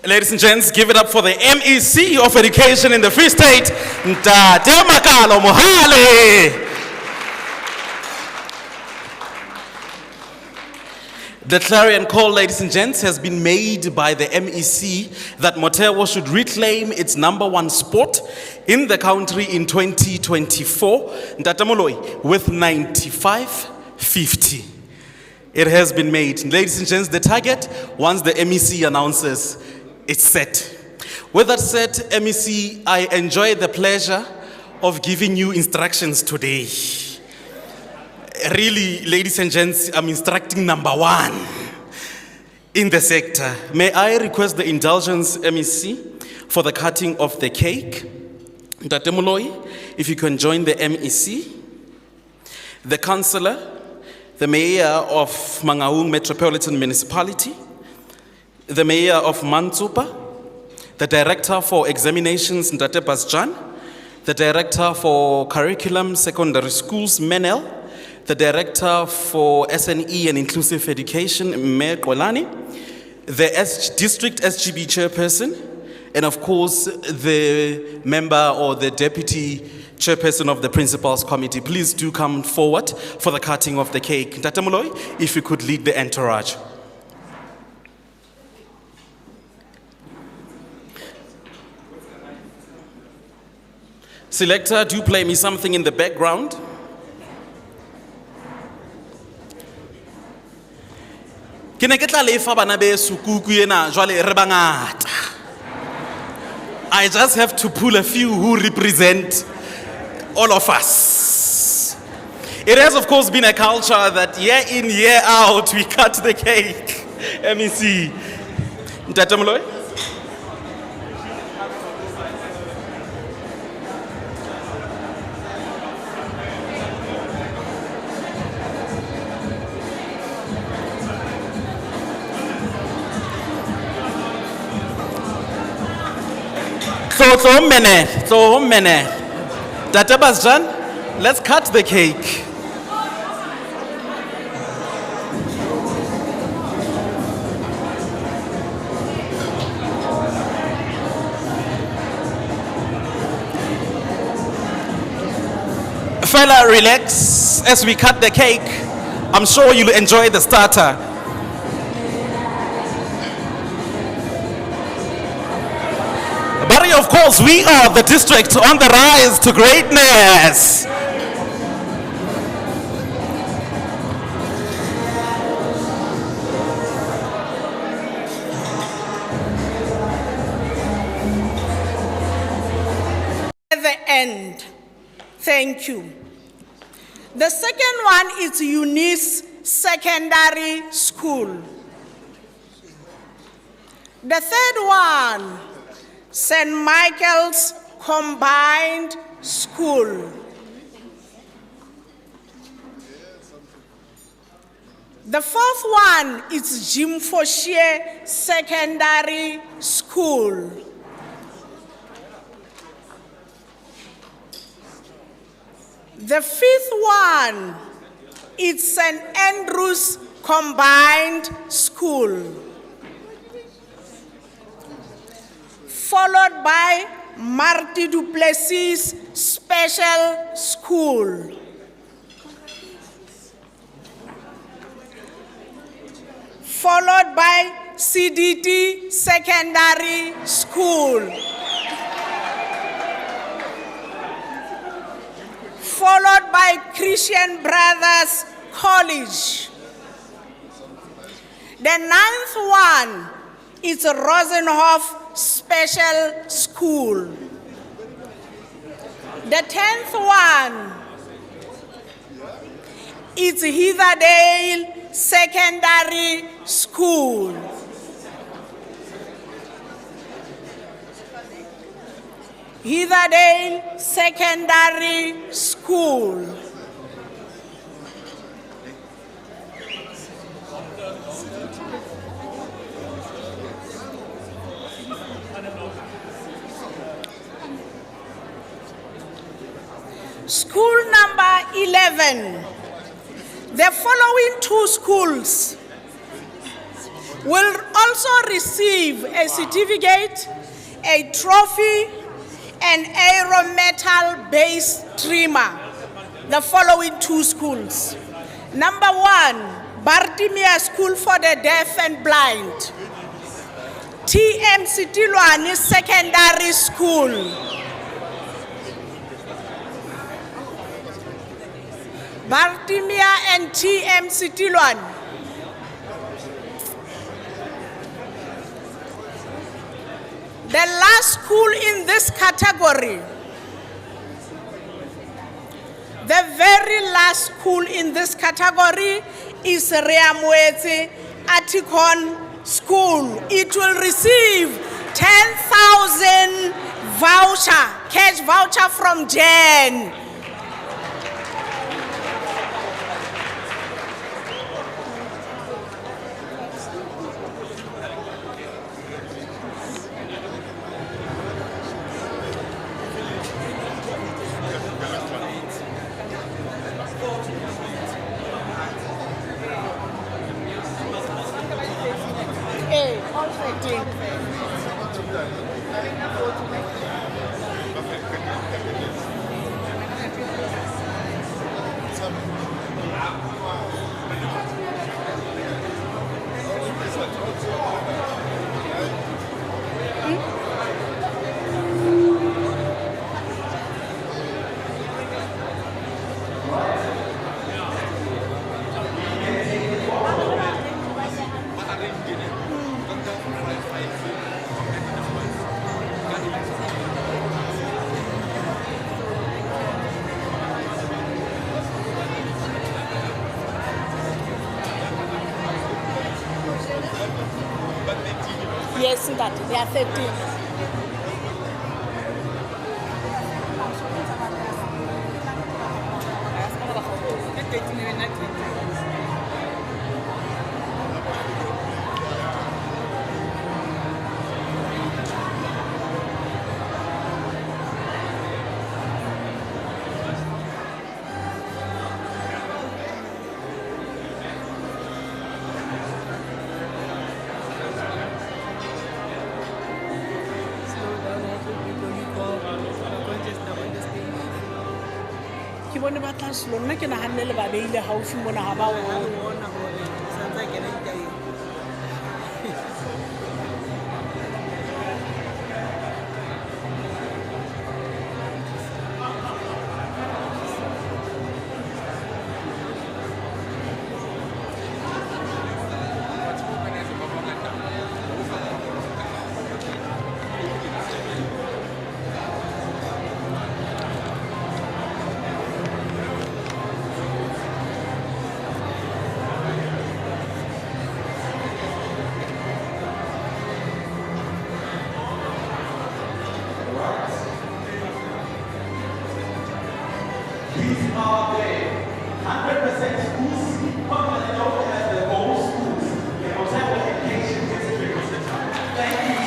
Speaker 4: Ladies and gents, give it up for the MEC of Education in the Free State, Ntate Makalo Mohale. The clarion call, ladies and gents, has been made by the MEC that Motheo should reclaim its #1 spot in the country in 2024, Ntate Moloi, with 95-50. It has been made. Ladies and gents, the target, once the MEC announces, it's set. With that said, MEC, I enjoy the pleasure of giving you instructions today. Really, ladies and gents, I'm instructing #1 in the sector. May I request the indulgence, MEC, for the cutting of the cake? Ntate Moloi, if you can join the MEC, the councillor, the mayor of Mangaung Metropolitan Municipality, the mayor of Mantsupa, the director for examinations, Ntate Basjan, the director for curriculum secondary schools, Menel, the director for SNE and inclusive education, Mayor Kolani, the district SGB chairperson, and of course the member or the deputy chairperson of the principals committee. Please do come forward for the cutting of the cake. Ntate Moloi, if you could lead the entourage. Selector, do play me something in the background. I just have to pull a few who represent all of us. It has, of course, been a culture that year in, year out, we cut the cake. Let me see. Ntate Moloi? So many. Ntate Basjan, let's cut the cake. Fella, relax as we cut the cake. I'm sure you'll enjoy the starter. But of course, we are the district on the rise to greatness.
Speaker 20: At the end, thank you. The second one is Eunice Secondary School. The third one, St. Michael's Combined School. The fourth one is Jim Fauchier Secondary School. The fifth one is St. Andrew's Combined School, followed by Marty du Plessis Special School. Followed by CDT Secondary School. Followed by Christian Brothers College. The ninth one is Rosenhof Special School. The 10th one is Heatherdale
Speaker 6: Secondary School. Heatherdale Secondary School. School number 11. The following two schools will also receive a certificate, a trophy, and aerometal-based trimmer. The following two schools. Number 1, Bartimia School for the Deaf and Blind. TM Sitilwani Secondary School. Bartimia and TM Sitilwani. The last school in this category, the very last school in this category is Reamuetse Atikon School. It will receive 10,000 cash voucher from Jen. Yes, that they are 13. Ke bone ba tla selo nna ke naganne le ba beile haufi mona ga ba ona gore santse ke ne ke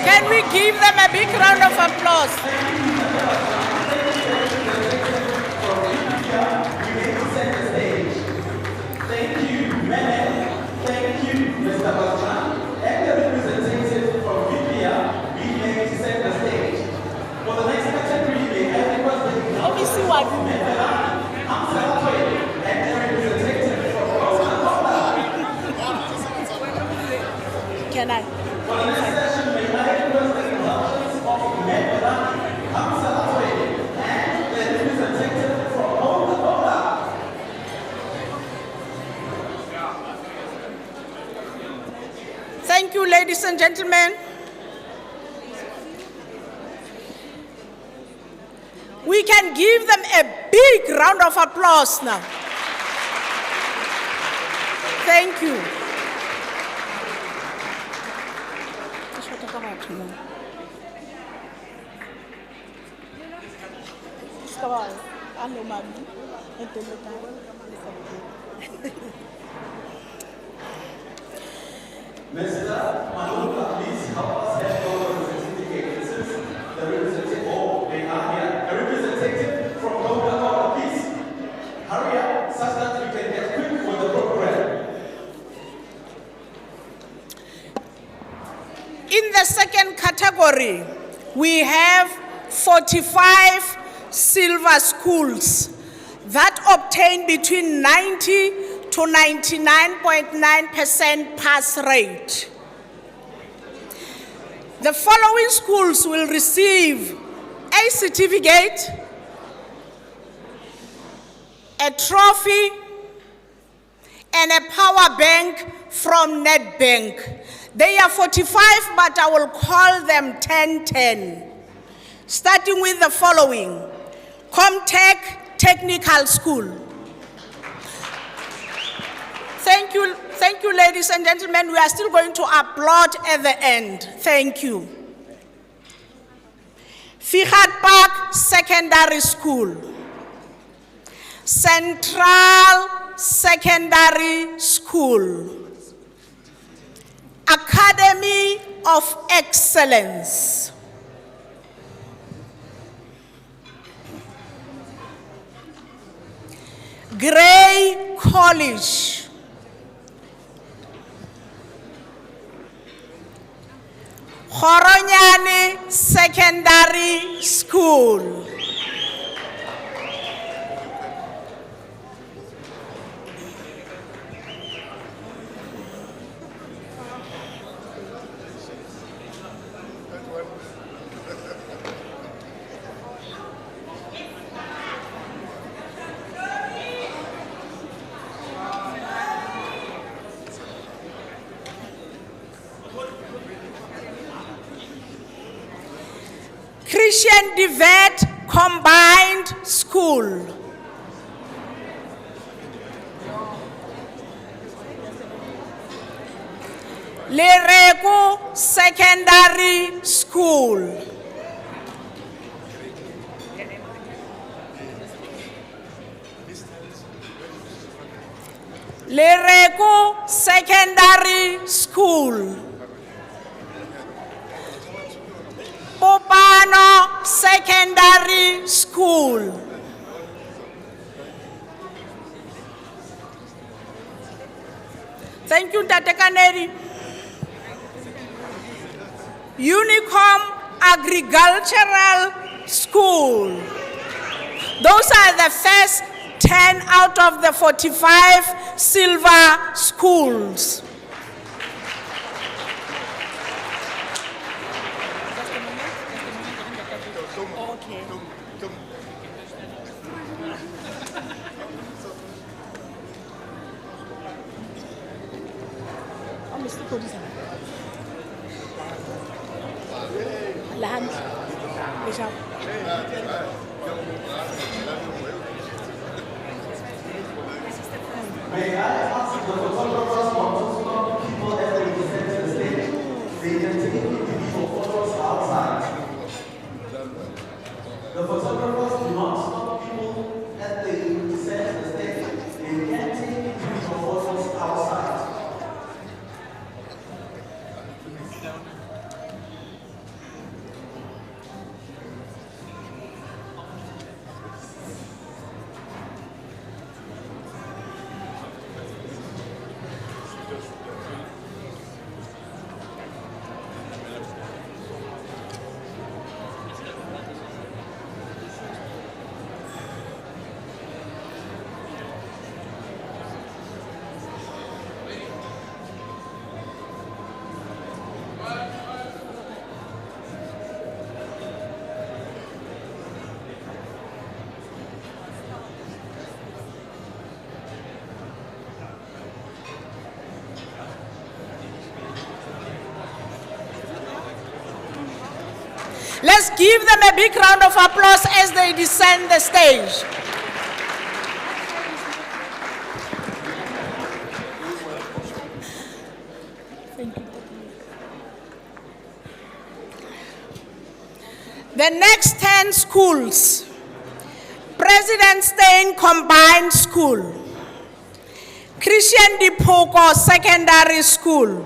Speaker 6: Can we give them a big round of applause?
Speaker 22: Thank you, Mene. Thank you, Mr. Bachan. And the representative from VPA, we may set the stage. For the next category, they have requested the
Speaker 6: Obviously, what?
Speaker 22: and the representative from
Speaker 6: Can I?
Speaker 22: For the next session, may I request the indulgence of Mene and the representative from Ola.
Speaker 6: Thank you, ladies and gentlemen. We can give them a big round of applause now. Thank you.
Speaker 22: Mr. Malepa, please help us hand over the certificate. This is the representative. Oh, they are here. A representative from Coca-Cola, please. Hurry up, such that we can get quick with the program.
Speaker 6: In the second category, we have 45 silver schools that obtain between 90 to 99.9% pass rate. The following schools will receive a certificate, a trophy, and a power bank from Nedbank. They are 45, but I will call them 10-10. Starting with the following: Comtech Technical School. Thank you, ladies and gentlemen. We are still going to applaud at the end. Thank you. Figat Park Secondary School. Central Secondary School. Academy of Excellence. Grey College. Horonyane Secondary School. Christian Divet Combined School. Lereko Secondary School. Lereko Secondary School. Popano Secondary School. Thank you, Tate Kaneri. Unicom Agricultural School. Those are the first 10 out of the 45 silver schools.
Speaker 22: May I ask the photographers want to stop people as they descend to the stage? They can take individual photos outside. The photographers do not stop people as they descend to the stage. They can take individual photos outside. Let's give them a big round of applause as they descend the stage.
Speaker 6: The next 10 schools: President Steyn Combined School, Christian Dipoko Secondary School,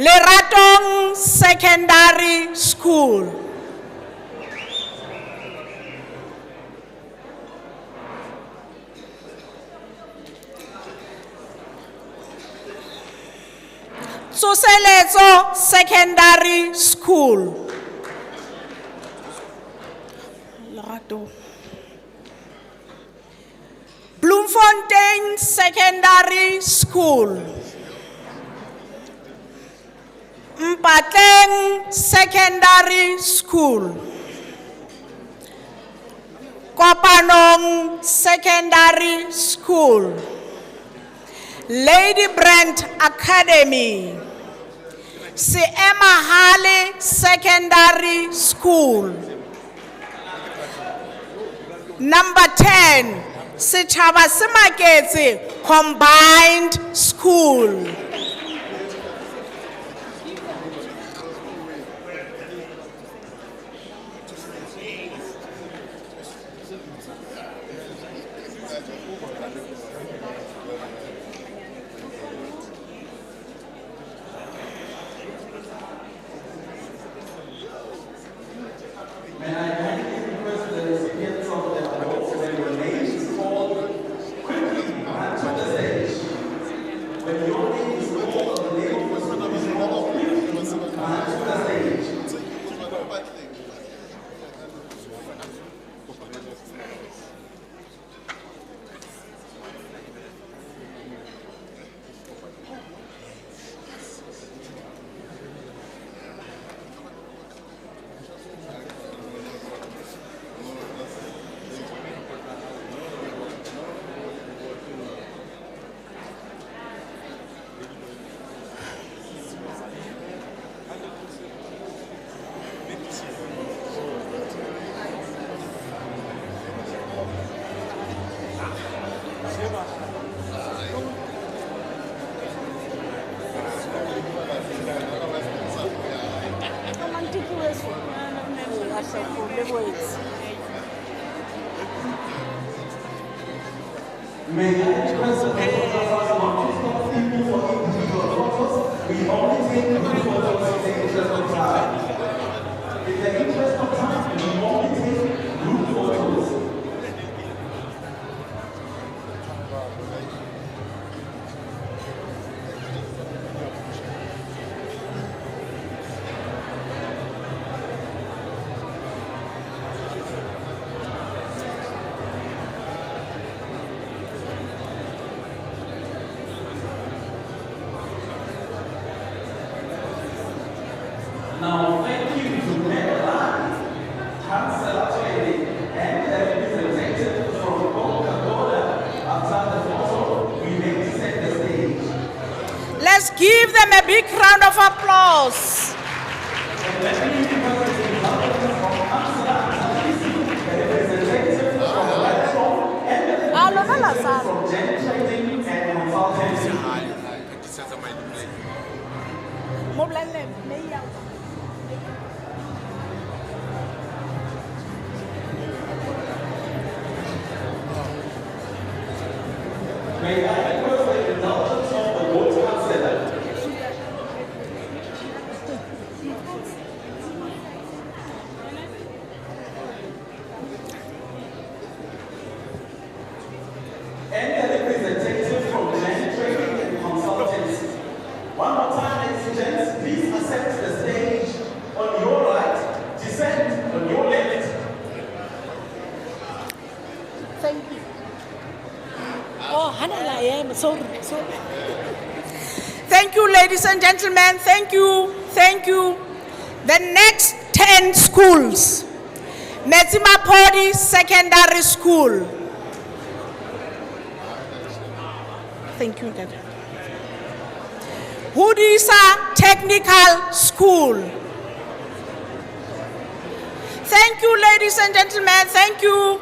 Speaker 6: Leratong Secondary School. Tsoseletso Secondary School. Bloemfontein Secondary School. Mpatleng Secondary School. Kopanong Secondary School. Lady Brent Academy. Seemahale Secondary School. Number 10, Setšhaba se Maketse Combined School.
Speaker 22: May I request the photographers not to stop people for individual photos? We only take group photos in the interest of time. In the interest of time, we only take group photos. Now, thank you to Malepa, Councillor Twede, and the representative from Coca-Cola. After the photo, we may set the stage.
Speaker 6: Let's give them a big round of applause.
Speaker 22: And let me request the development from Councillor the representative from Malepa, and the representative from Gen Trading and Consultancy. May I request the indulgence of the board councillor? And the representative from Gen Trading and Consultancy. One more time, ladies and gents, please accept the stage on your right, descend on your left.
Speaker 6: Thank you. Oh, I am sorry. Thank you, ladies and gentlemen. Thank you. Thank you. The next 10 schools: Metsimapodi Secondary School. Thank you, Dad. Hudisa Technical School. Thank you, ladies and gentlemen. Thank you.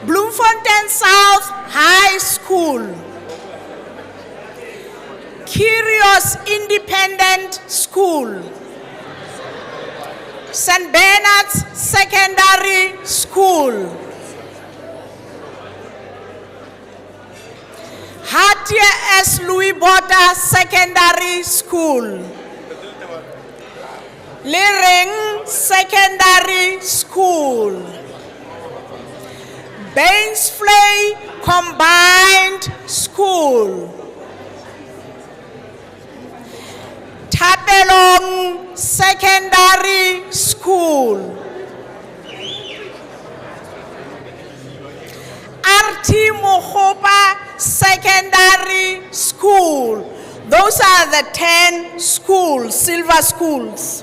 Speaker 6: Bloemfontein South High School. Kyrios Independent School, St. Bernard's Secondary School, Hatia S. Louis Bota Secondary School, Liring Secondary School, Bainsflay Combined School, Tapelong Secondary School, RT Mohopa Secondary School. Those are the 10 schools, silver schools.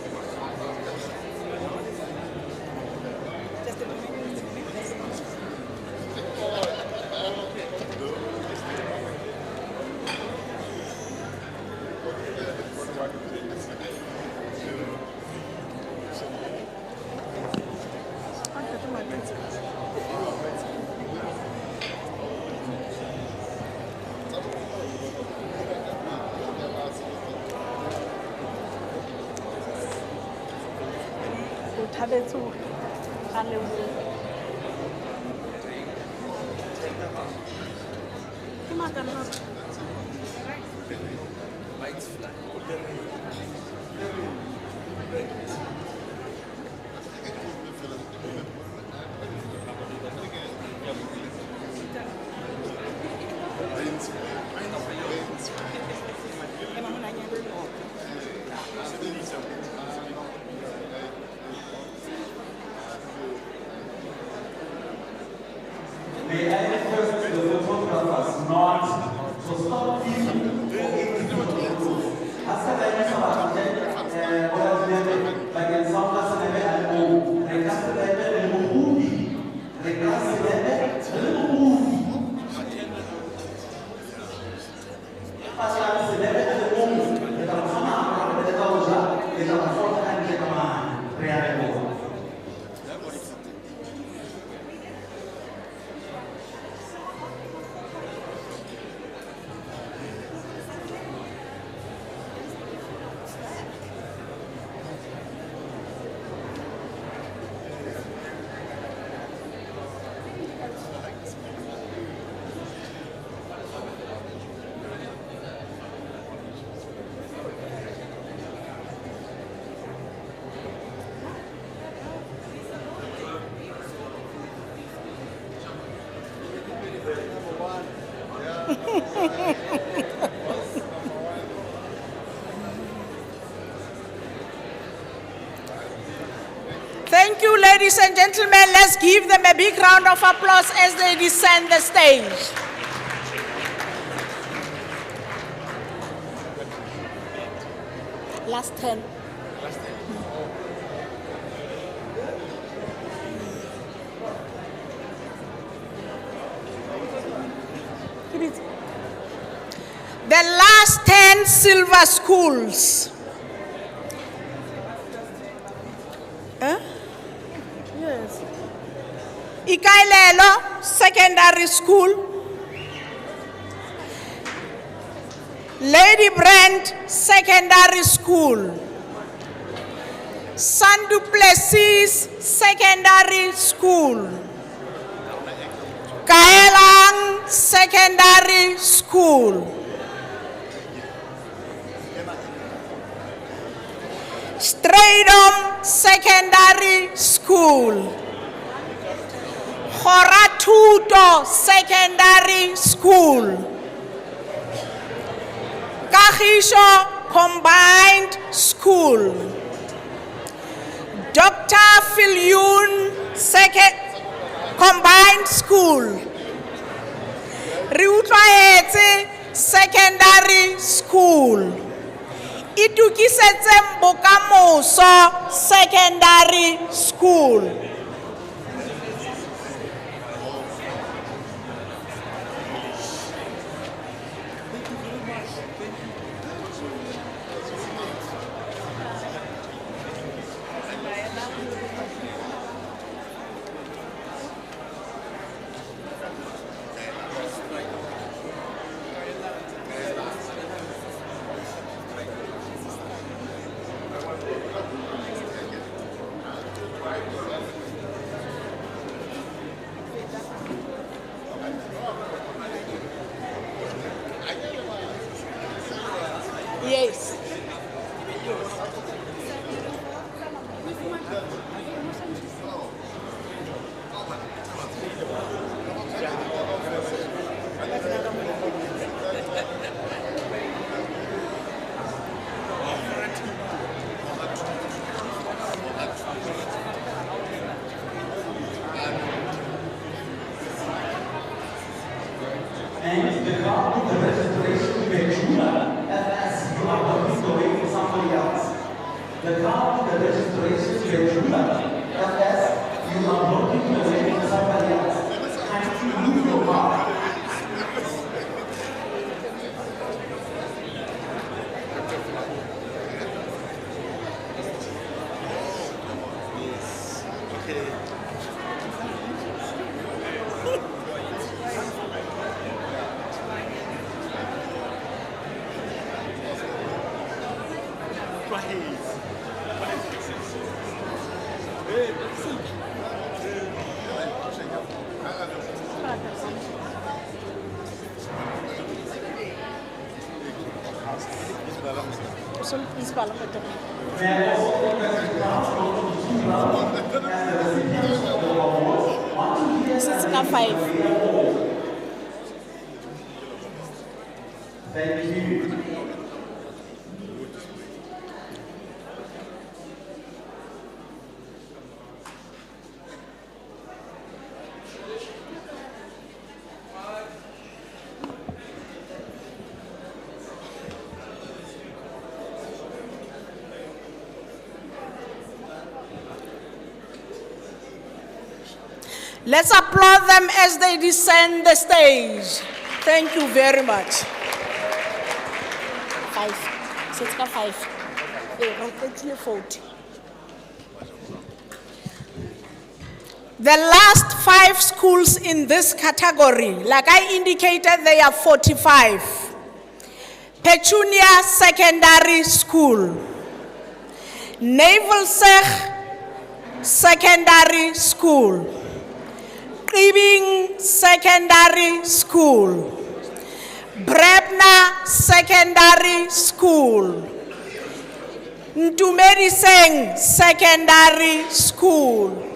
Speaker 22: May I request the photographers not to stop filming or taking photos. Hasta la misma parte, horas de la que ensambla se debe al mundo. Recase debe el mundo. Recase debe el mundo. Pasar se debe el mundo. De la persona a la causa de la forma en que real el mundo.
Speaker 6: Thank you, ladies and gentlemen. Let's give them a big round of applause as they descend the stage. Last 10. The last 10 silver schools. Huh? Yes. Ikailelo Secondary School, Lady Brand Secondary School, San Duplessis Secondary School, Kaelang Secondary School, Stradom Secondary School, Horatuto Secondary School, Kagisho Combined School, Dr. Philyun Combined School, Riutlwaetse Secondary School, Itukisetse Bokamoso Secondary School. Yes.
Speaker 22: And the card with the registration Ventuna FS, you are working away for somebody else. The card with the registration Ventuna FS, you are working away for somebody else. Kindly move your card. Thank you.
Speaker 6: Let's applaud them as they descend the stage. Thank you very much. 5. Six ka 5. Actually 40. The last 5 schools in this category, like I indicated, they are 45. Petunia Secondary School, Naval Secondary School, Qibing Secondary School, Brebna Secondary School, Ntumediseng Secondary School.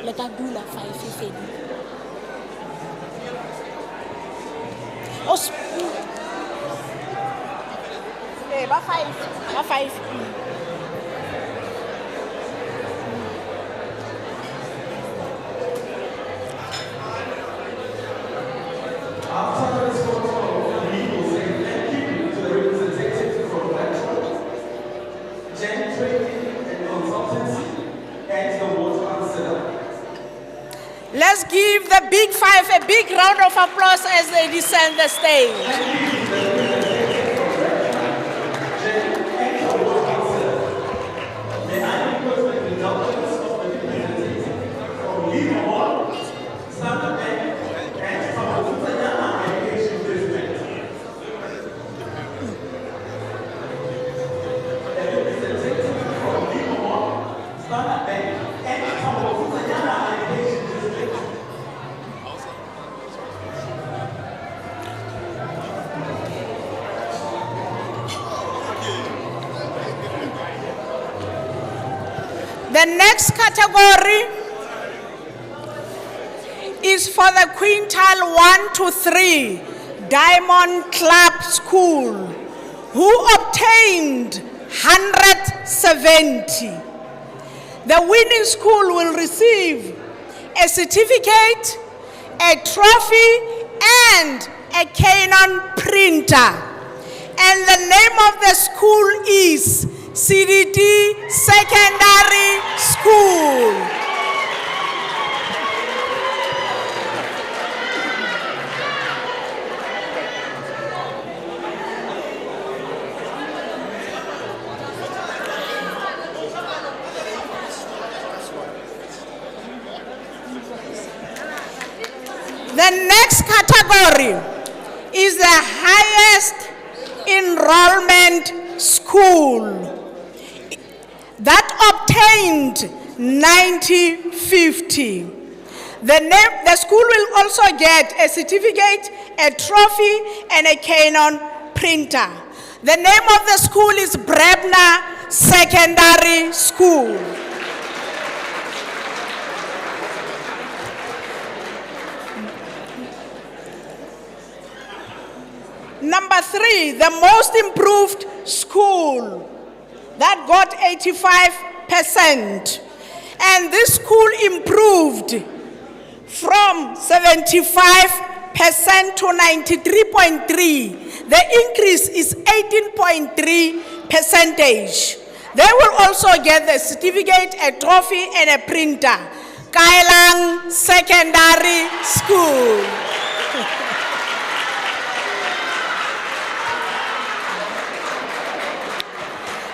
Speaker 6: Let us do la 5 if any. Ba 5.
Speaker 22: After this photo, we will say thank you to the representatives from Metro, Gen Training and Consultancy, and the Water Council.
Speaker 6: Let's give the Big 5 a big round of applause as they descend the stage.
Speaker 22: Standard Bank
Speaker 6: next category is for the quintile 1 to 3 Diamond Club School, who obtained 170. The winning school will receive a certificate, a trophy, and a Canon printer. And the name of the school is CDT Secondary School. The next category is the highest enrollment school that obtained 90/50. The school will also get a certificate, a trophy, and a Canon printer. The name of the school is Brebner Secondary School. Number 3, the most improved school that got 85%. And this school improved from 75% to 93.3. The increase is 18.3%. They will also get the certificate, a trophy, and a printer. Kailang Secondary School.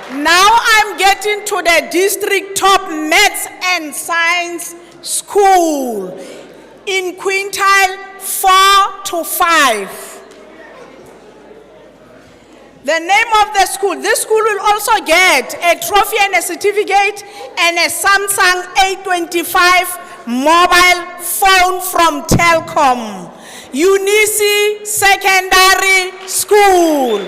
Speaker 6: Now I'm getting to the district top maths and science school in quintile 4 to 5. The name of the school, this school will also get a trophy and a certificate and a Samsung A25 mobile phone from Telkom. Unisi Secondary School.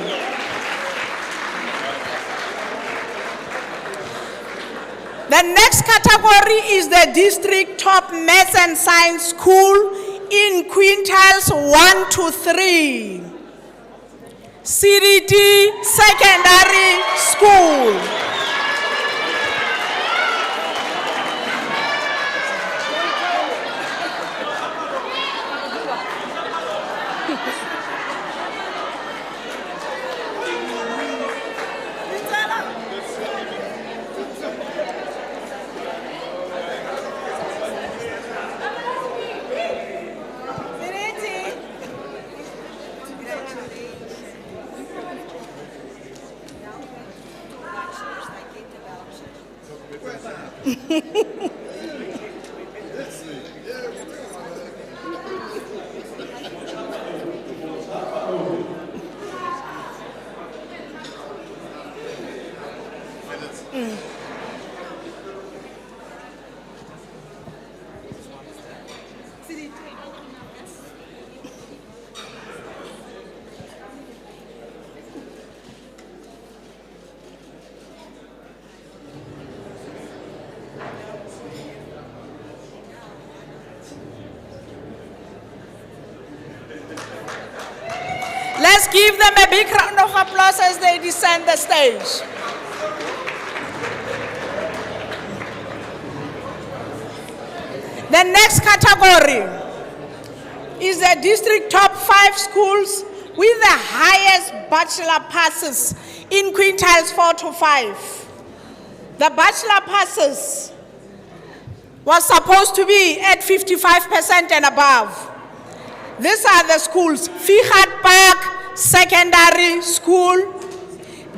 Speaker 6: The next category is the district top maths and science school in quintiles 1 to 3. CDT Secondary School. Let's give them a big round of applause as they descend the stage. The next category is the district top 5 schools with the highest bachelor passes in quintiles 4 to 5. The bachelor passes was supposed to be at 55% and above. These are the schools: Figat Park Secondary School,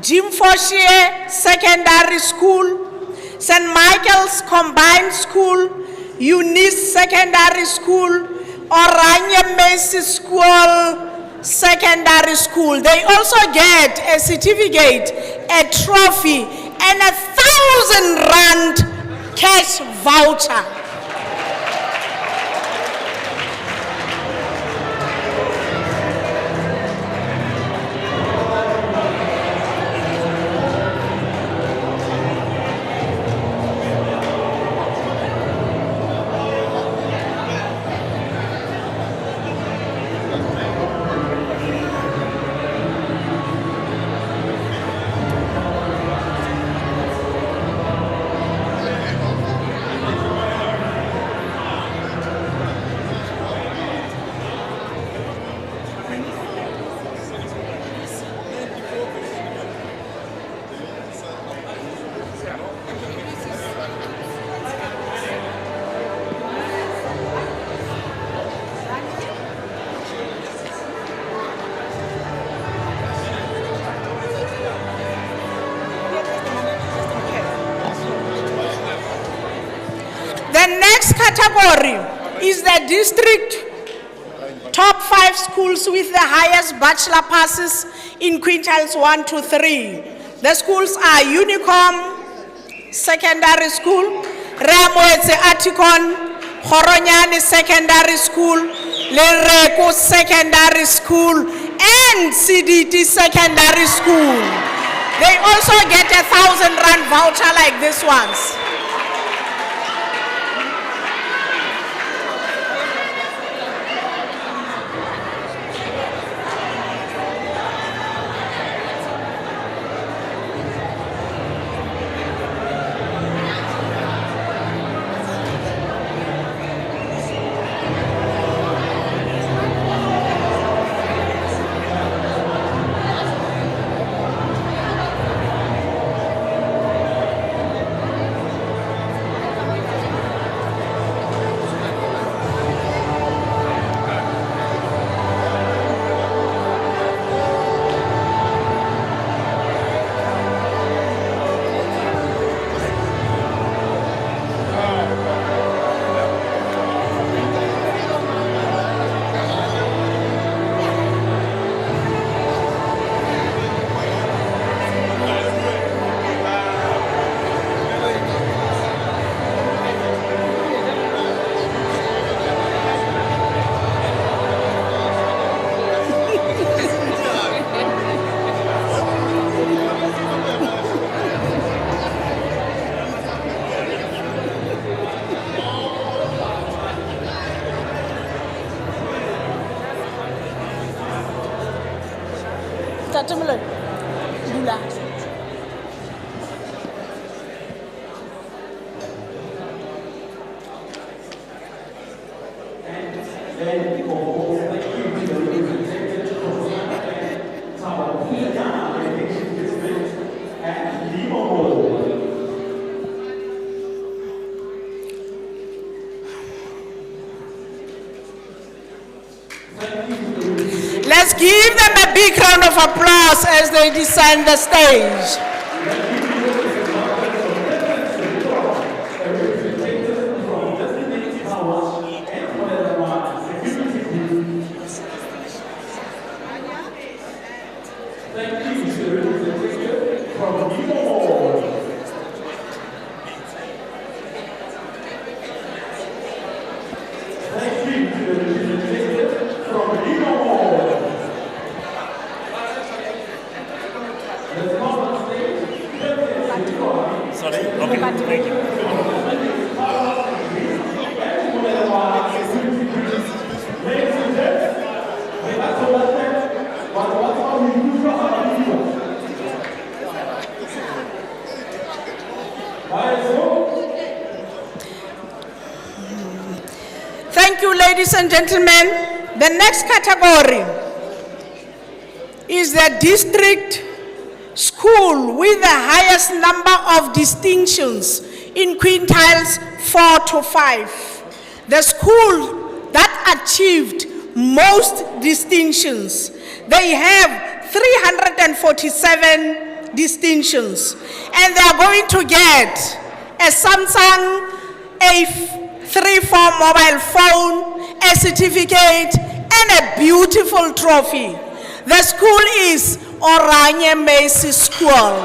Speaker 6: Jim Foshier Secondary School, St. Michael's Combined School, Eunice Secondary School, Oranje Macy School Secondary School. They also get a certificate, a trophy, and a 1,000 rand cash voucher. The next category is the district top 5 schools with the highest bachelor passes in quintiles 1 to 3. The schools are Unicom Secondary School, Ramoetse Atikon, Horonyane Secondary School, Lereko Secondary School, and CDT Secondary School. They also get a 1,000 rand voucher like this ones. Let's give them a big round of applause as they descend the stage. Thank you, ladies and gentlemen. The next category is the district school with the highest number of distinctions in quintiles 4 to 5. The school that achieved most distinctions. They have 347 distinctions, and they are going to get a Samsung A34 mobile phone, a certificate, and a beautiful trophy. The school is Oranje Macy School.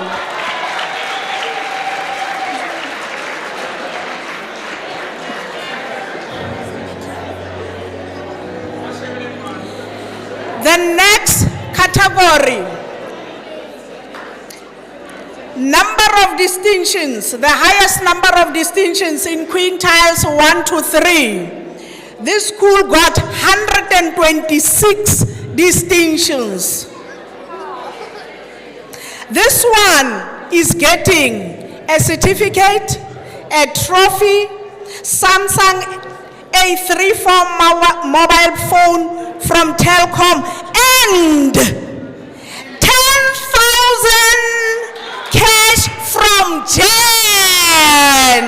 Speaker 6: The next category, number of distinctions, the highest number of distinctions in quintiles 1 to 3. This school got 126 distinctions. This one is getting a certificate, a trophy, Samsung A34 mobile phone from Telkom, and 10,000 cash from Jan.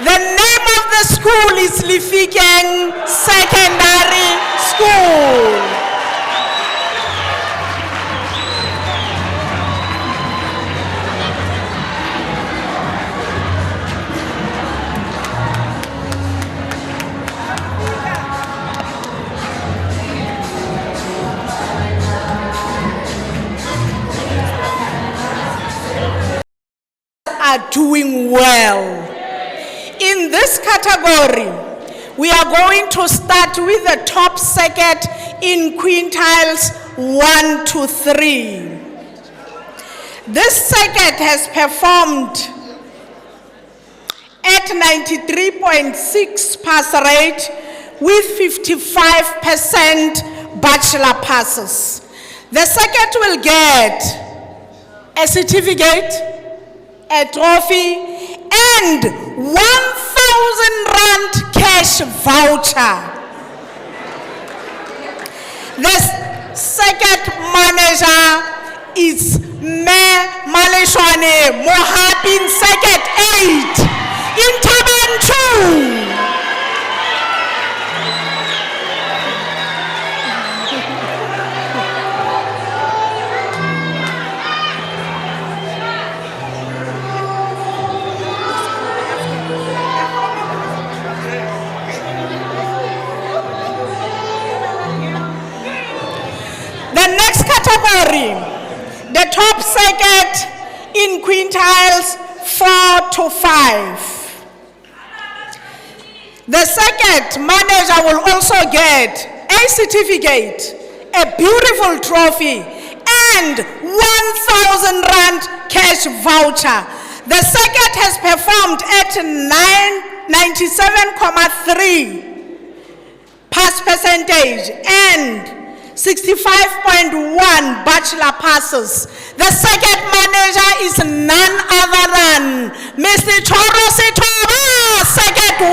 Speaker 6: The name of the school is Lifikeng Secondary School. doing well. In this category, we are going to start with the top circuit in quintiles 1 to 3. This circuit has performed at 93.6 pass rate with 55% bachelor passes. The circuit will get a certificate, a trophy, and 1,000 Rand cash voucher. The circuit manager is Maleshwane Mohapin, circuit 8 in Taban 2. The next category, the top circuit in quintiles 4 to 5. The circuit manager will also get a certificate, a beautiful trophy, and 1,000 Rand cash voucher. The circuit has performed at 97.3 pass percentage and 65.1 bachelor passes. The circuit manager is none other than Mr. Choro Sitoba, circuit 1.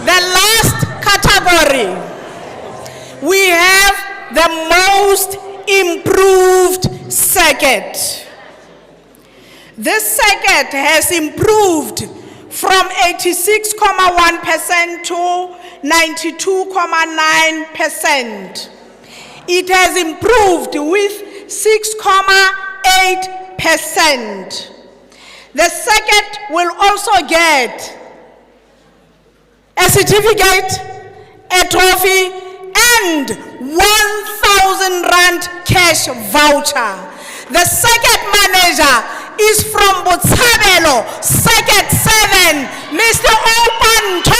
Speaker 6: The last category, we have the most improved circuit. This circuit has improved from 86.1% to 92.9%. It has improved with 6.8%. The circuit will also get a certificate, a trophy, and 1,000 Rand cash voucher. The circuit manager is from Botshabelo, circuit 7, Mr. Opanto.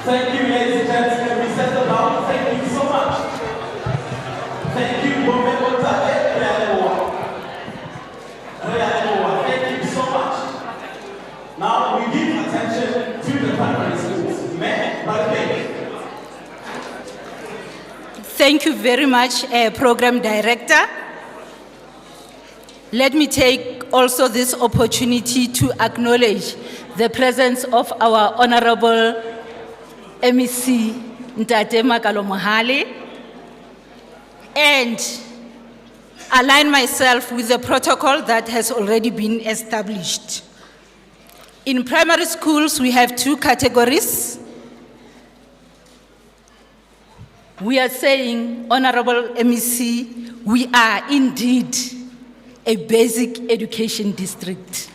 Speaker 22: Thank you, ladies and gentlemen. We settle down. Thank you so much. Thank you, Motheo Thank you so much. Now we give attention to the primary schools.
Speaker 1: Thank you very much, Program Director. Let me take also this opportunity to acknowledge the presence of our Honorable MEC Ntate Makalo Mohale and align myself with the protocol that has already been established. In primary schools, we have two categories. We are saying, Honorable MEC, we are indeed a basic education district.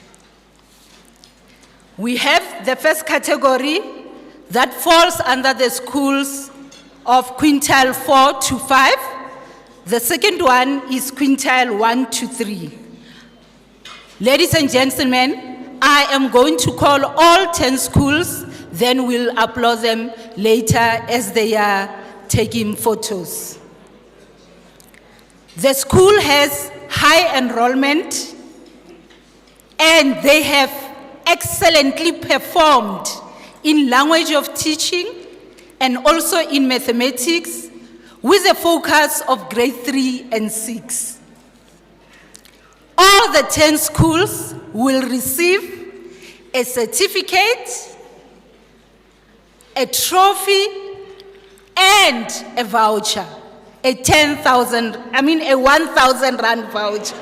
Speaker 1: We have the first category that falls under the schools of quintile 4 to 5. The second one is quintile 1 to 3. Ladies and gentlemen, I am going to call all 10 schools, then we'll upload them later as they are taking photos. The school has high enrollment and they have excellently performed in language of teaching and also in mathematics with a focus of grade 3 and 6. All the 10 schools will receive a certificate, a trophy, and a voucher, a 1,000 rand voucher.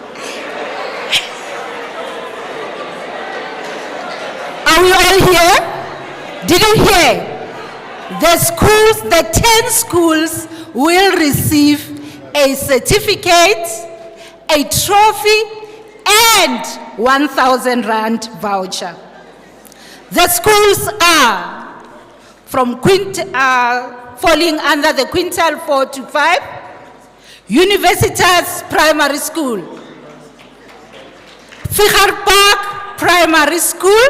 Speaker 1: Are we all here? Did you hear? The schools, the 10 schools will receive a certificate, a trophy, and 1,000 rand voucher. The schools are from falling under the quintile 4 to 5, Universitas Primary School, Figar Park Primary School,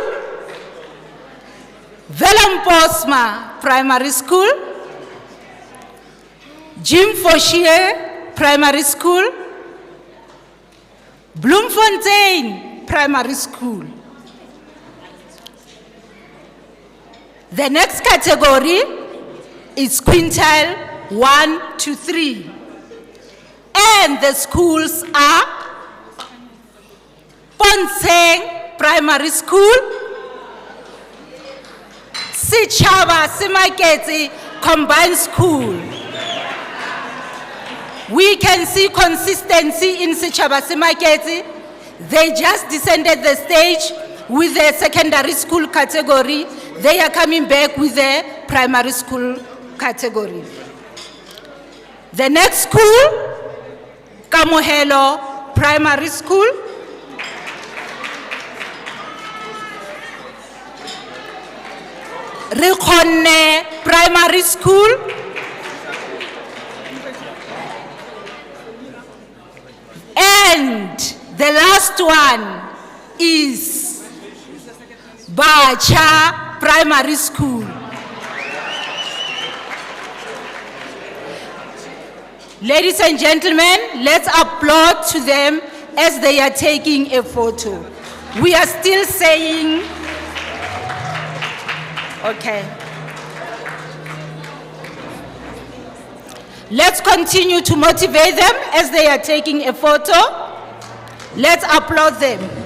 Speaker 1: Vellamposma Primary School, Jim Fauchier Primary School, Bloemfontein Primary School. The next category is quintile 1 to 3. And the schools are Ponseng Primary School, Sichaba Simaketi Combined School. We can see consistency in Sichaba Simaketi. They just descended the stage with the secondary school category. They are coming back with the primary school category. The next school, Kamohelo Primary School, Rikhonne Primary School, and the last one is Bacha Primary School. Ladies and gentlemen, let's applaud to them as they are taking a photo. We are still saying, okay. Let's continue to motivate them as they are taking a photo. Let's applaud them.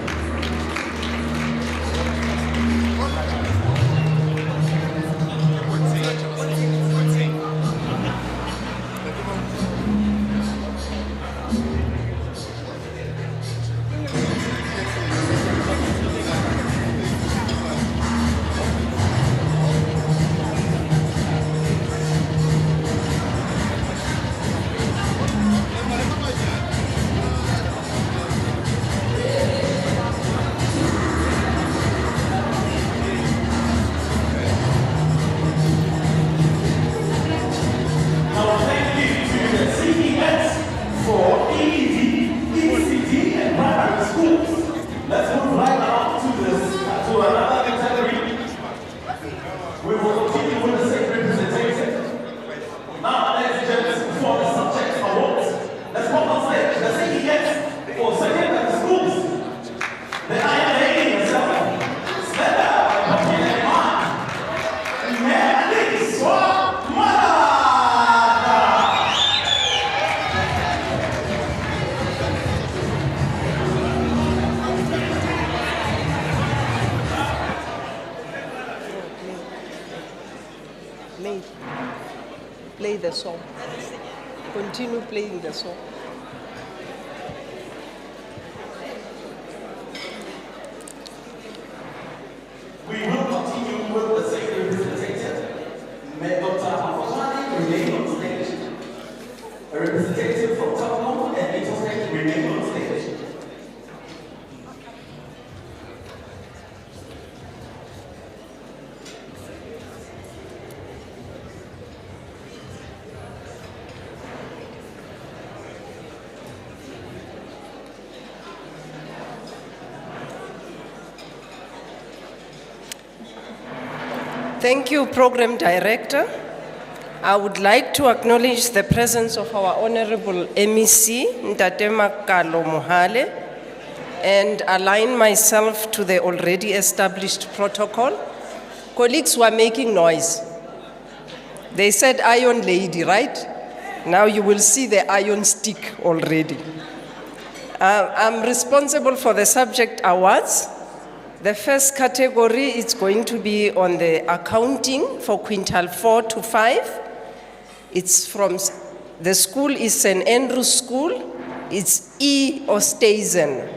Speaker 22: We will continue with the
Speaker 5: Play the song. Continue playing the song.
Speaker 22: We will continue with the second representative. May Dr. Afosani remain on stage. A representative from Tottenham and Middlesex remain on stage.
Speaker 5: Thank you, Program Director. I would like to acknowledge the presence of our Honorable MEC, Ntate Makalo Mohale, and align myself to the already established protocol. Colleagues were making noise. They said iron lady, right? Now you will see the iron stick already. I'm responsible for the subject awards. The first category is going to be on the accounting for quintile 4 to 5. It's from, the school is St. Andrew's School. It's E. Ostazen.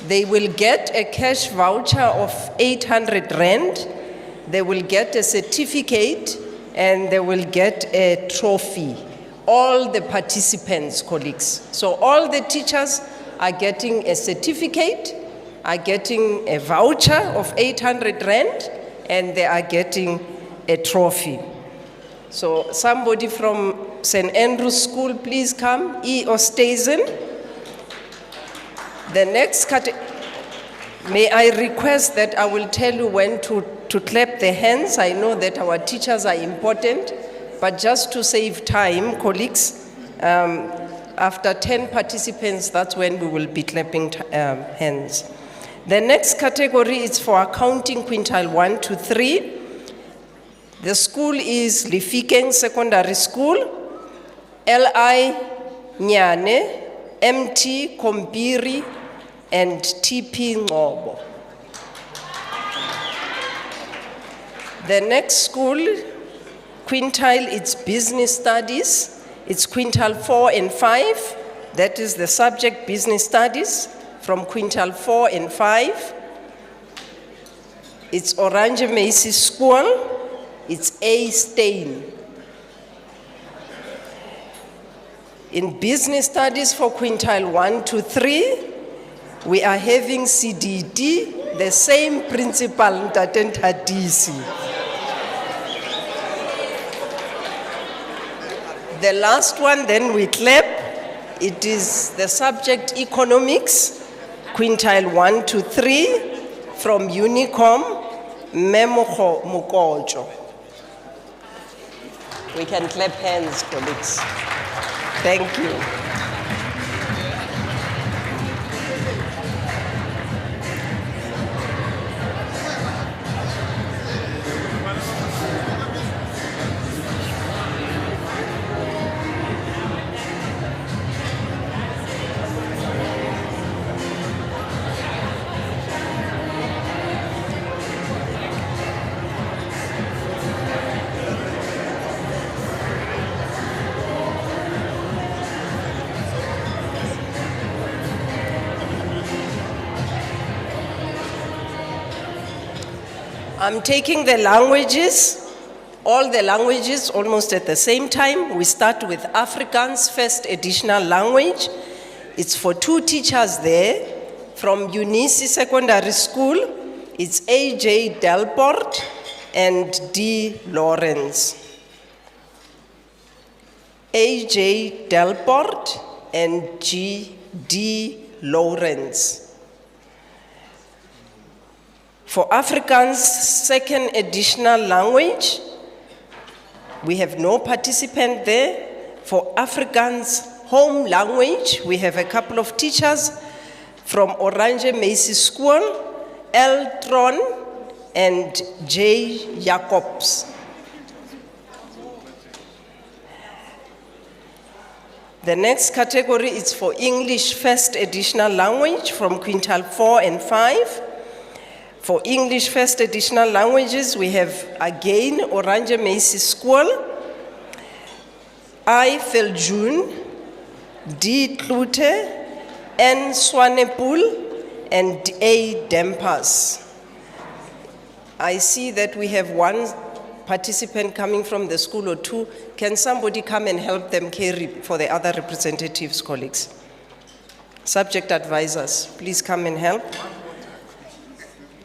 Speaker 5: They will get a cash voucher of 800 Rand. They will get a certificate and they will get a trophy. All the participants, colleagues. So all the teachers are getting a certificate, are getting a voucher of 800 Rand, and they are getting a trophy. So somebody from St. Andrew's School, please come, E. Ostazen. The next category, may I request that I will tell you when to clap the hands. I know that our teachers are important, but just to save time, colleagues, after 10 participants, that's when we will be clapping hands. The next category is for accounting quintile 1 to 3. The school is Lifikeng Secondary School, L.I. Nyane, M.T. Kompiri, and T.P. Ngobo. The next school, quintile, it's business studies. It's quintile 4 and 5. That is the subject business studies. From quintile 4 and 5, it's Orange Macy School, it's A. Stein. In business studies for quintile 1 to 3, we are having CDD, the same principal, Ntate Hadisi. The last one, then we clap. It is the subject economics, quintile 1 to 3, from Unicom, Memoho Mukojo. We can clap hands, colleagues. Thank you. I'm taking the languages, all the languages almost at the same time. We start with Afrikaans, first additional language. It's for 2 teachers there. From Unisi Secondary School, it's A.J. Delport and D. Lawrence. A.J. Delport and D. Lawrence. For Afrikaans, second additional language, we have no participant there. For Afrikaans home language, we have a couple of teachers from Orange Macy School, L. Tron and J. Jacobs. The next category is for English first additional language from quintile 4 and 5. For English First Additional Languages, we have again Orange Macy School, I Feljun, D Klute, N Swanepoel, and A Dempers. I see that we have one participant coming from the school or two. Can somebody come and help them carry for the other representatives, colleagues? Subject advisors, please come and help.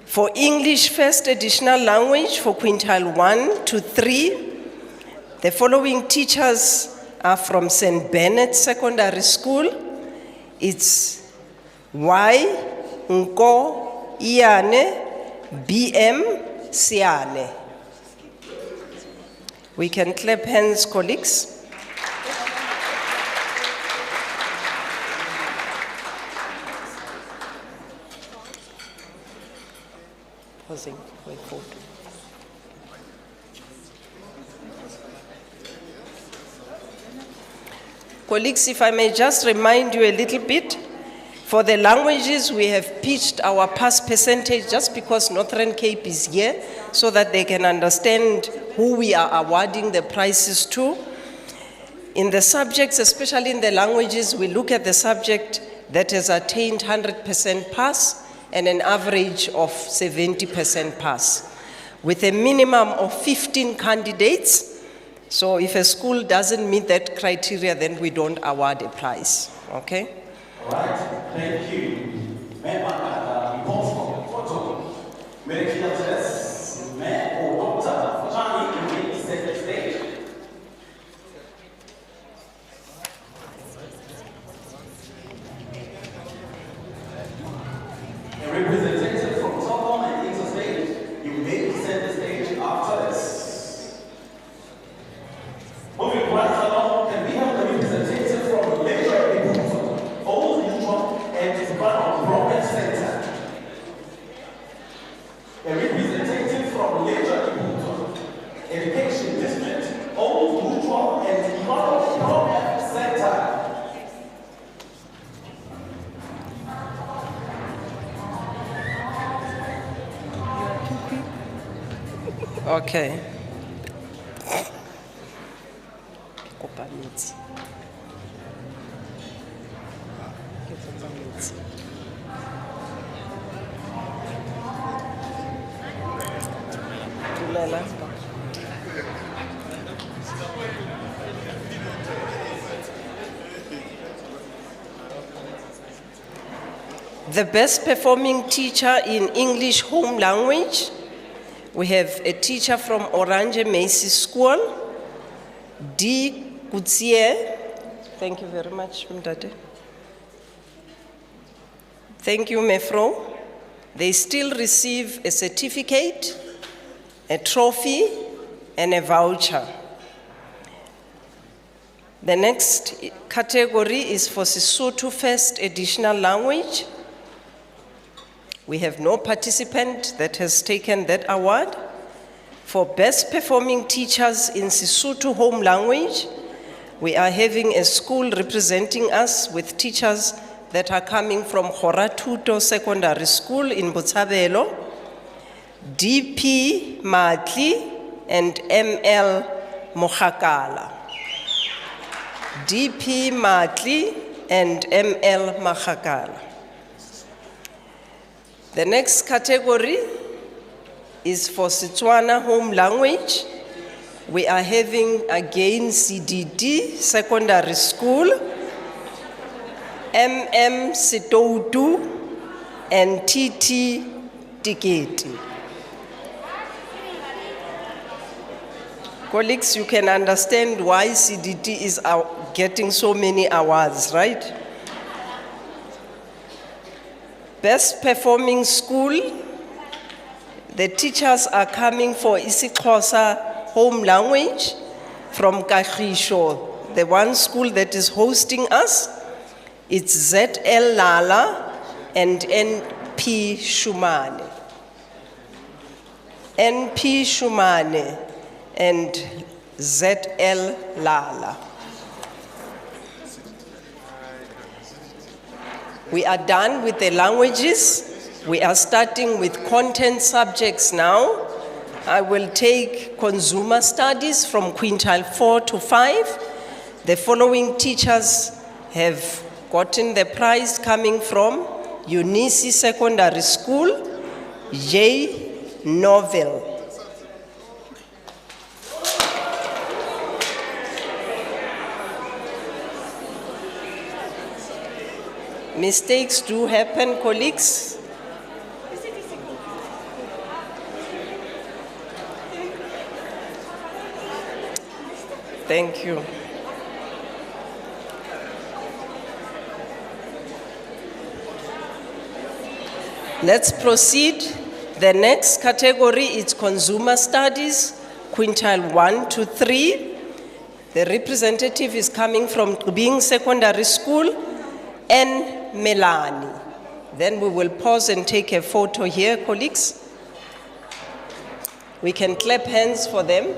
Speaker 5: For English First Additional Language for quintile 1 to 3, the following teachers are from St. Bernard Secondary School. It's Y, Nko, Iane, BM, Siane. We can clap hands, colleagues. Pausing, wait for it. Colleagues, if I may just remind you a little bit, for the languages, we have pitched our pass percentage just because Northern Cape is here, so that they can understand who we are awarding the prizes to. In the subjects, especially in the languages, we look at the subject that has attained 100% pass and an average of 70% pass, with a minimum of 15 candidates. So if a school doesn't meet that criteria, then we don't award a prize, okay?
Speaker 22: All right, thank you. Malepa, report from photo. Medical test, man or doctor, Johnny, you may be set the stage. A representative from Stockholm and Interstate, you may be set the stage after this. Moving right along, can we have the representative from Leisure Old Neutron and Brown Progress Center? A representative from Leisure Education District, Old Neutron and Brown Progress Center.
Speaker 5: Okay. The best performing teacher in English home language, we have a teacher from Orange Macy School, D. Kutsie. Thank you very much, Mdade. Thank you, Mefro. They still receive a certificate, a trophy, and a voucher. The next category is for Sesotho First Additional Language. We have no participant that has taken that award. For Best Performing Teachers in Sesotho Home Language, we are having a school representing us with teachers that are coming from Horatuto Secondary School in Botshabelo, DP Matli and ML Mohakala. DP Matli and ML Mohakala. The next category is for Setswana Home Language. We are having again CDD Secondary School, MM Sitoutu and TT Tiketi. Colleagues, you can understand why CDT is getting so many awards, right? Best Performing School, the teachers are coming for isiXhosa Home Language from Kagisho, the one school that is hosting us. It's ZL Lala and NP Shumane. NP Shumane and ZL Lala. We are done with the languages. We are starting with content subjects now. I will take consumer studies from quintile 4 to 5. The following teachers have gotten the prize coming from Unisi Secondary School, J. Novel. Mistakes do happen, colleagues. Thank you. Let's proceed. The next category is consumer studies, quintile 1 to 3. The representative is coming from Being Secondary School, N. Melani. Then we will pause and take a photo here, colleagues. We can clap hands for them.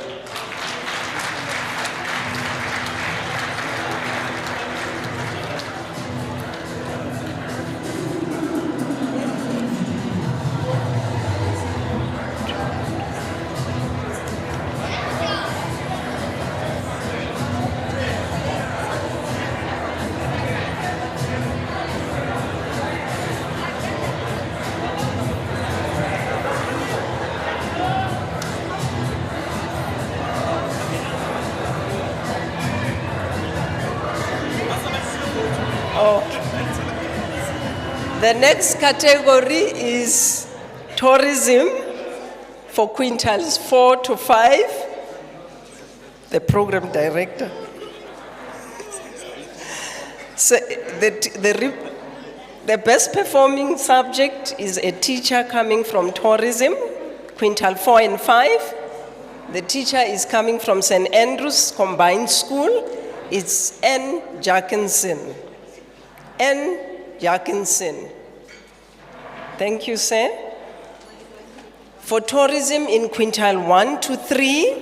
Speaker 5: The next category is tourism for quintiles 4 to 5. The program director. So the best performing subject is a teacher coming from tourism, quintile 4 and 5. The teacher is coming from St. Andrew's Combined School. It's N. Jackinson. N. Jackinson. Thank you, sir. For tourism in quintile 1 to 3,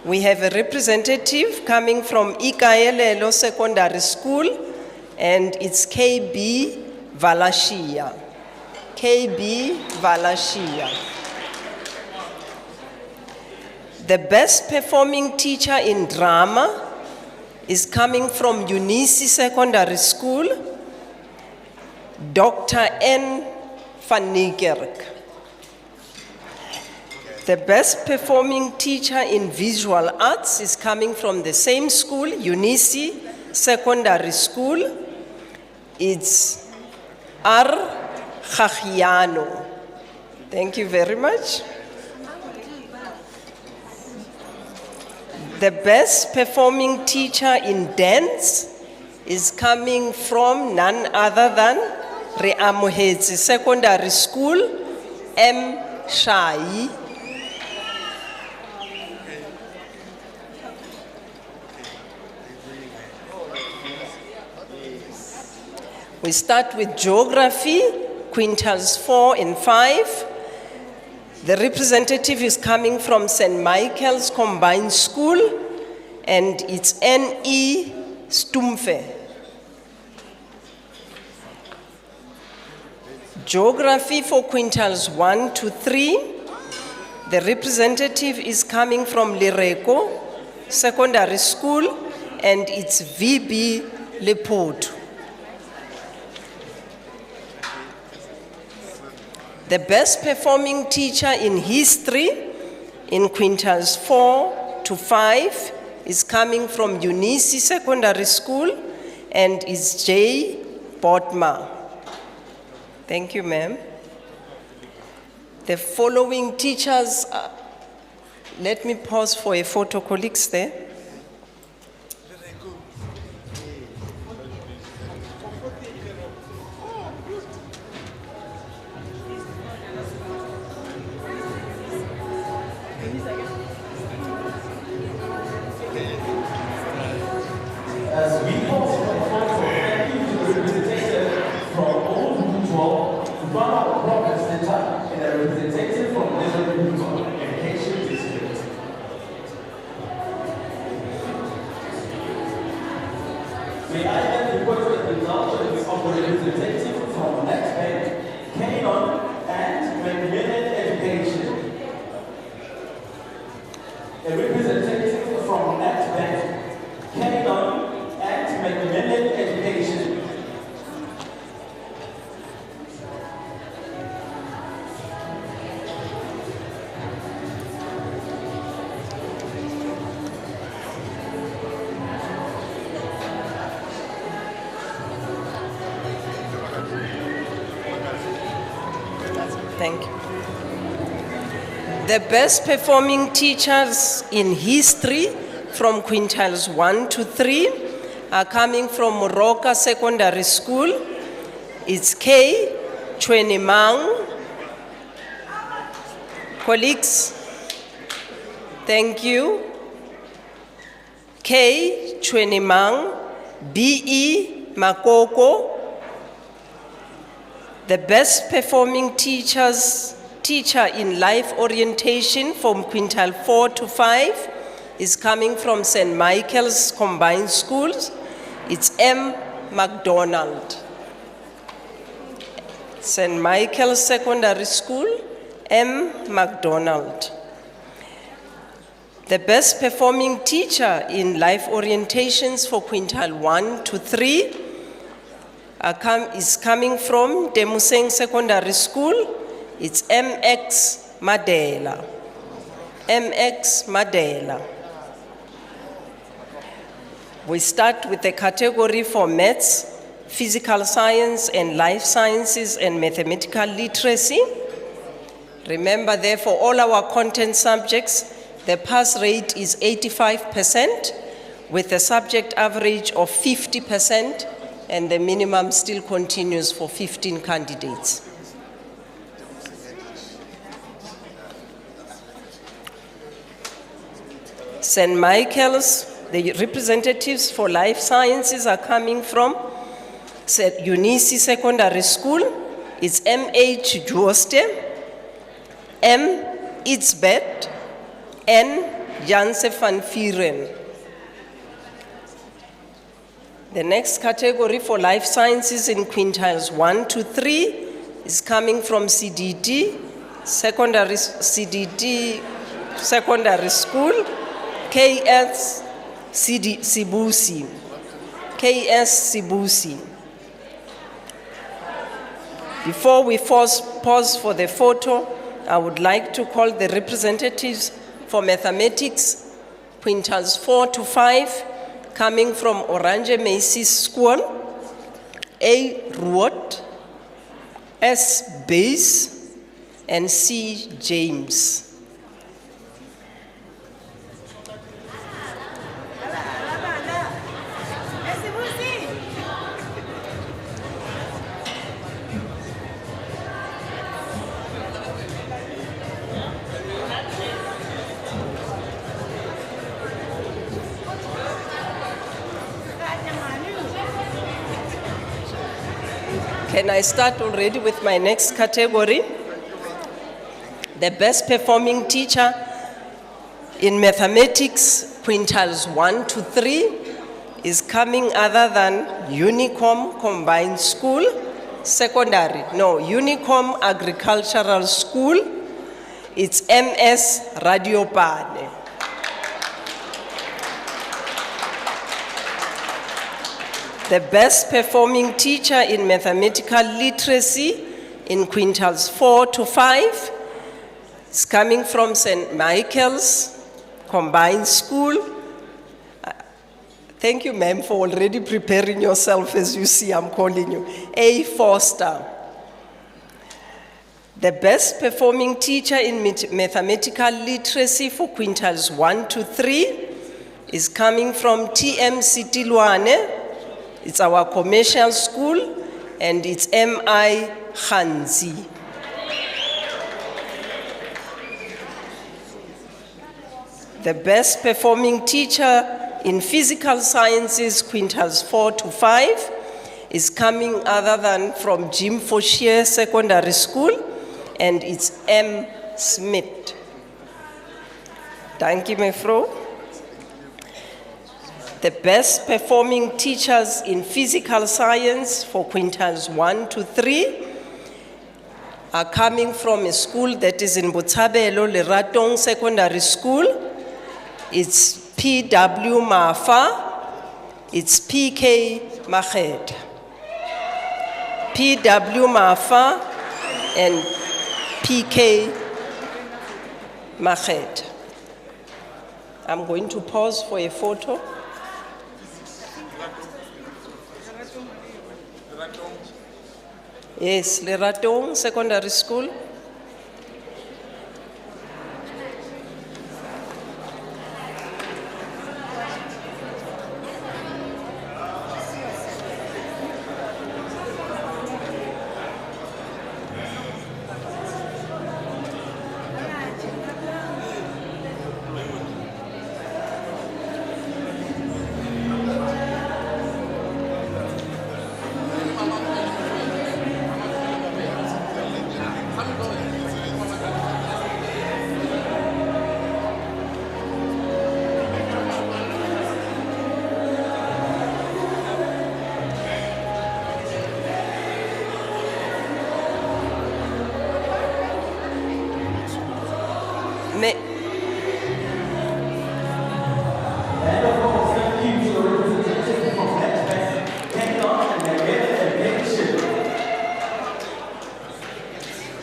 Speaker 5: we have a representative coming from Ikaelelo Secondary School, and it's KB Valashia. KB Valashia. The best performing teacher in drama is coming from Unisi Secondary School, Dr. N. Van Niekerk. The best performing teacher in visual arts is coming from the same school, Unisi Secondary School. It's R. Khachiano. Thank you very much. The best performing teacher in dance is coming from none other than Reamohetsi Secondary School, M. Shai. We start with geography, quintiles 4 and 5. The representative is coming from St. Michael's Combined School, and it's N.E. Stumfe. Geography for quintiles 1 to 3. The representative is coming from Lireko Secondary School, and it's V.B. Lepoto. The best performing teacher in history in quintiles 4 to 5 is coming from Unisi Secondary School, and is J. Botma. Thank you, ma'am. The following teachers, let me pause for a photo, colleagues there.
Speaker 22: As we pause for a photo, thank you to the representative from Old Mutual, Rama Progress Center, and a representative from Little Mutual Education District. May I have the request the results of the representative from Next Bank, Canon representative from NetBank, Canon and Motheo Education.
Speaker 5: Thank you. The best performing teachers in history from quintiles 1 to 3 are coming from Moroka Secondary School. It's K. Chwenimang. Colleagues, thank you. K. Chwenimang, B.E. Makoko. The best performing teacher in life orientation from quintile 4 to 5 is coming from St. Michael's Combined Schools. It's M. MacDonald. St. Michael's Secondary School, M. MacDonald. The best performing teacher in life orientations for quintile 1 to 3 is coming from Demuseng Secondary School. It's MX Madela. MX Madela. We start with the category for maths, physical science and life sciences and mathematical literacy. Remember, therefore, all our content subjects, the pass rate is 85% with a subject average of 50%, and the minimum still continues for 15 candidates. St. Michael's, the representatives for life sciences are coming from Unisi Secondary School. It's M.H. Jooste, M. Itzbet, N. Janse van Vieren. The next category for life sciences in quintiles 1 to 3 is coming from CDD Secondary School, KS Sibusi. KS Sibusi. Before we pause for the photo, I would like to call the representatives for mathematics, quintiles 4 to 5, coming from Orange Macy's School, A. Ruot, S. Bass, and C. James. Can I start already with my next category? The best performing teacher in mathematics, quintiles 1 to 3, is coming other than Unicom Combined School, Unicom Agricultural School. It's MS Radiopane. The best performing teacher in mathematical literacy in quintiles 4 to 5 is coming from St. Michael's Combined School. Thank you, ma'am, for already preparing yourself. As you see, I'm calling you. A. Foster. The best performing teacher in mathematical literacy for quintiles 1 to 3 is coming from TM Sitilwane. It's our commercial school, and it's M.I. Hanzi. The best performing teacher in physical sciences, quintiles 4 to 5, is coming other than from Jim Fauchier Secondary School, and it's M. Smith. Thank you, mevrouw. The best performing teachers in physical science for quintiles 1 to 3 are coming from a school that is in Botshabelo, Leratong Secondary School. It's P.W. Mafa. It's P.K. Mached. P.W. Mafa and P.K. Mached. I'm going to pause for a photo. Yes, Leratong Secondary School.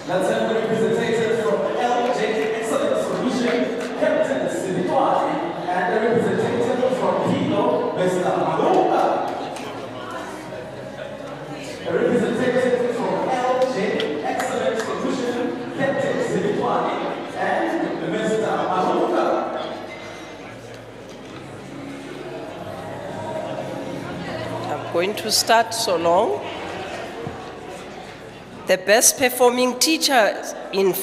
Speaker 22: Let's have the representative from LJ Excellent Solution, Captain Sinitwani, and the representative from Pino, Mr. Malepa. The representative from LJ Excellent Solution, Captain Sinitwani, and Mr. Malepa.
Speaker 5: I'm going to start so long. The best performing teacher in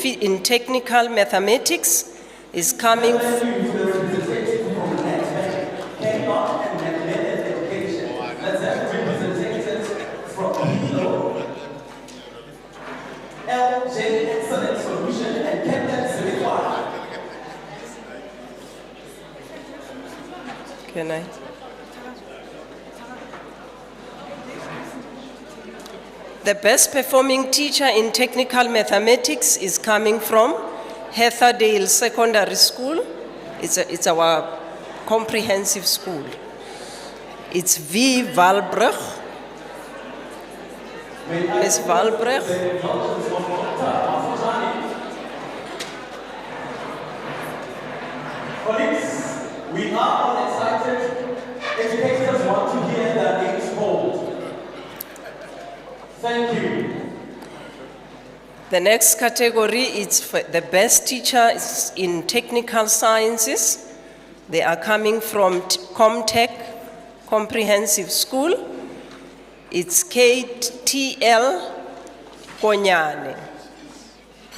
Speaker 5: technical mathematics is coming Can I? The best performing teacher in technical mathematics is coming from Heatherdale Secondary School. It's our comprehensive school. It's V. Valbrugh. Ms. Valbrugh.
Speaker 22: Colleagues, we are all excited. Educators want to hear their names called. Thank you.
Speaker 5: The next category is for the best teachers in technical sciences. They are coming from Comtech Comprehensive School. It's KTL Konyane,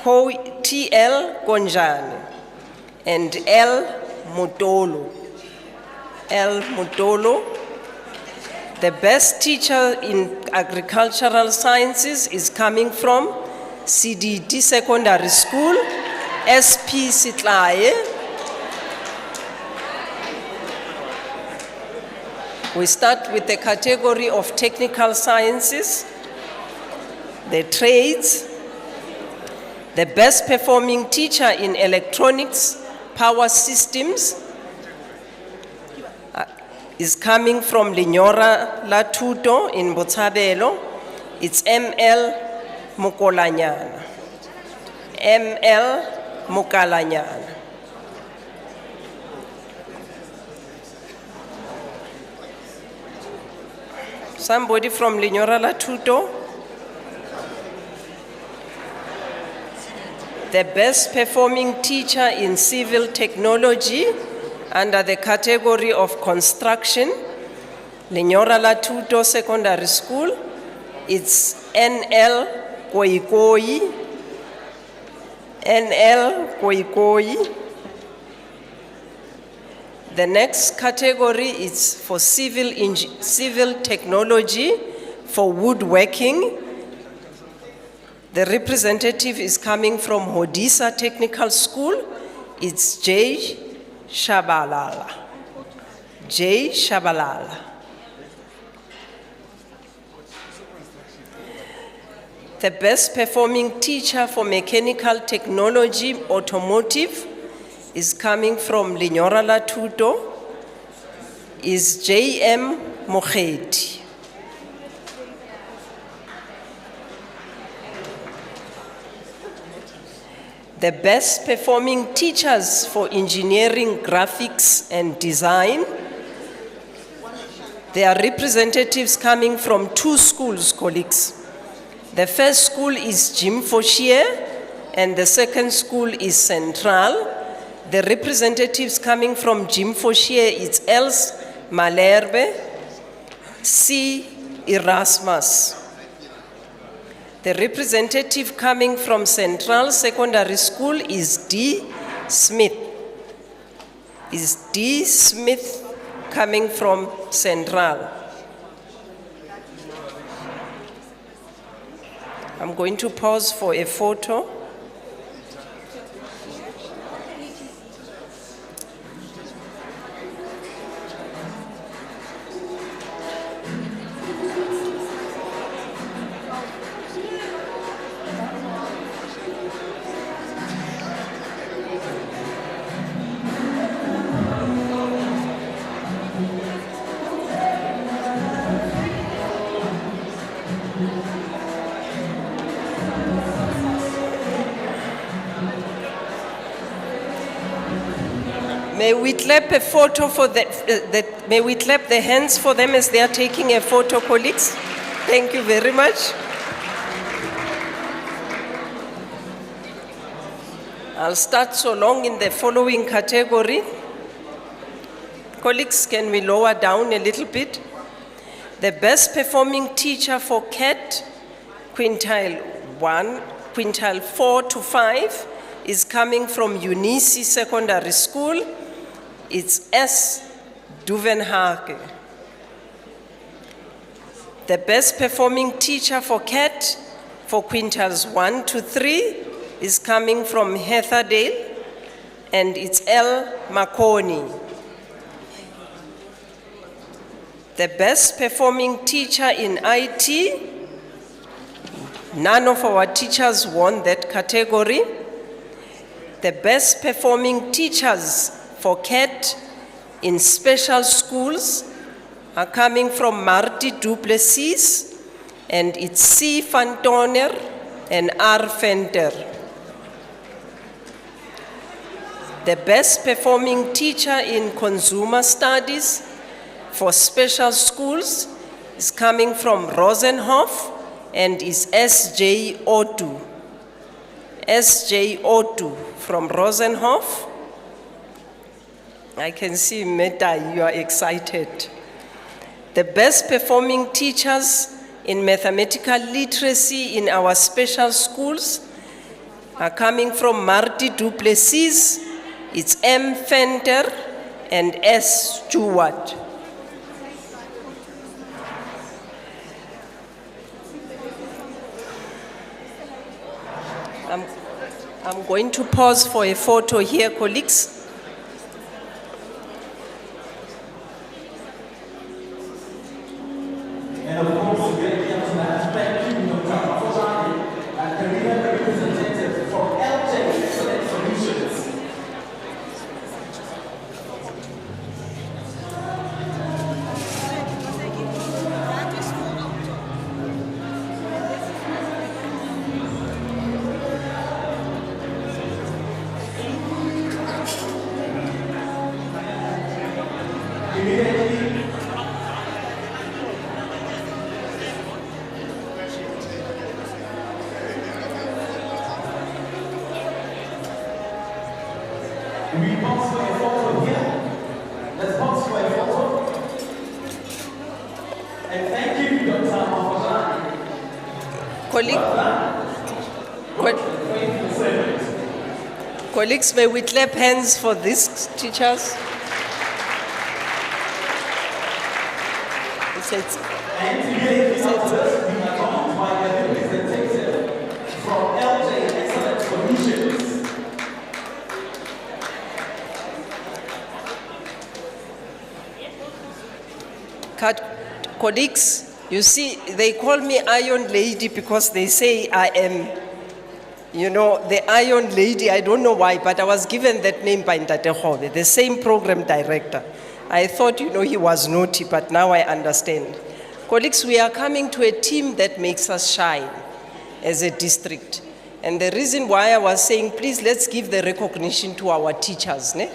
Speaker 5: TL Konjane, and L Mutolo. L Mutolo. The best teacher in agricultural sciences is coming from CDD Secondary School, SP Sitlaye. We start with the category of technical sciences, the trades. The best performing teacher in electronics, power systems, is coming from Lenyora Latuto in Botshabelo. It's ML Mukolanyana. ML Mukalanyana. Somebody from Lenyora Latuto. The best performing teacher in civil technology under the category of construction, Lenyora Latuto Secondary School. It's NL Koikoi. NL Koikoi. The next category is for civil technology for woodworking. The representative is coming from Hodisa Technical School. It's J. Shabalala. J. Shabalala. The best performing teacher for mechanical technology, automotive, is coming from Lenyora La Tuto is J.M. Motheo. The best performing teachers for engineering, graphics, and design. There are representatives coming from 2 schools, colleagues. The first school is Jim Foshier, and the second school is Central. The representatives coming from Jim Foshier is Els Malepa, C. Erasmus. The representative coming from Central Secondary School is D. Smith. Is D. Smith coming from Central? I'm going to pause for a photo. May we clap a photo for may we clap the hands for them as they are taking a photo, colleagues? Thank you very much. I'll start so long in the following category. Colleagues, can we lower down a little bit? The best performing teacher for CAT, quintile 4 to 5, is coming from Unisi Secondary School. It's S. Duvenhage. The best performing teacher for CAT for quintiles 1 to 3 is coming from Heatherdale, and it's L. Makoni. The best performing teacher in IT, none of our teachers won that category. The best performing teachers for CAT in special schools are coming from Marty Duplessis, and it's C. Fantoner and R. Fenter. The best performing teacher in consumer studies for special schools is coming from Rosenhof and is S.J. Otu. S.J. Otu from Rosenhof. I can see Meta, you are excited. The best performing teachers in mathematical literacy in our special schools are coming from Marty Duplessis, it's M. Fenter and S. Stewart. I'm going to pause for a photo here, colleagues.
Speaker 22: And of course, very gentlemen, thank you, Dr. Mafozani, and can we have a representative from LJ Excellent Solutions? Immediately, we pause for a photo here. Let's pause for a photo. And thank you, Dr. Mafozani.
Speaker 5: Colleagues, may we clap hands for these teachers?
Speaker 22: And today, we are joined by a representative from LJ Excellent Solutions.
Speaker 5: Colleagues, you see, they call me Iron Lady because they say I am You know, the Iron Lady, I don't know why, but I was given that name by Ntate Khobe, the same program director. I thought, you know, he was naughty, but now I understand. Colleagues, we are coming to a team that makes us shine as a district. And the reason why I was saying, please, let's give the recognition to our teachers, ne?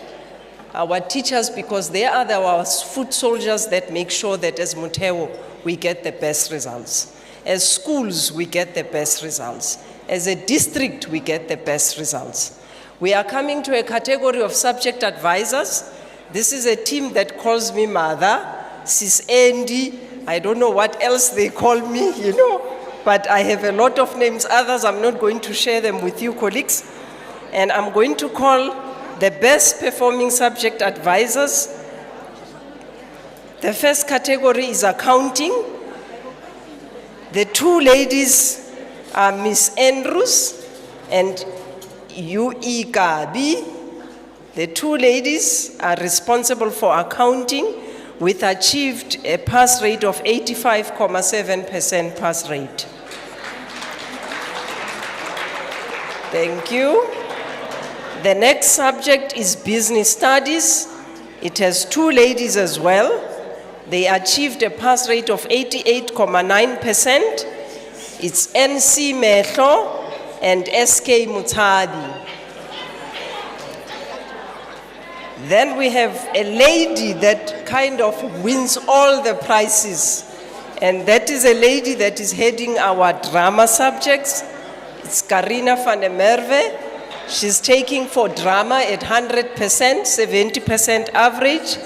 Speaker 5: Our teachers, because they are our foot soldiers that make sure that as Motheo, we get the best results. As schools, we get the best results. As a district, we get the best results. We are coming to a category of subject advisors. This is a team that calls me mother, Sis Andy. I don't know what else they call me, you know, but I have a lot of names. Others, I'm not going to share them with you, colleagues. And I'm going to call the best performing subject advisors. The first category is accounting. The two ladies are Miss Andrews and U.E. Gabi. The two ladies are responsible for accounting with achieved a pass rate of 85.7% pass rate. Thank you. The next subject is business studies. It has two ladies as well. They achieved a pass rate of 88.9%. It's NC Mehlo and SK Mutabi. Then we have a lady that kind of wins all the prizes. And that is a lady that is heading our drama subjects. It's Karina van der Merwe. She's taking for drama at 100%, 70% average.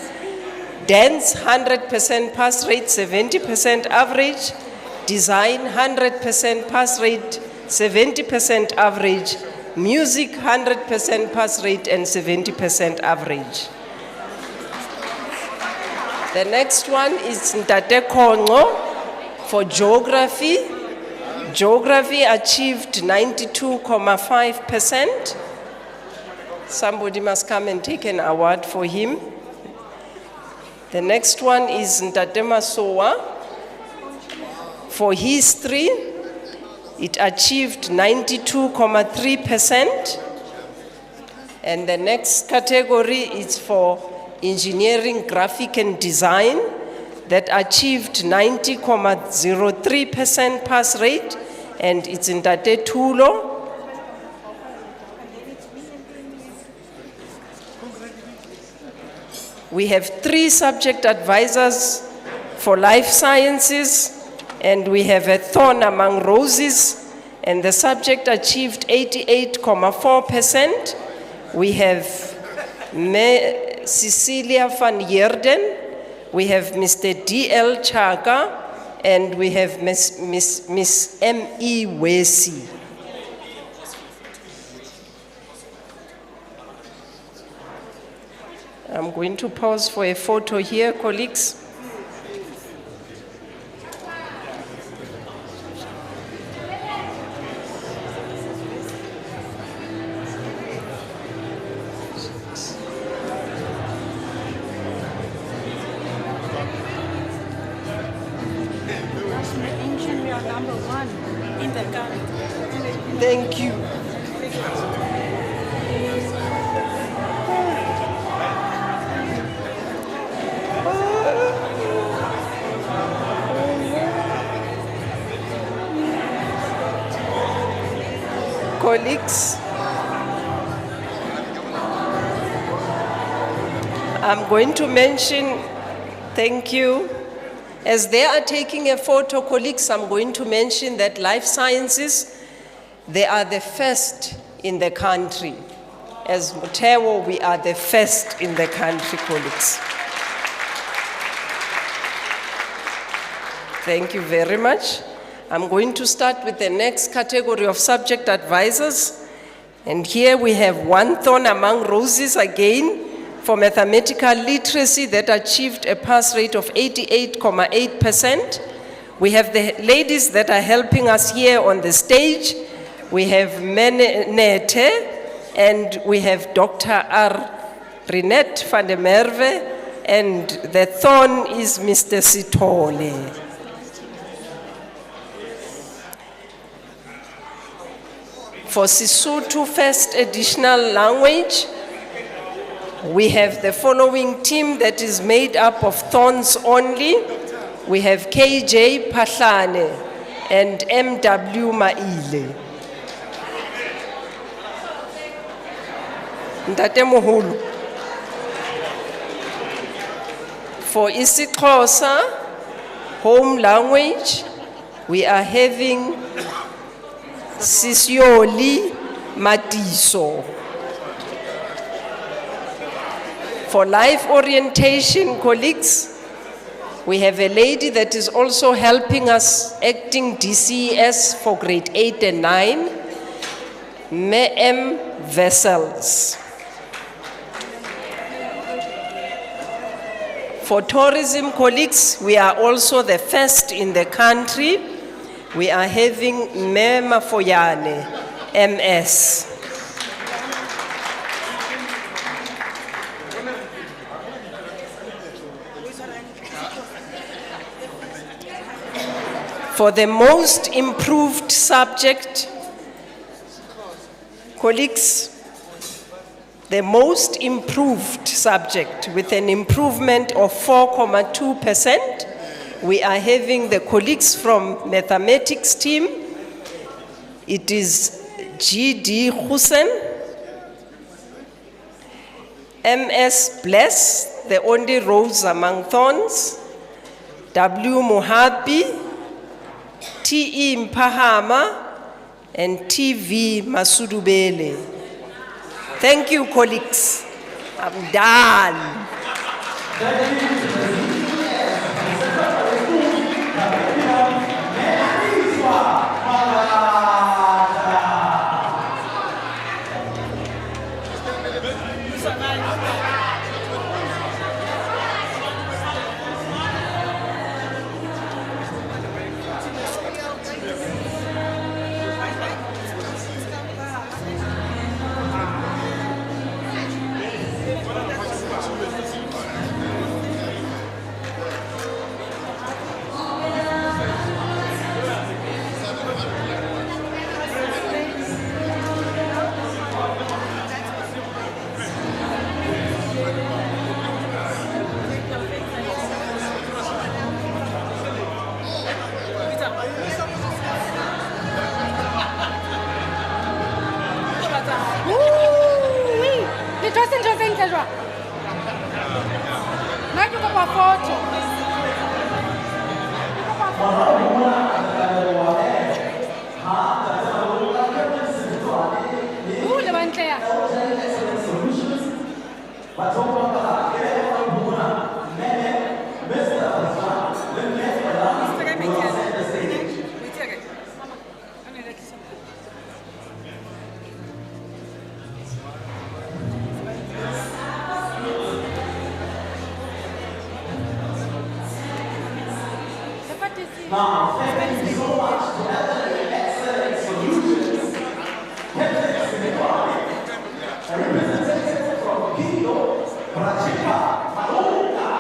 Speaker 5: Dance, 100% pass rate, 70% average. Design, 100% pass rate, 70% average. Music, 100% pass rate and 70% average. The next one is Ntate Kongo for geography. Geography achieved 92.5%. Somebody must come and take an award for him. The next one is Ntate Masowa for history. It achieved 92.3%. And the next category is for engineering, graphic and design that achieved 90.03% pass rate, and it's in Ntate Tulo. We have 3 subject advisors for life sciences, and we have a thorn among roses, and the subject achieved 88.4%. We have Cecilia van Yerden, we have Mr. D.L. Chaka, and we have Miss M.E. Wesi. I'm going to pause for a photo here, colleagues. Thank you. Colleagues, I'm going to mention, thank you. As they are taking a photo, colleagues, I'm going to mention that life sciences, they are the first in the country. As Motheo, we are the first in the country, colleagues. Thank you very much. I'm going to start with the next category of subject advisors. And here we have one thorn among roses again for mathematical literacy that achieved a pass rate of 88.8%. We have the ladies that are helping us here on the stage. We have Menete and we have Dr. R. Rinette van der Merwe, and the thorn is Mr. Sitole. For Sesotho first additional language, we have the following team that is made up of Thorns only. We have KJ Pahlane and MW Maile. Ntate Moholo. For isiXhosa home language, we are having Sisioli Matiso. For life orientation colleagues, we have a lady that is also helping us acting DCS for grade 8 and 9, M. Vessels. For tourism colleagues, we are also the first in the country. We are having Mema Foyane, MS. For the most improved subject, colleagues, the most improved subject with an improvement of 4.2%, we are having the colleagues from mathematics team. It is GD Hussein, MS Bless, the only rose among thorns, W Mohabi, TE Mpahama, and TV Masudubele. Thank you, colleagues. I'm done.
Speaker 22: Now, thank you so much for that excellent solutions. A representative from Guido, Prachipa, Malunga.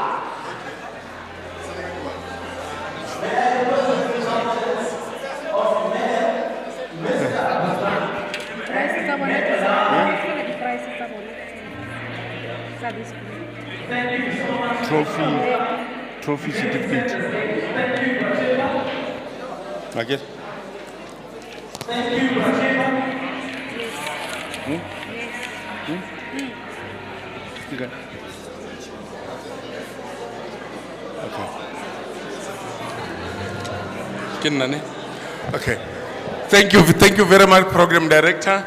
Speaker 22: May I represent the judges of Mayor, Thank you so much.
Speaker 18: Trophy certificate.
Speaker 22: Thank you, Prachipa.
Speaker 18: Okay.
Speaker 22: Thank you, Prachipa.
Speaker 18: Okay. Okay. Thank you very much, Program Director.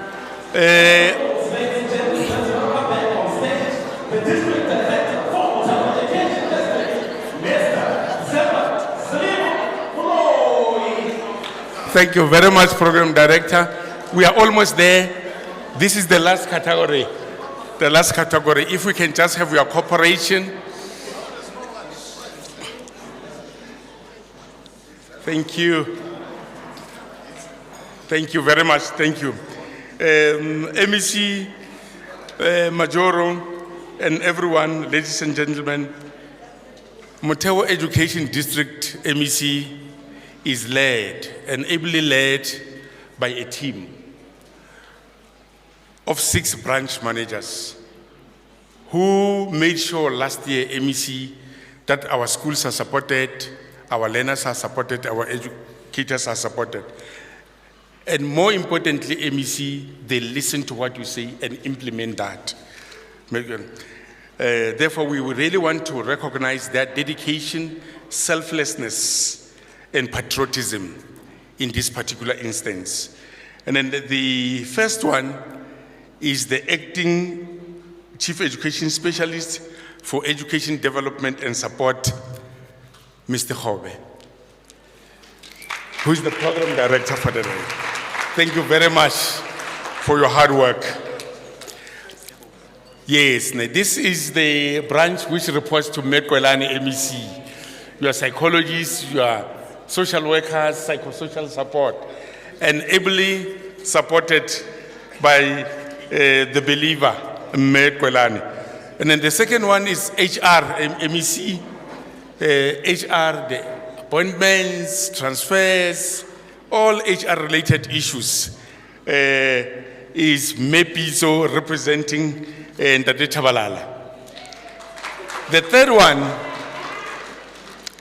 Speaker 18: Thank you very much, Program Director. We are almost there. This is the last category. The last category. If we can just have your cooperation. Thank you. Thank you very much. Thank you. MEC, Majoro, and everyone, ladies and gentlemen, Motheo Education District MEC is led and ably led by a team. of 6 branch managers who made sure last year, MEC, that our schools are supported, our learners are supported, our educators are supported. And more importantly, MEC, they listen to what you say and implement that. Therefore, we would really want to recognize their dedication, selflessness, and patriotism in this particular instance. And then the first one is the acting Chief Education Specialist for Education Development and Support, Mr. Hobe, who is the Program Director for the day. Thank you very much for your hard work. Yes, this is the branch which reports to Mekwelane MEC. You are psychologists, you are social workers, psychosocial support, and ably supported by the believer, Mekwelane. And then the second one is HR, MEC. HR, the appointments, transfers, all HR-related issues is Mepiso representing Ndate Chabalala. The third one,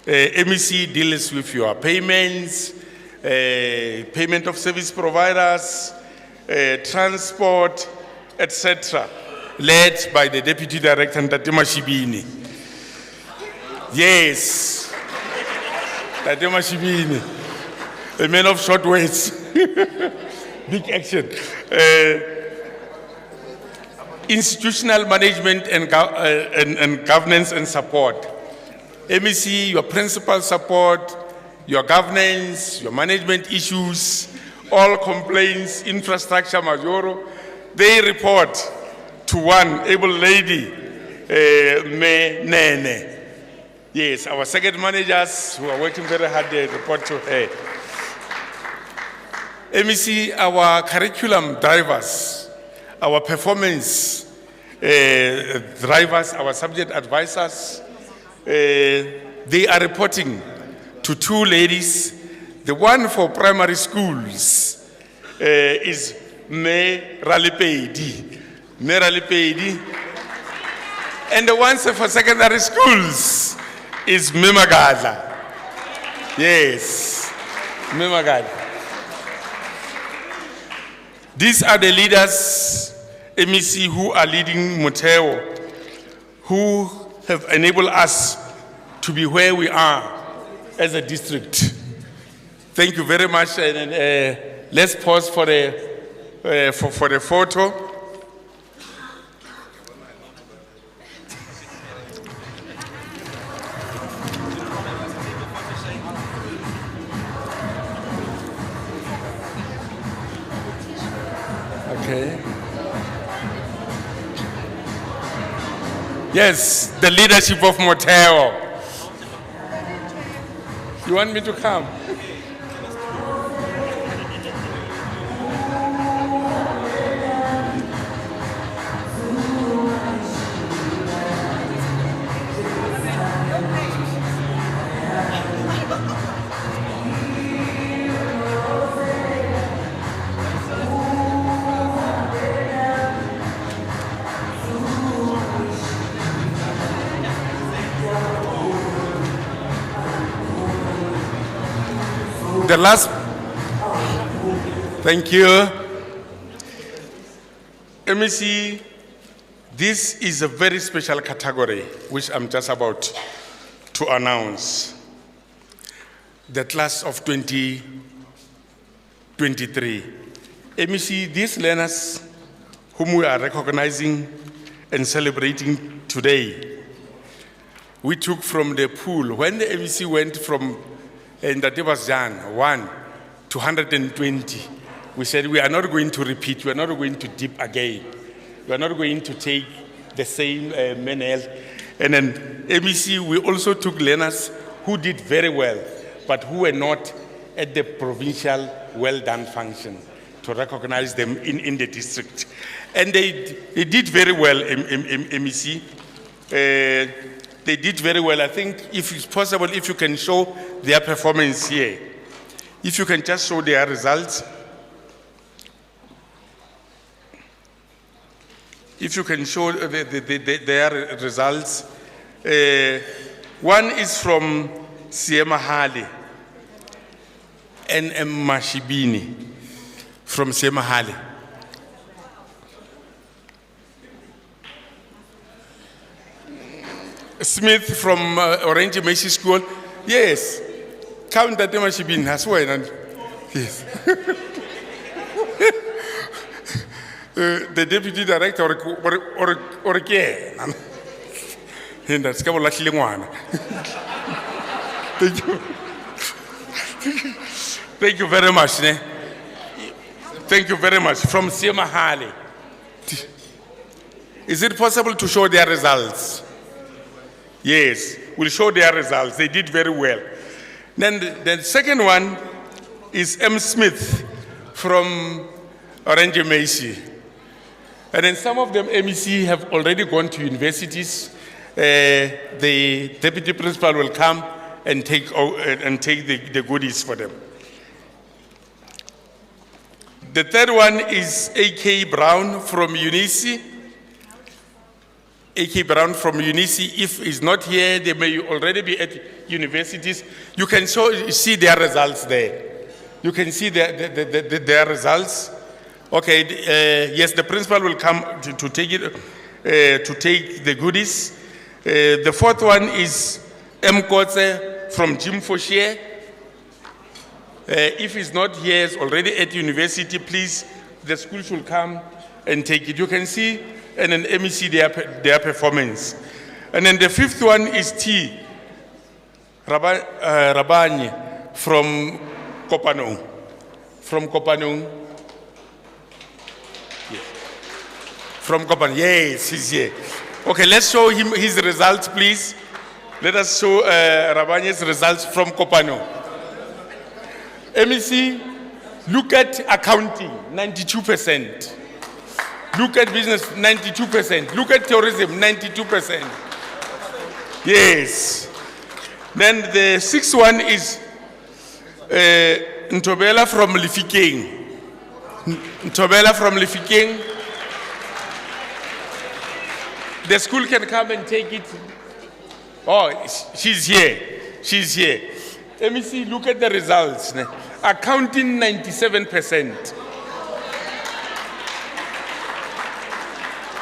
Speaker 18: MEC deals with your payments, payment of service providers, transport, etc., led by the Deputy Director Ndate Mashibini. Yes, Ndate Mashibini, a man of short words, big action. Institutional management and governance and support. MEC, your principal support, your governance, your management issues, all complaints, infrastructure, majoro, they report to one able lady, Me Nene. Yes, our second managers who are working very hard, they report to her. MEC, our curriculum drivers, our performance drivers, our subject advisors, they are reporting to 2 ladies. The one for primary schools is Me Ralipedi. And the one for secondary schools is Me Magala. Yes, Me Magala. These are the leaders, MEC, who are leading Motheo, who have enabled us to be where we are as a district. Thank you very much. And let's pause for the photo. Okay. Yes, the leadership of Motheo. You want me to come? The last, thank you. MEC, this is a very special category which I'm just about to announce. The class of 2023. MEC, these learners whom we are recognizing and celebrating today, we took from the pool. When the MEC went from and that was Jan 1 to 120. We said we are not going to repeat, we are not going to dip again. We are not going to take the same men. And then MEC, we also took learners who did very well, but who were not at the provincial well done function to recognize them in the district. And they did very well, MEC. They did very well. I think if it's possible, if you can show their performance here. If you can just show their results. if you can show their results. One is from Siemahale and Mashibini from Siemahale. Smith from Orange Macy School. Yes. Count that Mashibini as well. Yes. The deputy director or again. And that's Thank you. Thank you very much. Thank you very much. From Siemahale. Is it possible to show their results? Yes, we'll show their results. They did very well. Then the second one is M. Smith from Orange Macy. And then some of them, MEC, have already gone to universities. The deputy principal will come and take the goodies for them. The third one is A.K. Brown from UNICE. A.K. Brown from UNICE, if he's not here, they may already be at universities. You can see their results there. You can see their results. Okay, yes, the principal will come to take it, to take the goodies. The fourth one is M. Kotze from Jim Foshier. If he's not here, he's already at university, please, the school should come and take it. You can see and then MEC their performance. And then the fifth one is T. Rabanye from Kopanong. From Kopanong. Yes. From Kopanong, yes, he's here. Okay, let's show him his results, please. Let us show Rabanye's results from Kopanong. MEC, look at accounting, 92%. Look at business, 92%. Look at tourism, 92%. Yes. Then the sixth one is Ntobela from Lifikeng. Ntobela from Lifikeng. The school can come and take it. Oh, she's here. She's here. Let me see, look at the results. Accounting, 97%.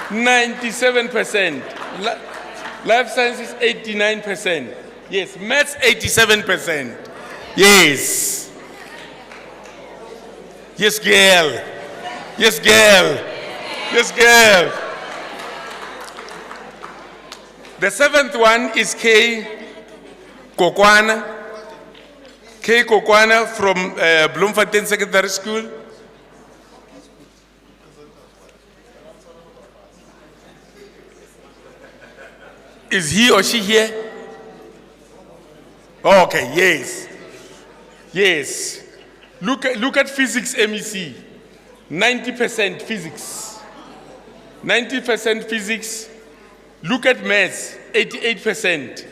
Speaker 18: 97%. Life sciences, 89%. Yes, maths, 87%. Yes. Yes, girl. Yes, girl. Yes, girl. The seventh one is K. Kokwana. K. Kokwana from Bloemfontein Secondary School. Is he or she here? Oh, okay, yes. Yes. Look at physics MEC. 90% physics. 90% physics. Look at maths, 88%.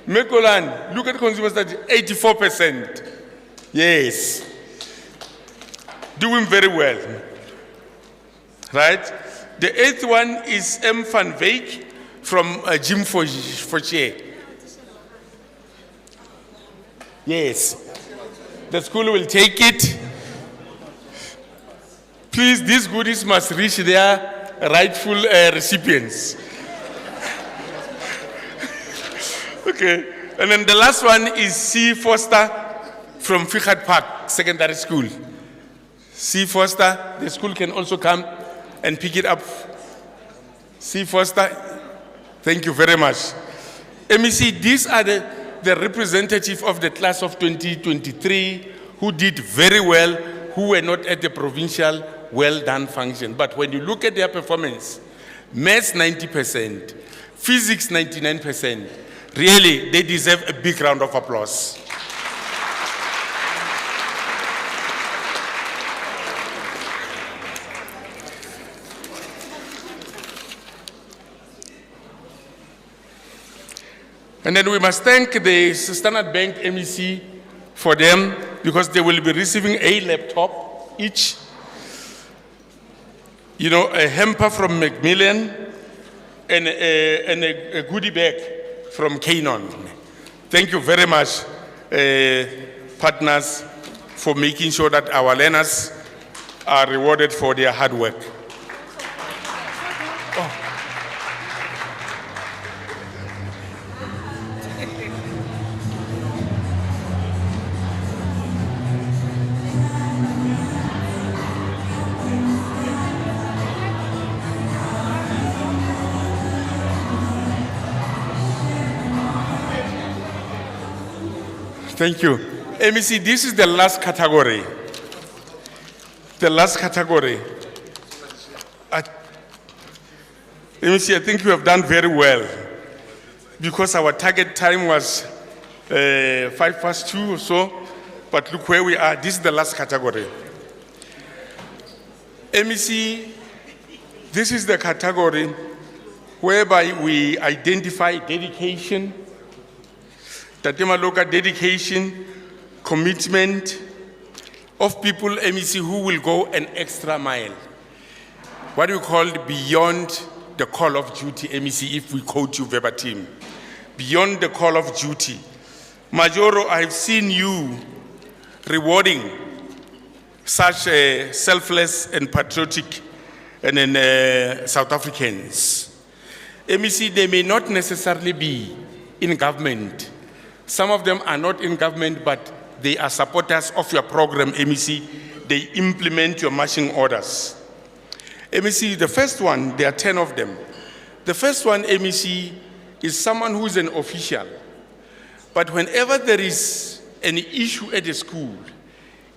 Speaker 18: Mekolan, look at consumer studies, 84%. Yes. Doing very well. Right? The eighth one is M. Van Veek from Jim Foshier. Yes. The school will take it. Please, these goodies must reach their rightful recipients. Okay. And then the last one is C. Foster from Figat Park Secondary School. C. Foster, the school can also come and pick it up. C. Foster, thank you very much. MEC, these are the representative of the class of 2023 who did very well, who were not at the provincial well-done function. But when you look at their performance, maths 90%, physics 99%, really, they deserve a big round of applause. And then we must thank the Standard Bank MEC for them, because they will be receiving a laptop each. you know, a hamper from Macmillan and a goodie bag from Canon. Thank you very much, partners, for making sure that our learners are rewarded for their hard work. Thank you. MEC, this is the last category. The last category. MEC, I think you have done very well because our target time was 2:05 or so, but look where we are. This is the last category. MEC, this is the category whereby we identify dedication, Tatemaloka dedication, commitment of people, MEC, who will go an extra mile. What we call beyond the call of duty, MEC, if we quote you verbatim. Beyond the call of duty. Majoro, I've seen you rewarding such selfless and patriotic and South Africans. MEC, they may not necessarily be in government. Some of them are not in government, but they are supporters of your program, MEC. They implement your marching orders. MEC, the first one, there are 10 of them. The first one, MEC, is someone who is an official. But whenever there is an issue at a school,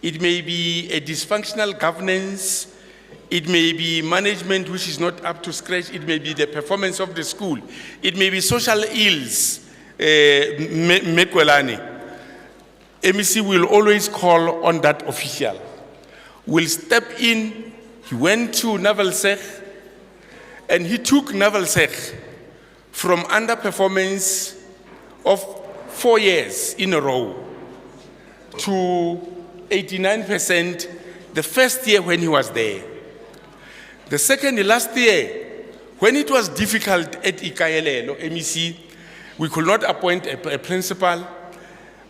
Speaker 18: it may be a dysfunctional governance, it may be management which is not up to scratch, it may be the performance of the school, it may be social ills, Mekwelani. MEC will always call on that official, will step in. He went to Navalsech and he took Navalsech from underperformance of 4 years in a row to 89% the first year when he was there. The second, last year, when it was difficult at Ikaelelo, MEC, we could not appoint a principal,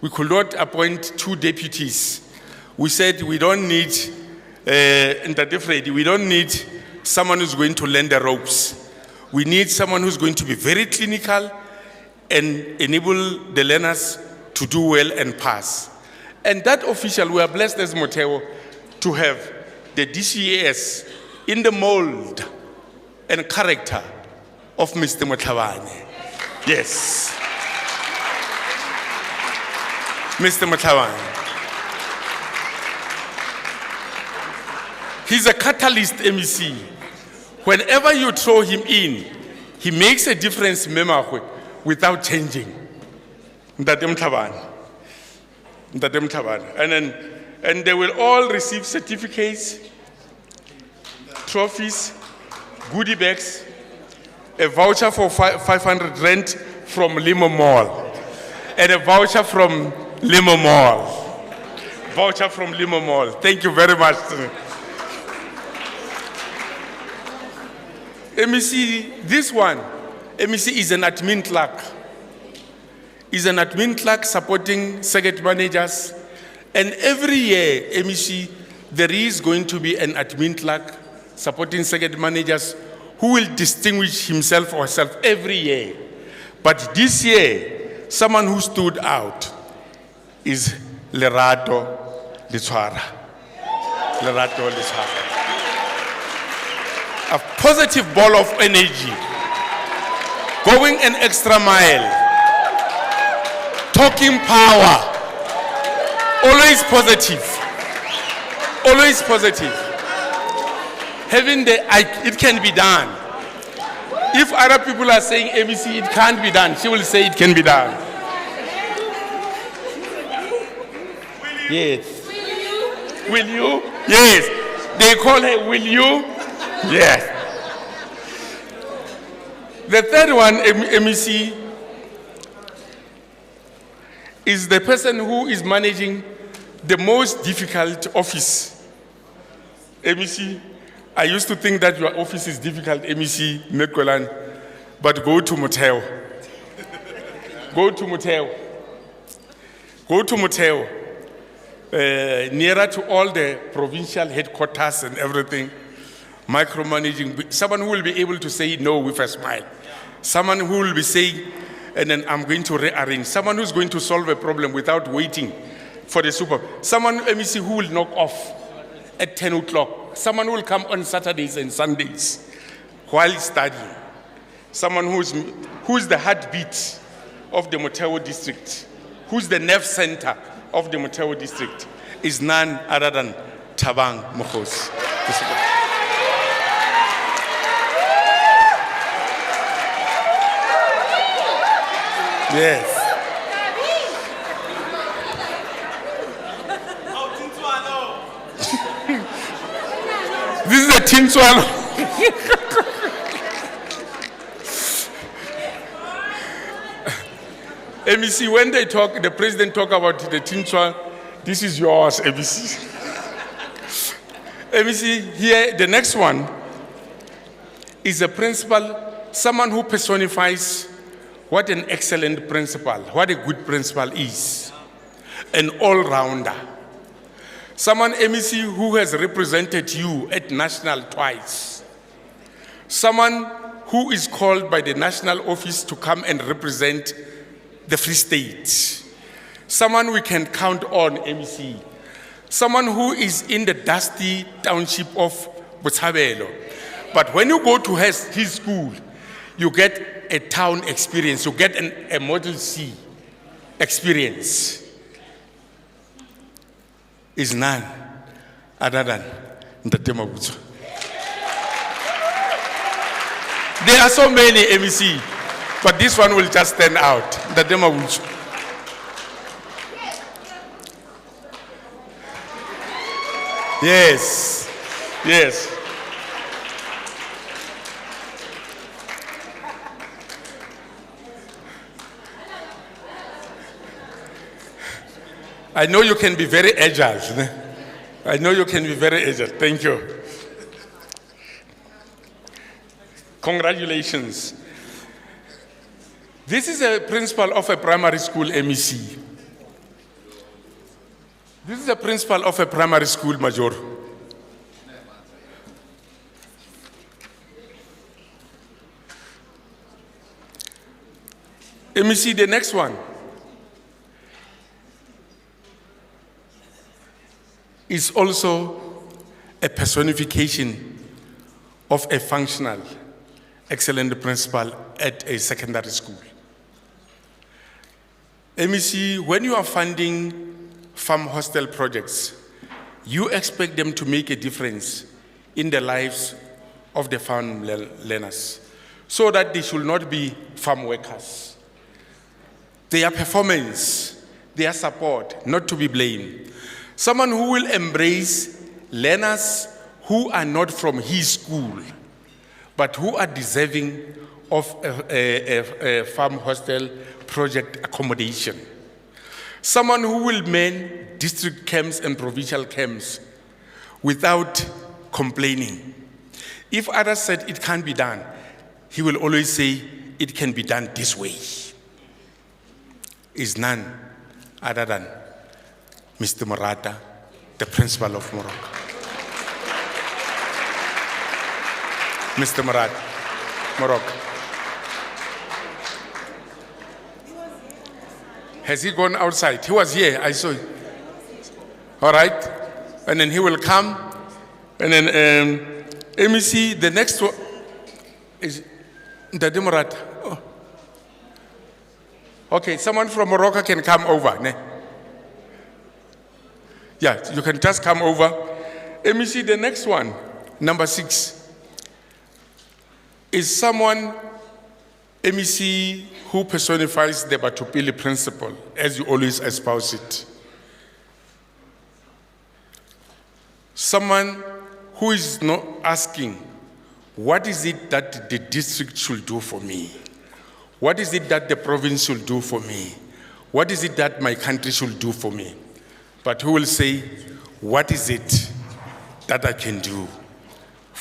Speaker 18: we could not appoint 2 deputies. We said we don't need, we don't need someone who's going to learn the ropes. We need someone who's going to be very clinical and enable the learners to do well and pass. And that official, we are blessed as Motheo to have the DCAS in the mold and character of Mr. Motlhavane. Yes. Mr. Motlhavane. He's a catalyst, MEC. Whenever you throw him in, he makes a difference without changing. And they will all receive certificates, trophies, goodie bags, a voucher for 500 rand from Limo Mall, and a voucher from Limo Mall. Voucher from Limo Mall. Thank you very much. MEC, this one, MEC is an admin clerk. Is an admin clerk supporting circuit managers. And every year, MEC, there is going to be an admin clerk supporting circuit managers who will distinguish himself or herself every year. But this year, someone who stood out is Lerato Letswara. Lerato Letswara. A positive ball of energy, going an extra mile, talking power, always positive, always positive. Having it can be done. If other people are saying ABC, it can't be done, she will say it can be done. Yes. Will you? Yes. They call her, will you? Yes. The third one, MEC, is the person who is managing the most difficult office. MEC, I used to think that your office is difficult, MEC Netkolan, but go to Motheo. Go to Motheo. Go to Motheo. Nearer to all the provincial headquarters and everything, micromanaging. Someone who will be able to say no with a smile. Someone who will be saying, and then I'm going to rearrange. Someone who's going to solve a problem without waiting for the super. Someone, MEC, who will knock off at 10 o'clock. Someone who will come on Saturdays and Sundays while studying. Someone who's the heartbeat of the Motheo district, who's the nerve center of the Motheo district, is none other than Thabang Mokhosi. Yes. This is a tin swallow. MEC, when they talk, the president talk about the tin swallow, this is yours, MEC. MEC, here, the next one is a principal, someone who personifies what an excellent principal, what a good principal is. An all-rounder. Someone, MEC, who has represented you at national twice. Someone who is called by the national office to come and represent the Free State. Someone we can count on, MEC. Someone who is in the dusty township of Botshabelo. But when you go to his school, you get a town experience, you get a Model C experience. Is none other than Ntate Mabutso. There are so many, MEC, but this one will just stand out, Ntate Mabutso. Yes, yes. I know you can be very agile. I know you can be very agile. Thank you. Congratulations. This is a principal of a primary school, MEC. This is a principal of a primary school, Major. MEC, the next one is also a personification of a functional, excellent principal at a secondary school. MEC, when you are funding farm hostel projects, you expect them to make a difference in the lives of the farm learners so that they should not be farm workers. Their performance, their support, not to be blamed. Someone who will embrace learners who are not from his school, but who are deserving of a farm hostel project accommodation. Someone who will man district camps and provincial camps without complaining. If others said it can't be done, he will always say it can be done this way. Is none other than Mr. Morata, the principal of Morocco. Mr. Morata, Morocco. Has he gone outside? He was here, I saw him. All right, and then he will come, and then MEC, the next one is Ndade Morata. Oh. Okay, someone from Morocco can come over. Ne? Yeah, you can just come over. MEC, the next one, number 6, is someone, MEC, who personifies the Batupili principle, as you always espouse it. Someone who is not asking, what is it that the district should do for me? What is it that the province should do for me? What is it that my country should do for me? But who will say, what is it that I can do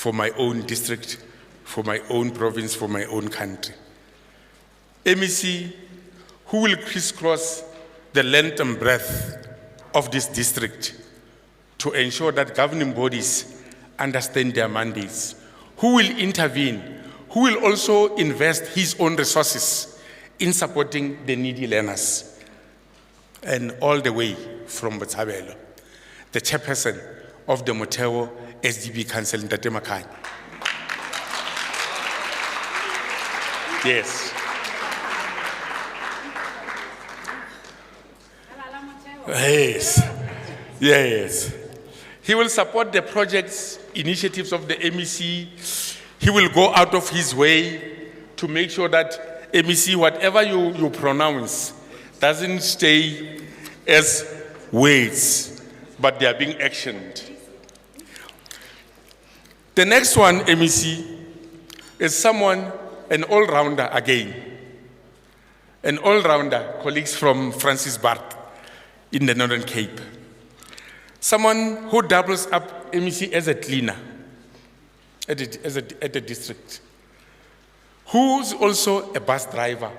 Speaker 18: for my own district, for my own province, for my own country. MEC who will crisscross the length and breadth of this district to ensure that governing bodies understand their mandates, who will intervene, who will also invest his own resources in supporting the needy learners, and all the way from Botshabelo, the chairperson of the Motheo SDB Council, Ntate Makhanya. Yes. Yes. Yes. He will support the projects, initiatives of the MEC. He will go out of his way to make sure that MEC, whatever you pronounce, doesn't stay as words, but they are being actioned. The next one, MEC, is someone, an all-rounder again. An all-rounder, colleagues from Francis Bart in the Northern Cape. Someone who doubles up MEC as a cleaner at the district. Who's also a bus driver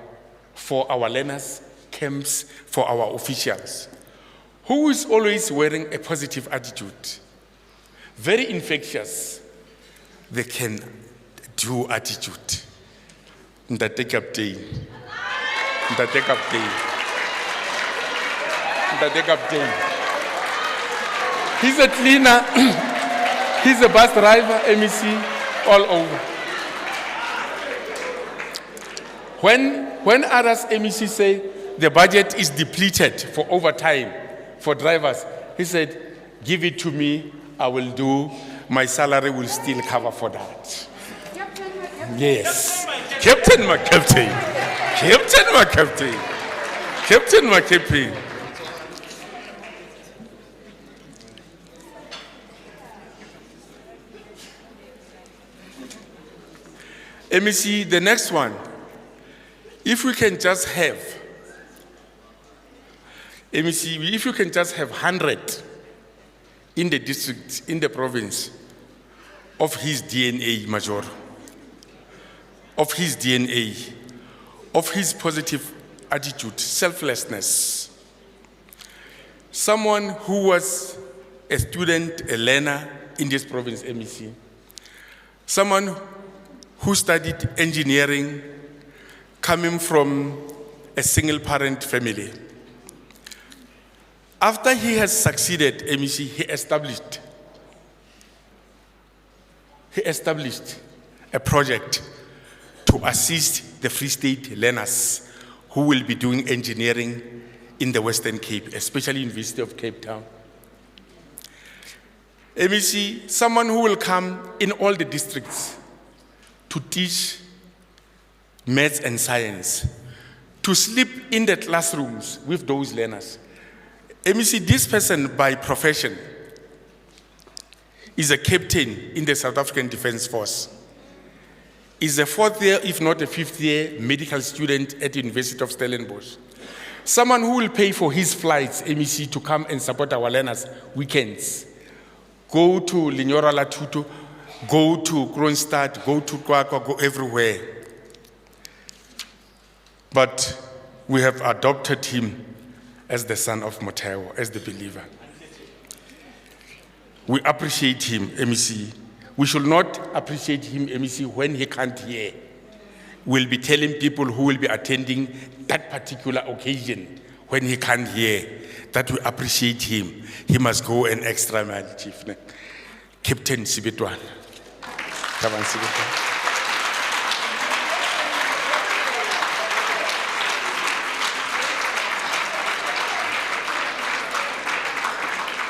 Speaker 18: for our learners, camps, for our officials. Who is always wearing a positive attitude. Very infectious. They can do attitude. Ntate Captain. Ntate Captain. Ntate Captain. He's a cleaner. He's a bus driver, MEC, all over. When others MEC say the budget is depleted for overtime for drivers, he said, give it to me, I will do, my salary will still cover for that. Yes. Captain, my captain. Captain, my captain. Captain, my captain. MEC, the next one. If we can just have, MEC, if you can just have 100 in the district, in the province, of his DNA, Major, of his DNA, of his positive attitude, selflessness. Someone who was a student, a learner in this province, MEC. Someone who studied engineering, coming from a single parent family. After he has succeeded, MEC, he established a project to assist the Free State learners who will be doing engineering in the Western Cape, especially University of Cape Town. MEC, someone who will come in all the districts to teach maths and science, to sleep in the classrooms with those learners. MEC, this person by profession is a captain in the South African Defence Force. Is a fourth year, if not a fifth year, medical student at the University of Stellenbosch. Someone who will pay for his flights, MEC, to come and support our learners weekends. Go to Linyora Latuto, go to Kronstadt, go to Kwakwa, go everywhere. But we have adopted him as the son of Motheo, as the believer. We appreciate him, MEC. We should not appreciate him, MEC, when he can't hear. We'll be telling people who will be attending that particular occasion when he can't hear that we appreciate him. He must go an extra mile, Chief. Captain Sibetwan. Taban Sibetwan.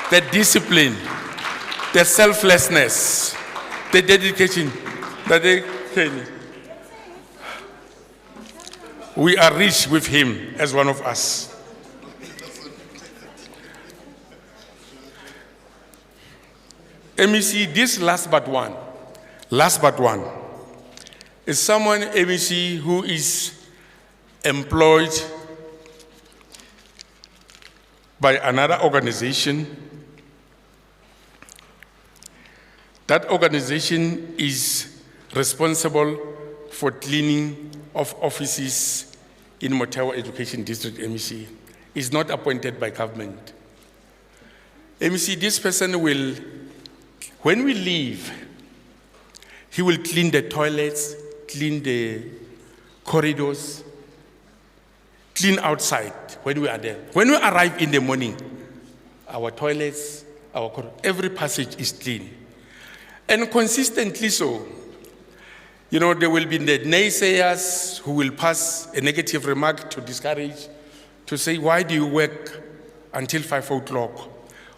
Speaker 18: The discipline, the selflessness, the dedication that they can. We are rich with him as one of us. MEC, this last but one, is someone, MEC, who is employed by another organization That organization is responsible for cleaning of offices in Motheo Education District, MEC. Is not appointed by government. MEC, this person will, when we leave, he will clean the toilets, clean the corridors, clean outside when we are there. When we arrive in the morning, our toilets, every passage is clean. And consistently so. You know, there will be the naysayers who will pass a negative remark to discourage, to say, why do you work until 5 o'clock?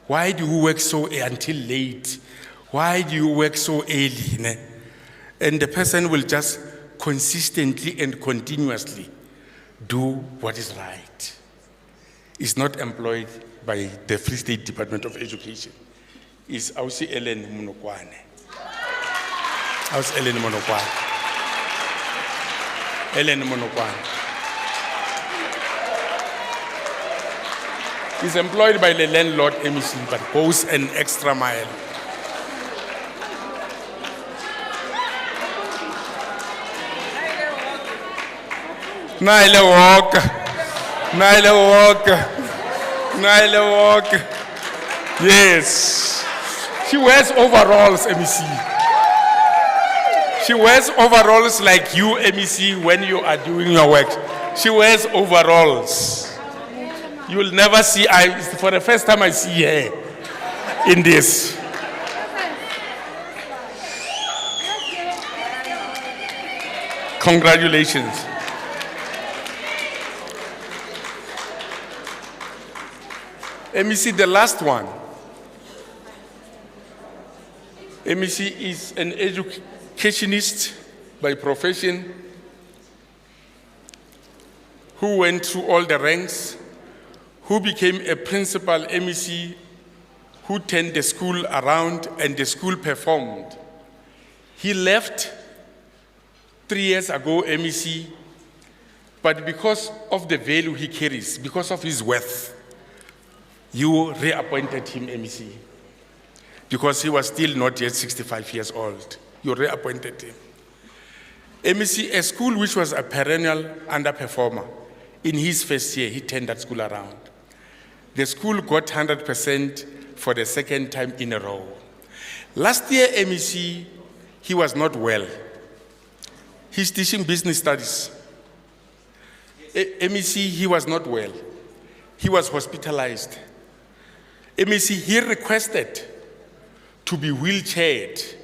Speaker 18: Why do you work so until late? Why do you work so early? Ne? And the person will just consistently and continuously do what is right. Is not employed by the Free State Department of Education. Is Ausi Ellen Monokwane. Ausi Ellen Monokwane. Ellen Monokwane. Is employed by the landlord MEC, but goes an extra mile. Naile walk. Yes. She wears overalls, MEC. She wears overalls like you, MEC, when you are doing your work. She wears overalls. You will never see, for the first time I see her in this. Congratulations. MEC, the last one. MEC is an educationist by profession who went through all the ranks, who became a principal MEC, who turned the school around and the school performed. He left 3 years ago, MEC, but because of the value he carries, because of his worth, you reappointed him MEC. Because he was still not yet 65 years old. You reappointed him. MEC, a school which was a perennial underperformer, in his first year, he turned that school around. The school got 100% for the second time in a row. Last year, MEC, he was not well. He's teaching business studies. MEC, he was not well. He was hospitalized. MEC, he requested to be wheelchaired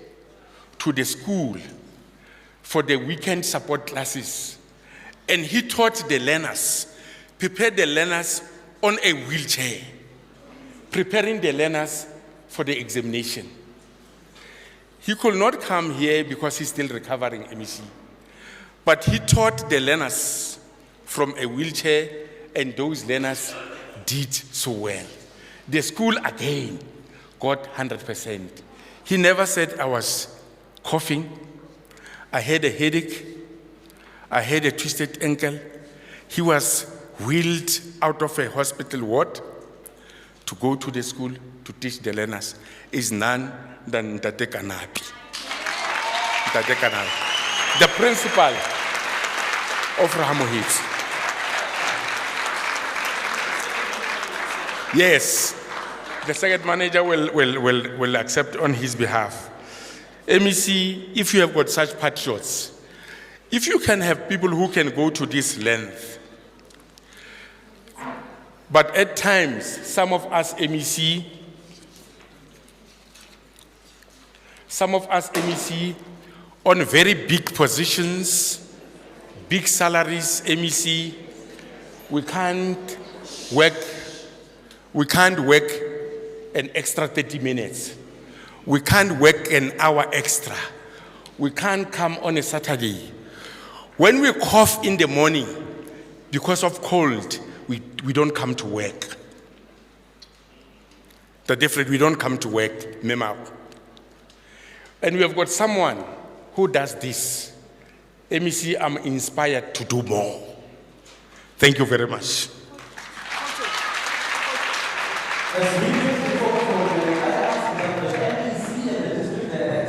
Speaker 18: to the school for the weekend support classes. And he taught the learners, prepared the learners on a wheelchair, preparing the learners for the examination. He could not come here because he's still recovering, MEC. But he taught the learners from a wheelchair, and those learners did so well. The school again got 100%. He never said I was coughing, I had a headache, I had a twisted ankle. He was wheeled out of a hospital ward to go to the school to teach the learners. Is none than Ntate Kanapi. Ntate Kanapi, the principal of Rahamohits. Yes, the second manager will accept on his behalf. MEC, if you have got such patriots, if you can have people who can go to this length, but at times, some of us MEC, on very big positions, big salaries, MEC, we can't work an extra 30 minutes. We can't work an hour extra. We can't come on a Saturday. When we cough in the morning because of cold, we don't come to work. The difference, we don't come to work, Mema. And we have got someone who does this. MEC, I'm inspired to do more. Thank you very much.
Speaker 22: As we move forward, I ask that the MEC and the district director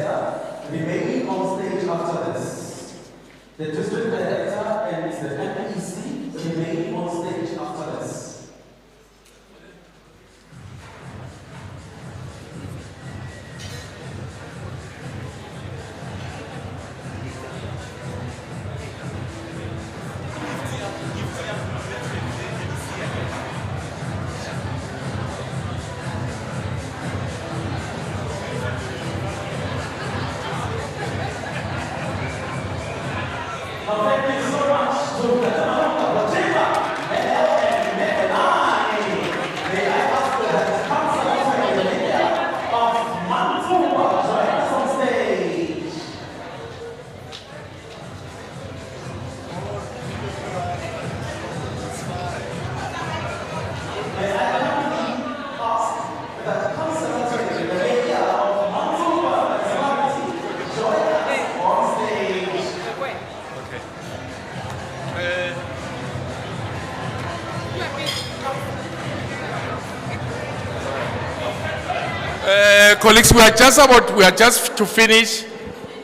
Speaker 18: Colleagues, we are just to finish.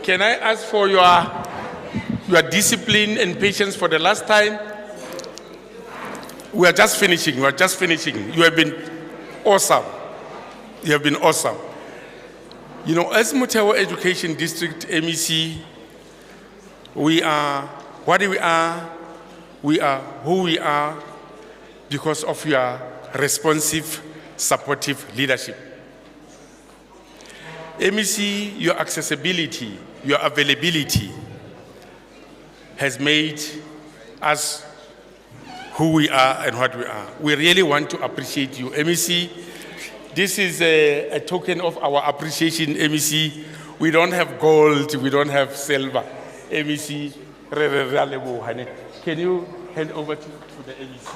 Speaker 18: Can I ask for your discipline and patience for the last time? We are just finishing. You have been awesome. You have been awesome. You know, as Motheo Education District MEC, we are what we are. We are who we are because of your responsive, supportive leadership. MEC, your accessibility, your availability has made us who we are and what we are. We really want to appreciate you, MEC. This is a token of our appreciation, MEC. We don't have gold, we don't have silver. MEC, can you hand over to the MEC?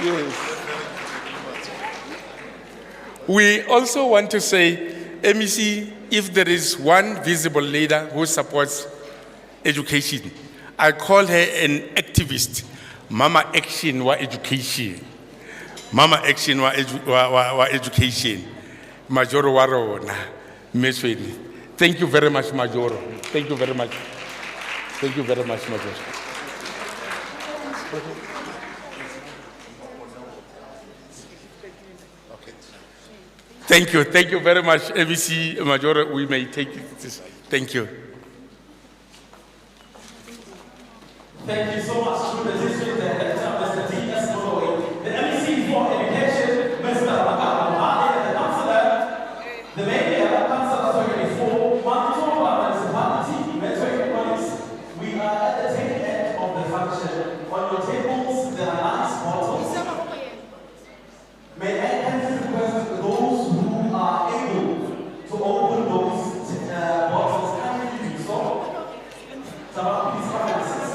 Speaker 18: Yes. We also want to say, MEC, if there is one visible leader who supports education, I call her an activist. Mama Action wa education. Mama Action wa education. Majoro Warona. Thank you very much, Majoro. Thank you very much. Thank you very much, Majoro. Thank you very much, ABC Majoro. We may take this. Thank you.
Speaker 22: Thank you so much to the district director, Mr. D.S. Motheo, the MEC for Education, Mr. Malepa, and the councillor, the mayor, Councillor 24, Manitoba Municipality, Metro Police. We are at the tail end of the function. On your tables, there are nice bottles. May I kindly request those who are able to open those bottles kindly do so. Sabah, please come and assist.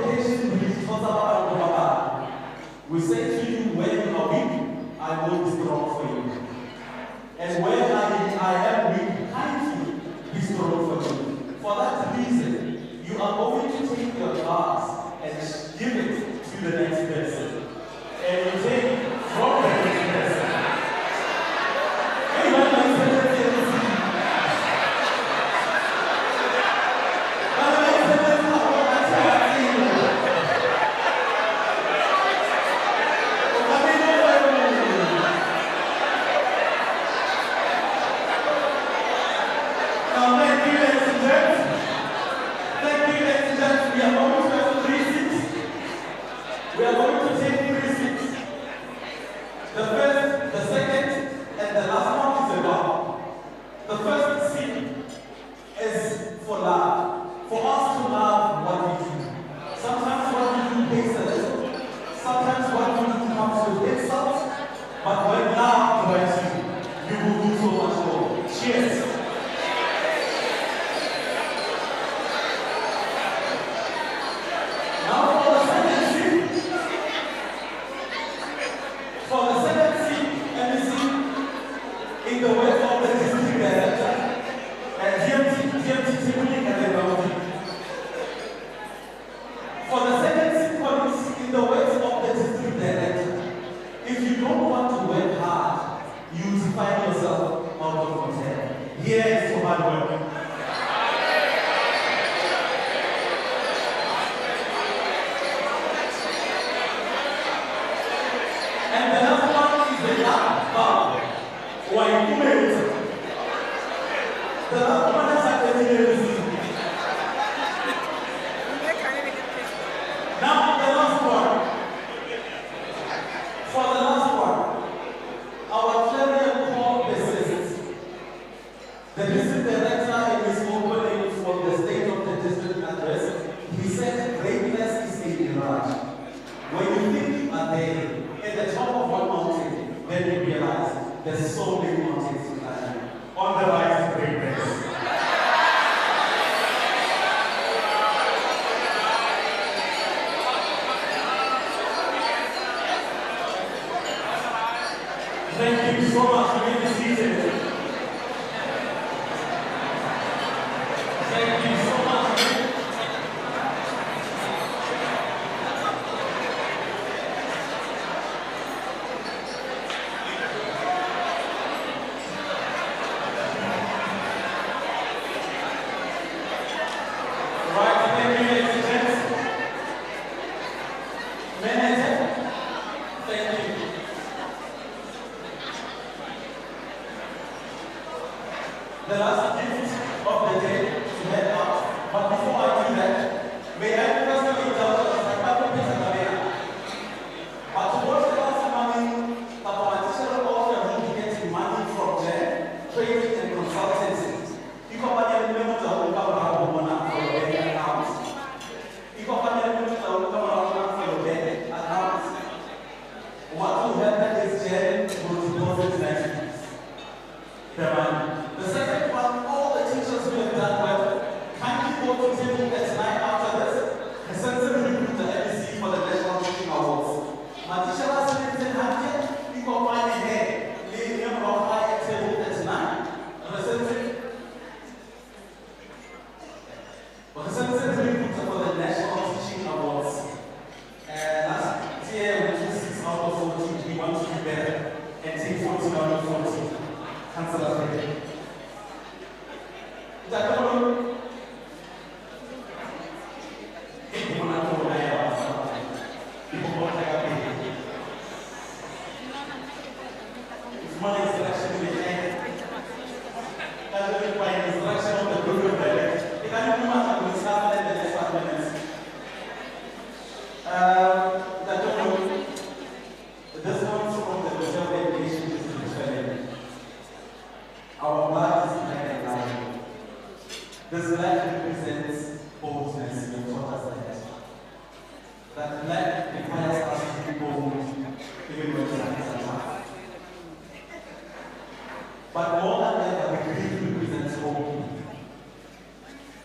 Speaker 22: Education released we say to you, when you are weak, I will be strong for you. And when I am weak, kindly be strong for you. For that reason, you are going to take your class and give it to the next person. And you take from the next person. Anyone like that?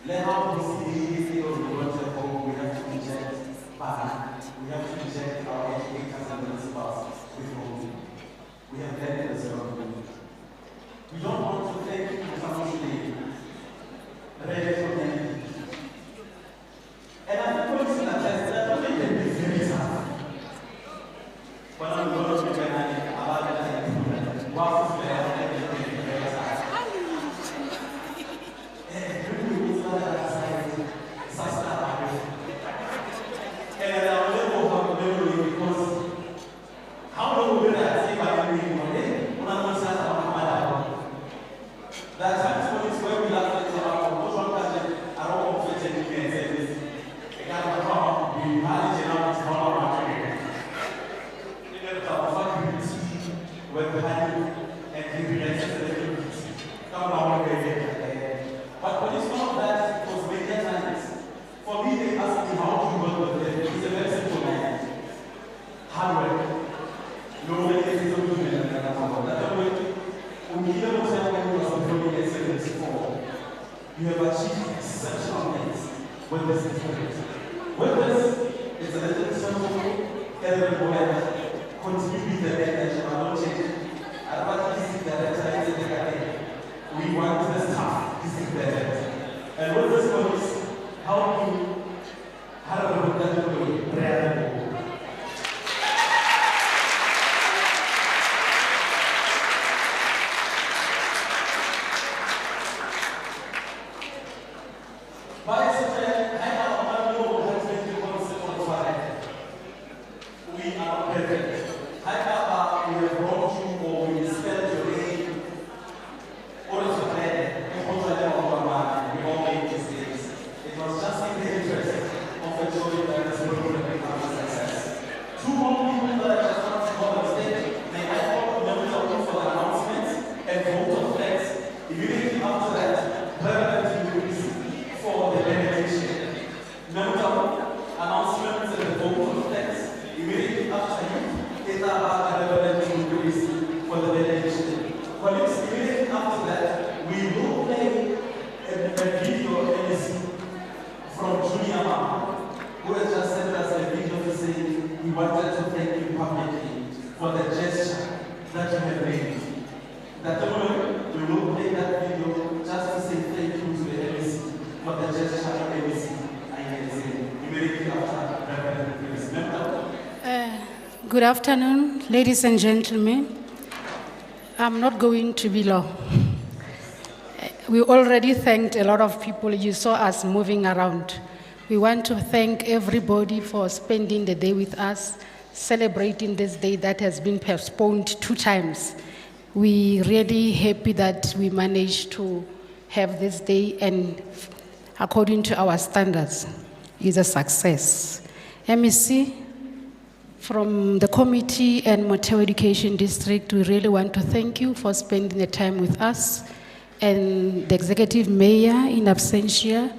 Speaker 22: Let how we see the history of the project, we have to inject You have achieved exceptional things with this experience. With this, it's a little simple, everywhere, continue the message, I don't change it. I don't want to see the letter, we want this tough, this is the letter. And with this police, how do you have a good way, prayer.
Speaker 7: Good afternoon, ladies and gentlemen. I'm not going to be long. We already thanked a lot of people. You saw us moving around. We want to thank everybody for spending the day with us, celebrating this day that has been postponed 2 times. We're really happy that we managed to have this day, and according to our standards, is a success. MEC, from the committee and Motheo Education District, we really want to thank you for spending the time with us, and the executive mayor in absentia,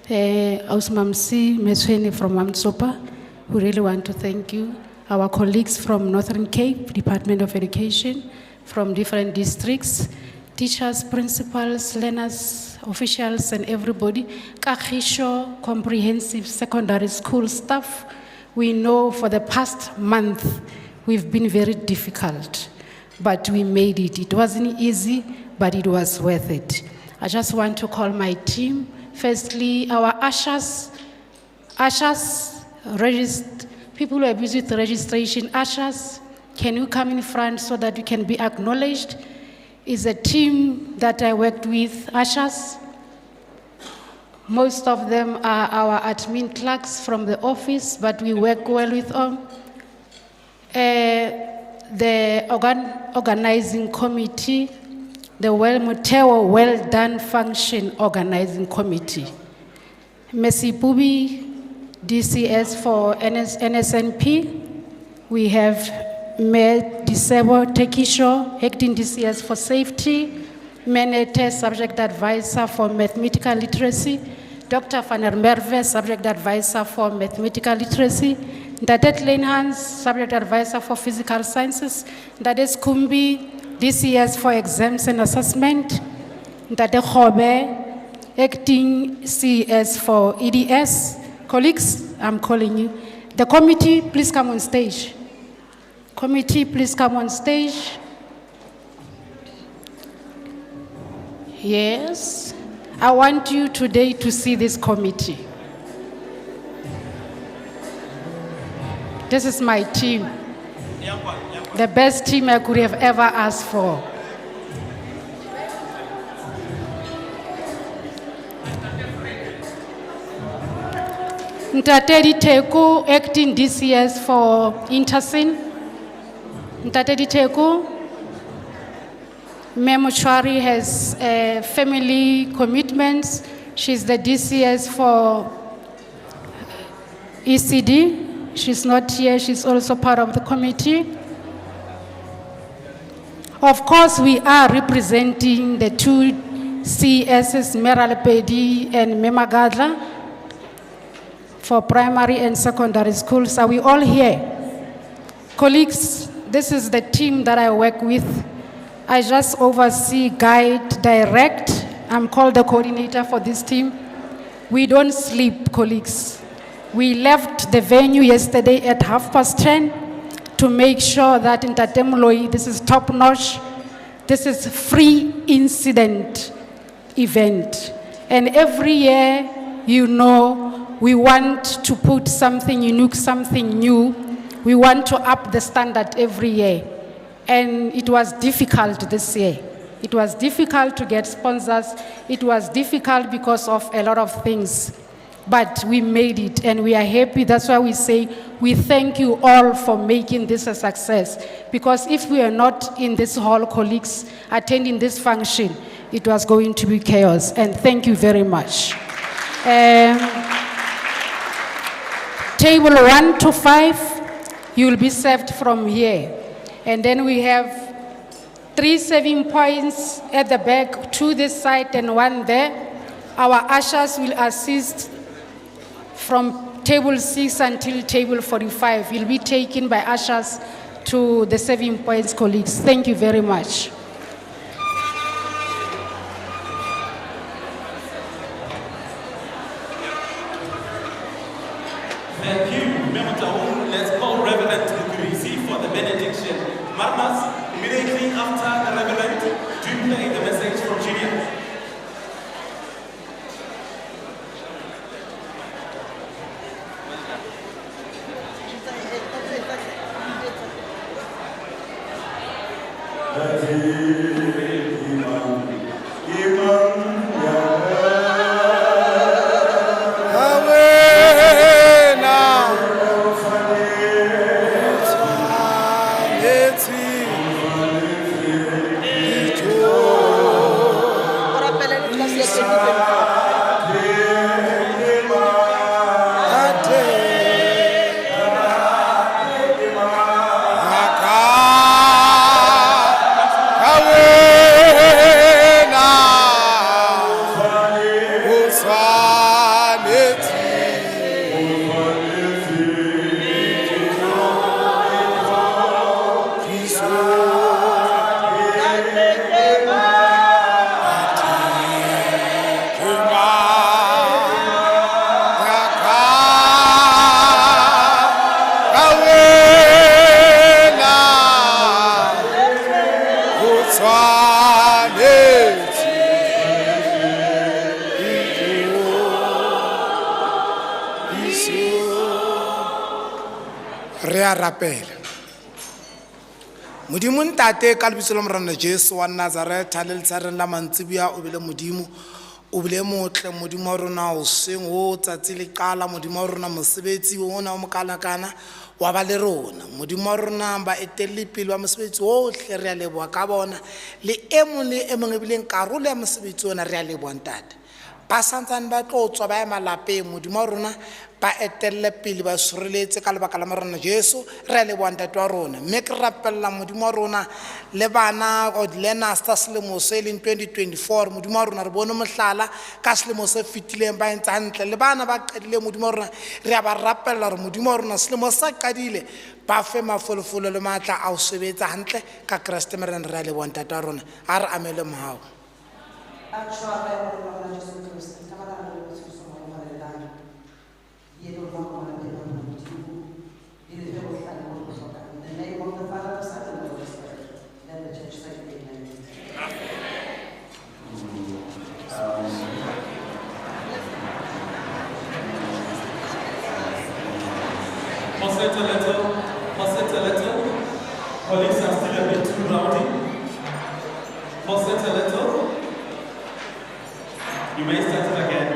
Speaker 7: Ausmamsi Mesweni from Malepa. We really want to thank you. Our colleagues from Northern Cape, Department of Education, from different districts, teachers, principals, learners, officials, and everybody. Kakhisho, comprehensive secondary school staff. We know for the past month, we've been very difficult, but we made it. It wasn't easy, but it was worth it. I just want to call my team. Firstly, our ushers, people who are busy with registration, ushers, can you come in front so that you can be acknowledged? It's a team that I worked with, ushers. Most of them are our admin clerks from the office, but we work well with them. The organizing committee, the Motheo Well Done Function Organizing Committee. Messi Pubi, DCS for NSNP. We have Mayor Disebo Tekisho, acting DCS for safety. Menete, subject advisor for mathematical literacy. Dr. Faner Merve, subject advisor for mathematical literacy. Ndadet Lenhans, subject advisor for physical sciences. Ndadet Kumbi, DCS for exams and assessment. Ndadet Khobe, acting CS for EDS. Colleagues, I'm calling you. The committee, please come on stage. Committee, please come on stage. Yes, I want you today to see this committee. This is my team. The best team I could have ever asked for. Ntatedi Teku, acting DCS for Intersin. Ntatedi Teku. Memochari has family commitments. She's the DCS for ECD. She's not here. She's also part of the committee. Of course, we are representing the 2 CSs, Malepa and Memagadla, for primary and secondary schools. Are we all here? Colleagues, this is the team that I work with. I just oversee, guide, direct, I'm called the coordinator for this team. We don't sleep, colleagues. We left the venue yesterday at 10:30 to make sure that in Tatemloi, this is top notch. This is free incident event. And every year, you know, we want to put something unique, something new. We want to up the standard every year. And it was difficult this year. It was difficult to get sponsors. It was difficult because of a lot of things. But we made it and we are happy. That's why we say we thank you all for making this a success. Because if we are not in this hall, colleagues, attending this function, it was going to be chaos. And thank you very much. Table 1 to 5, you will be served from here. And then we have 3 serving points at the back, 2 this side and 1 there. Our ushers will assist from table 6 until table 45. Will be taken by ushers to the serving points, colleagues. Thank you very much.
Speaker 4: Thank you. Let's call Reverend Mukurisi for the benediction. Marmas, immediately after the Reverend, do play the message from Julian.
Speaker 8: Re a rapela modimo ntate ka lebitso la morena Jesu wa Nazareta le letsareng la mantsiboya o bile modimo o bile motle modimo wa rona o seng o tsatsi le qala modimo wa rona mosebetsi ona o mokalakana wa ba le rona modimo wa rona ba etelle pele wa mosebetsi o hle re a leboa ka bona le emong le emong e bileng karolo ya mosebetsi ona re a leboa ntate ba santsane ba tlo tswa ba ya malapeng modimo wa rona ba etelle pele ba sireletse ka lebaka la morena Jesu re le bua ntate wa rona mme ke rapella modimo wa rona le bana o dilena sta selemo se leng 2024 modimo wa rona re bone mohlala ka selemo se fitileng ba entse hantle le bana ba qadile modimo wa rona re a ba rapella re modimo wa rona selemo sa qadile ba fe mafolofolo le matla a o sebetsa hantle ka Kriste morena re le bua ntate wa rona a re amele mohao
Speaker 9: In the name of the Father, the Son, and the Holy Spirit. Then the church said amen.
Speaker 4: Pause it a little. Colleagues are still a bit too rowdy. Pause it a little. You may start it again.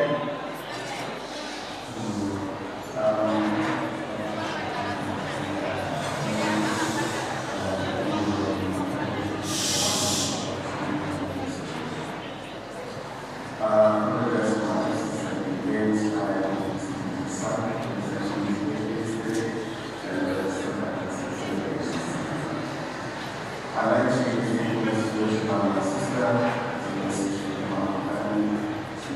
Speaker 22: I'd like to continue this devotion on my sister, and this is from my family, to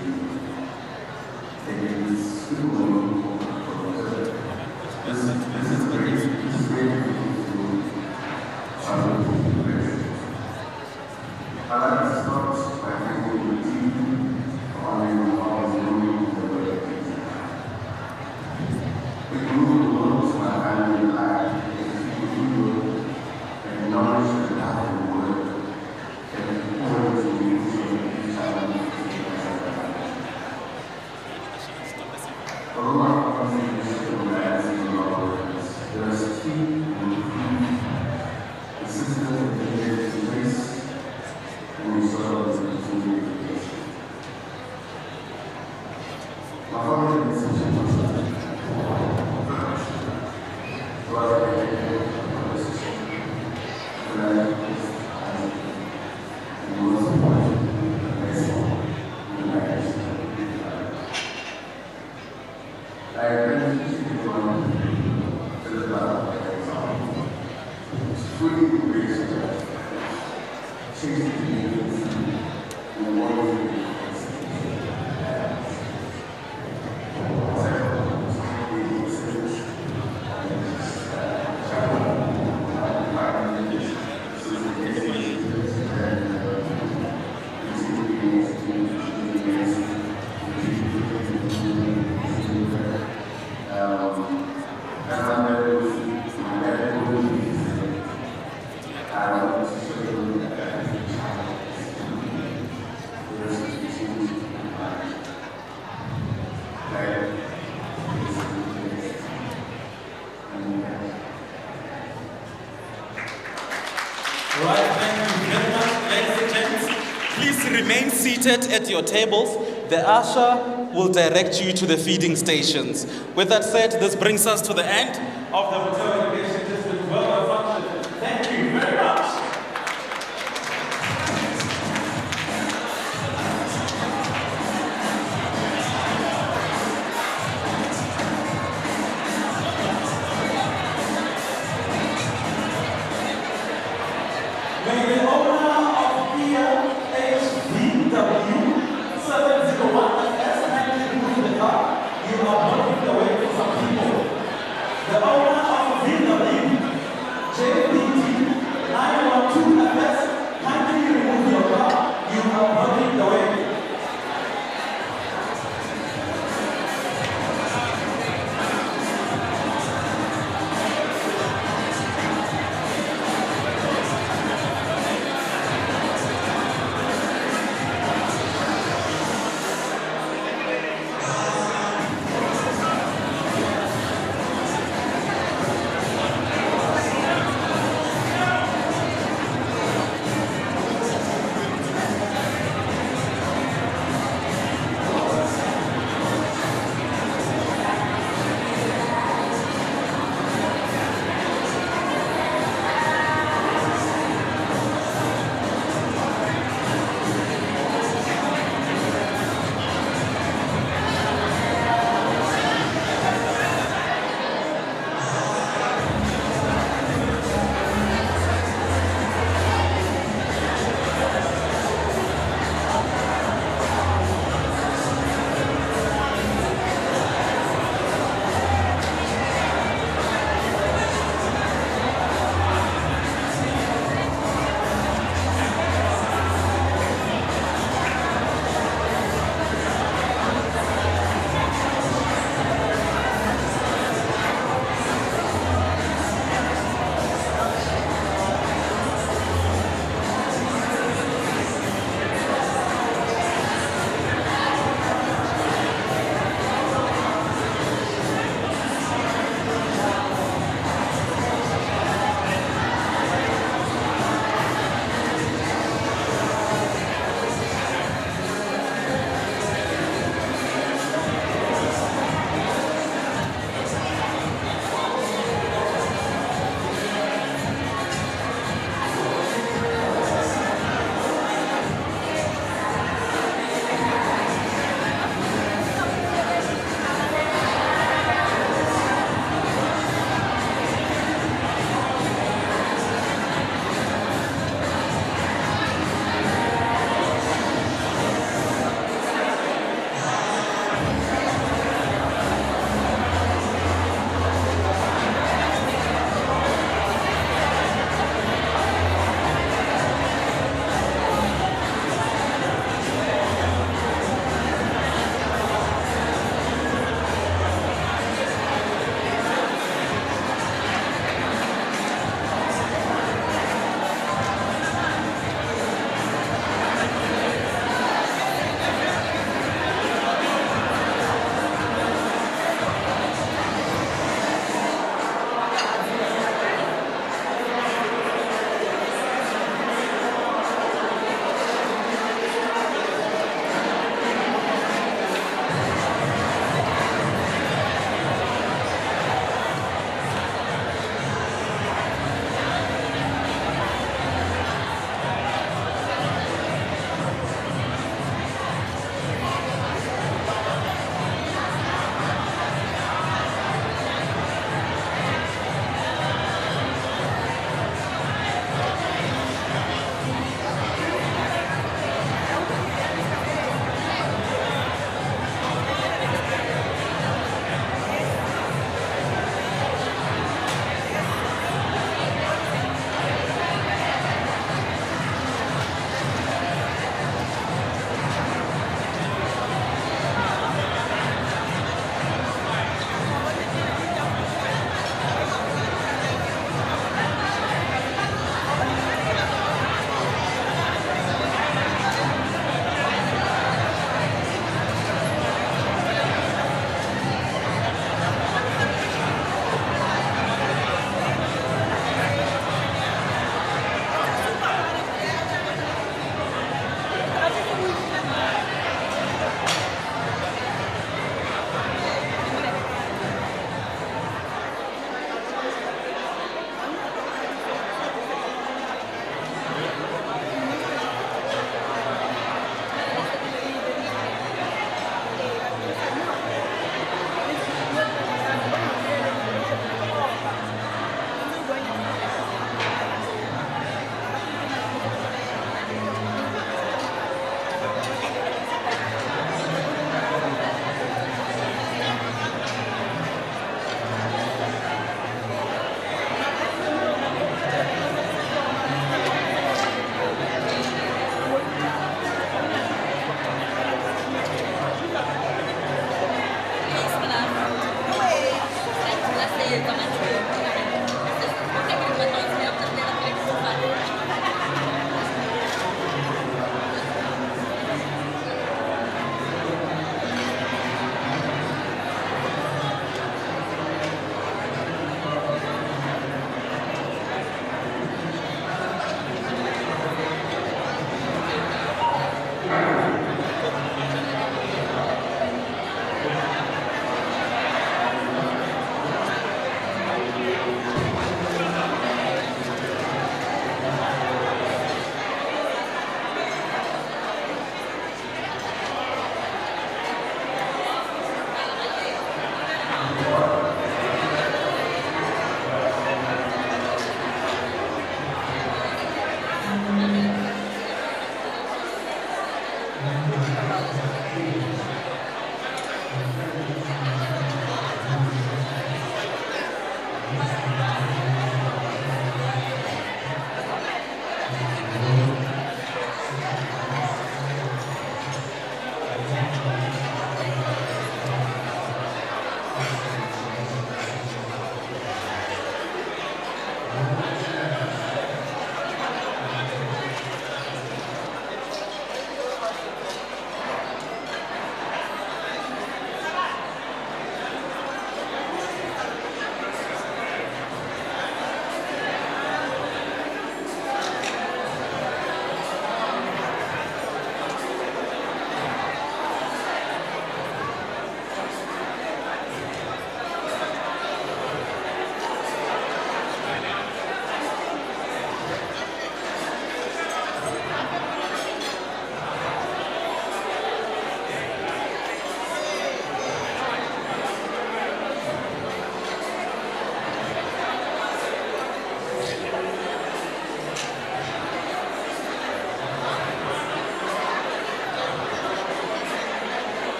Speaker 4: Right, thank you very much, ladies and gents. Please remain seated at your tables. The usher will direct you to the feeding stations. With that said, this brings us to the end of the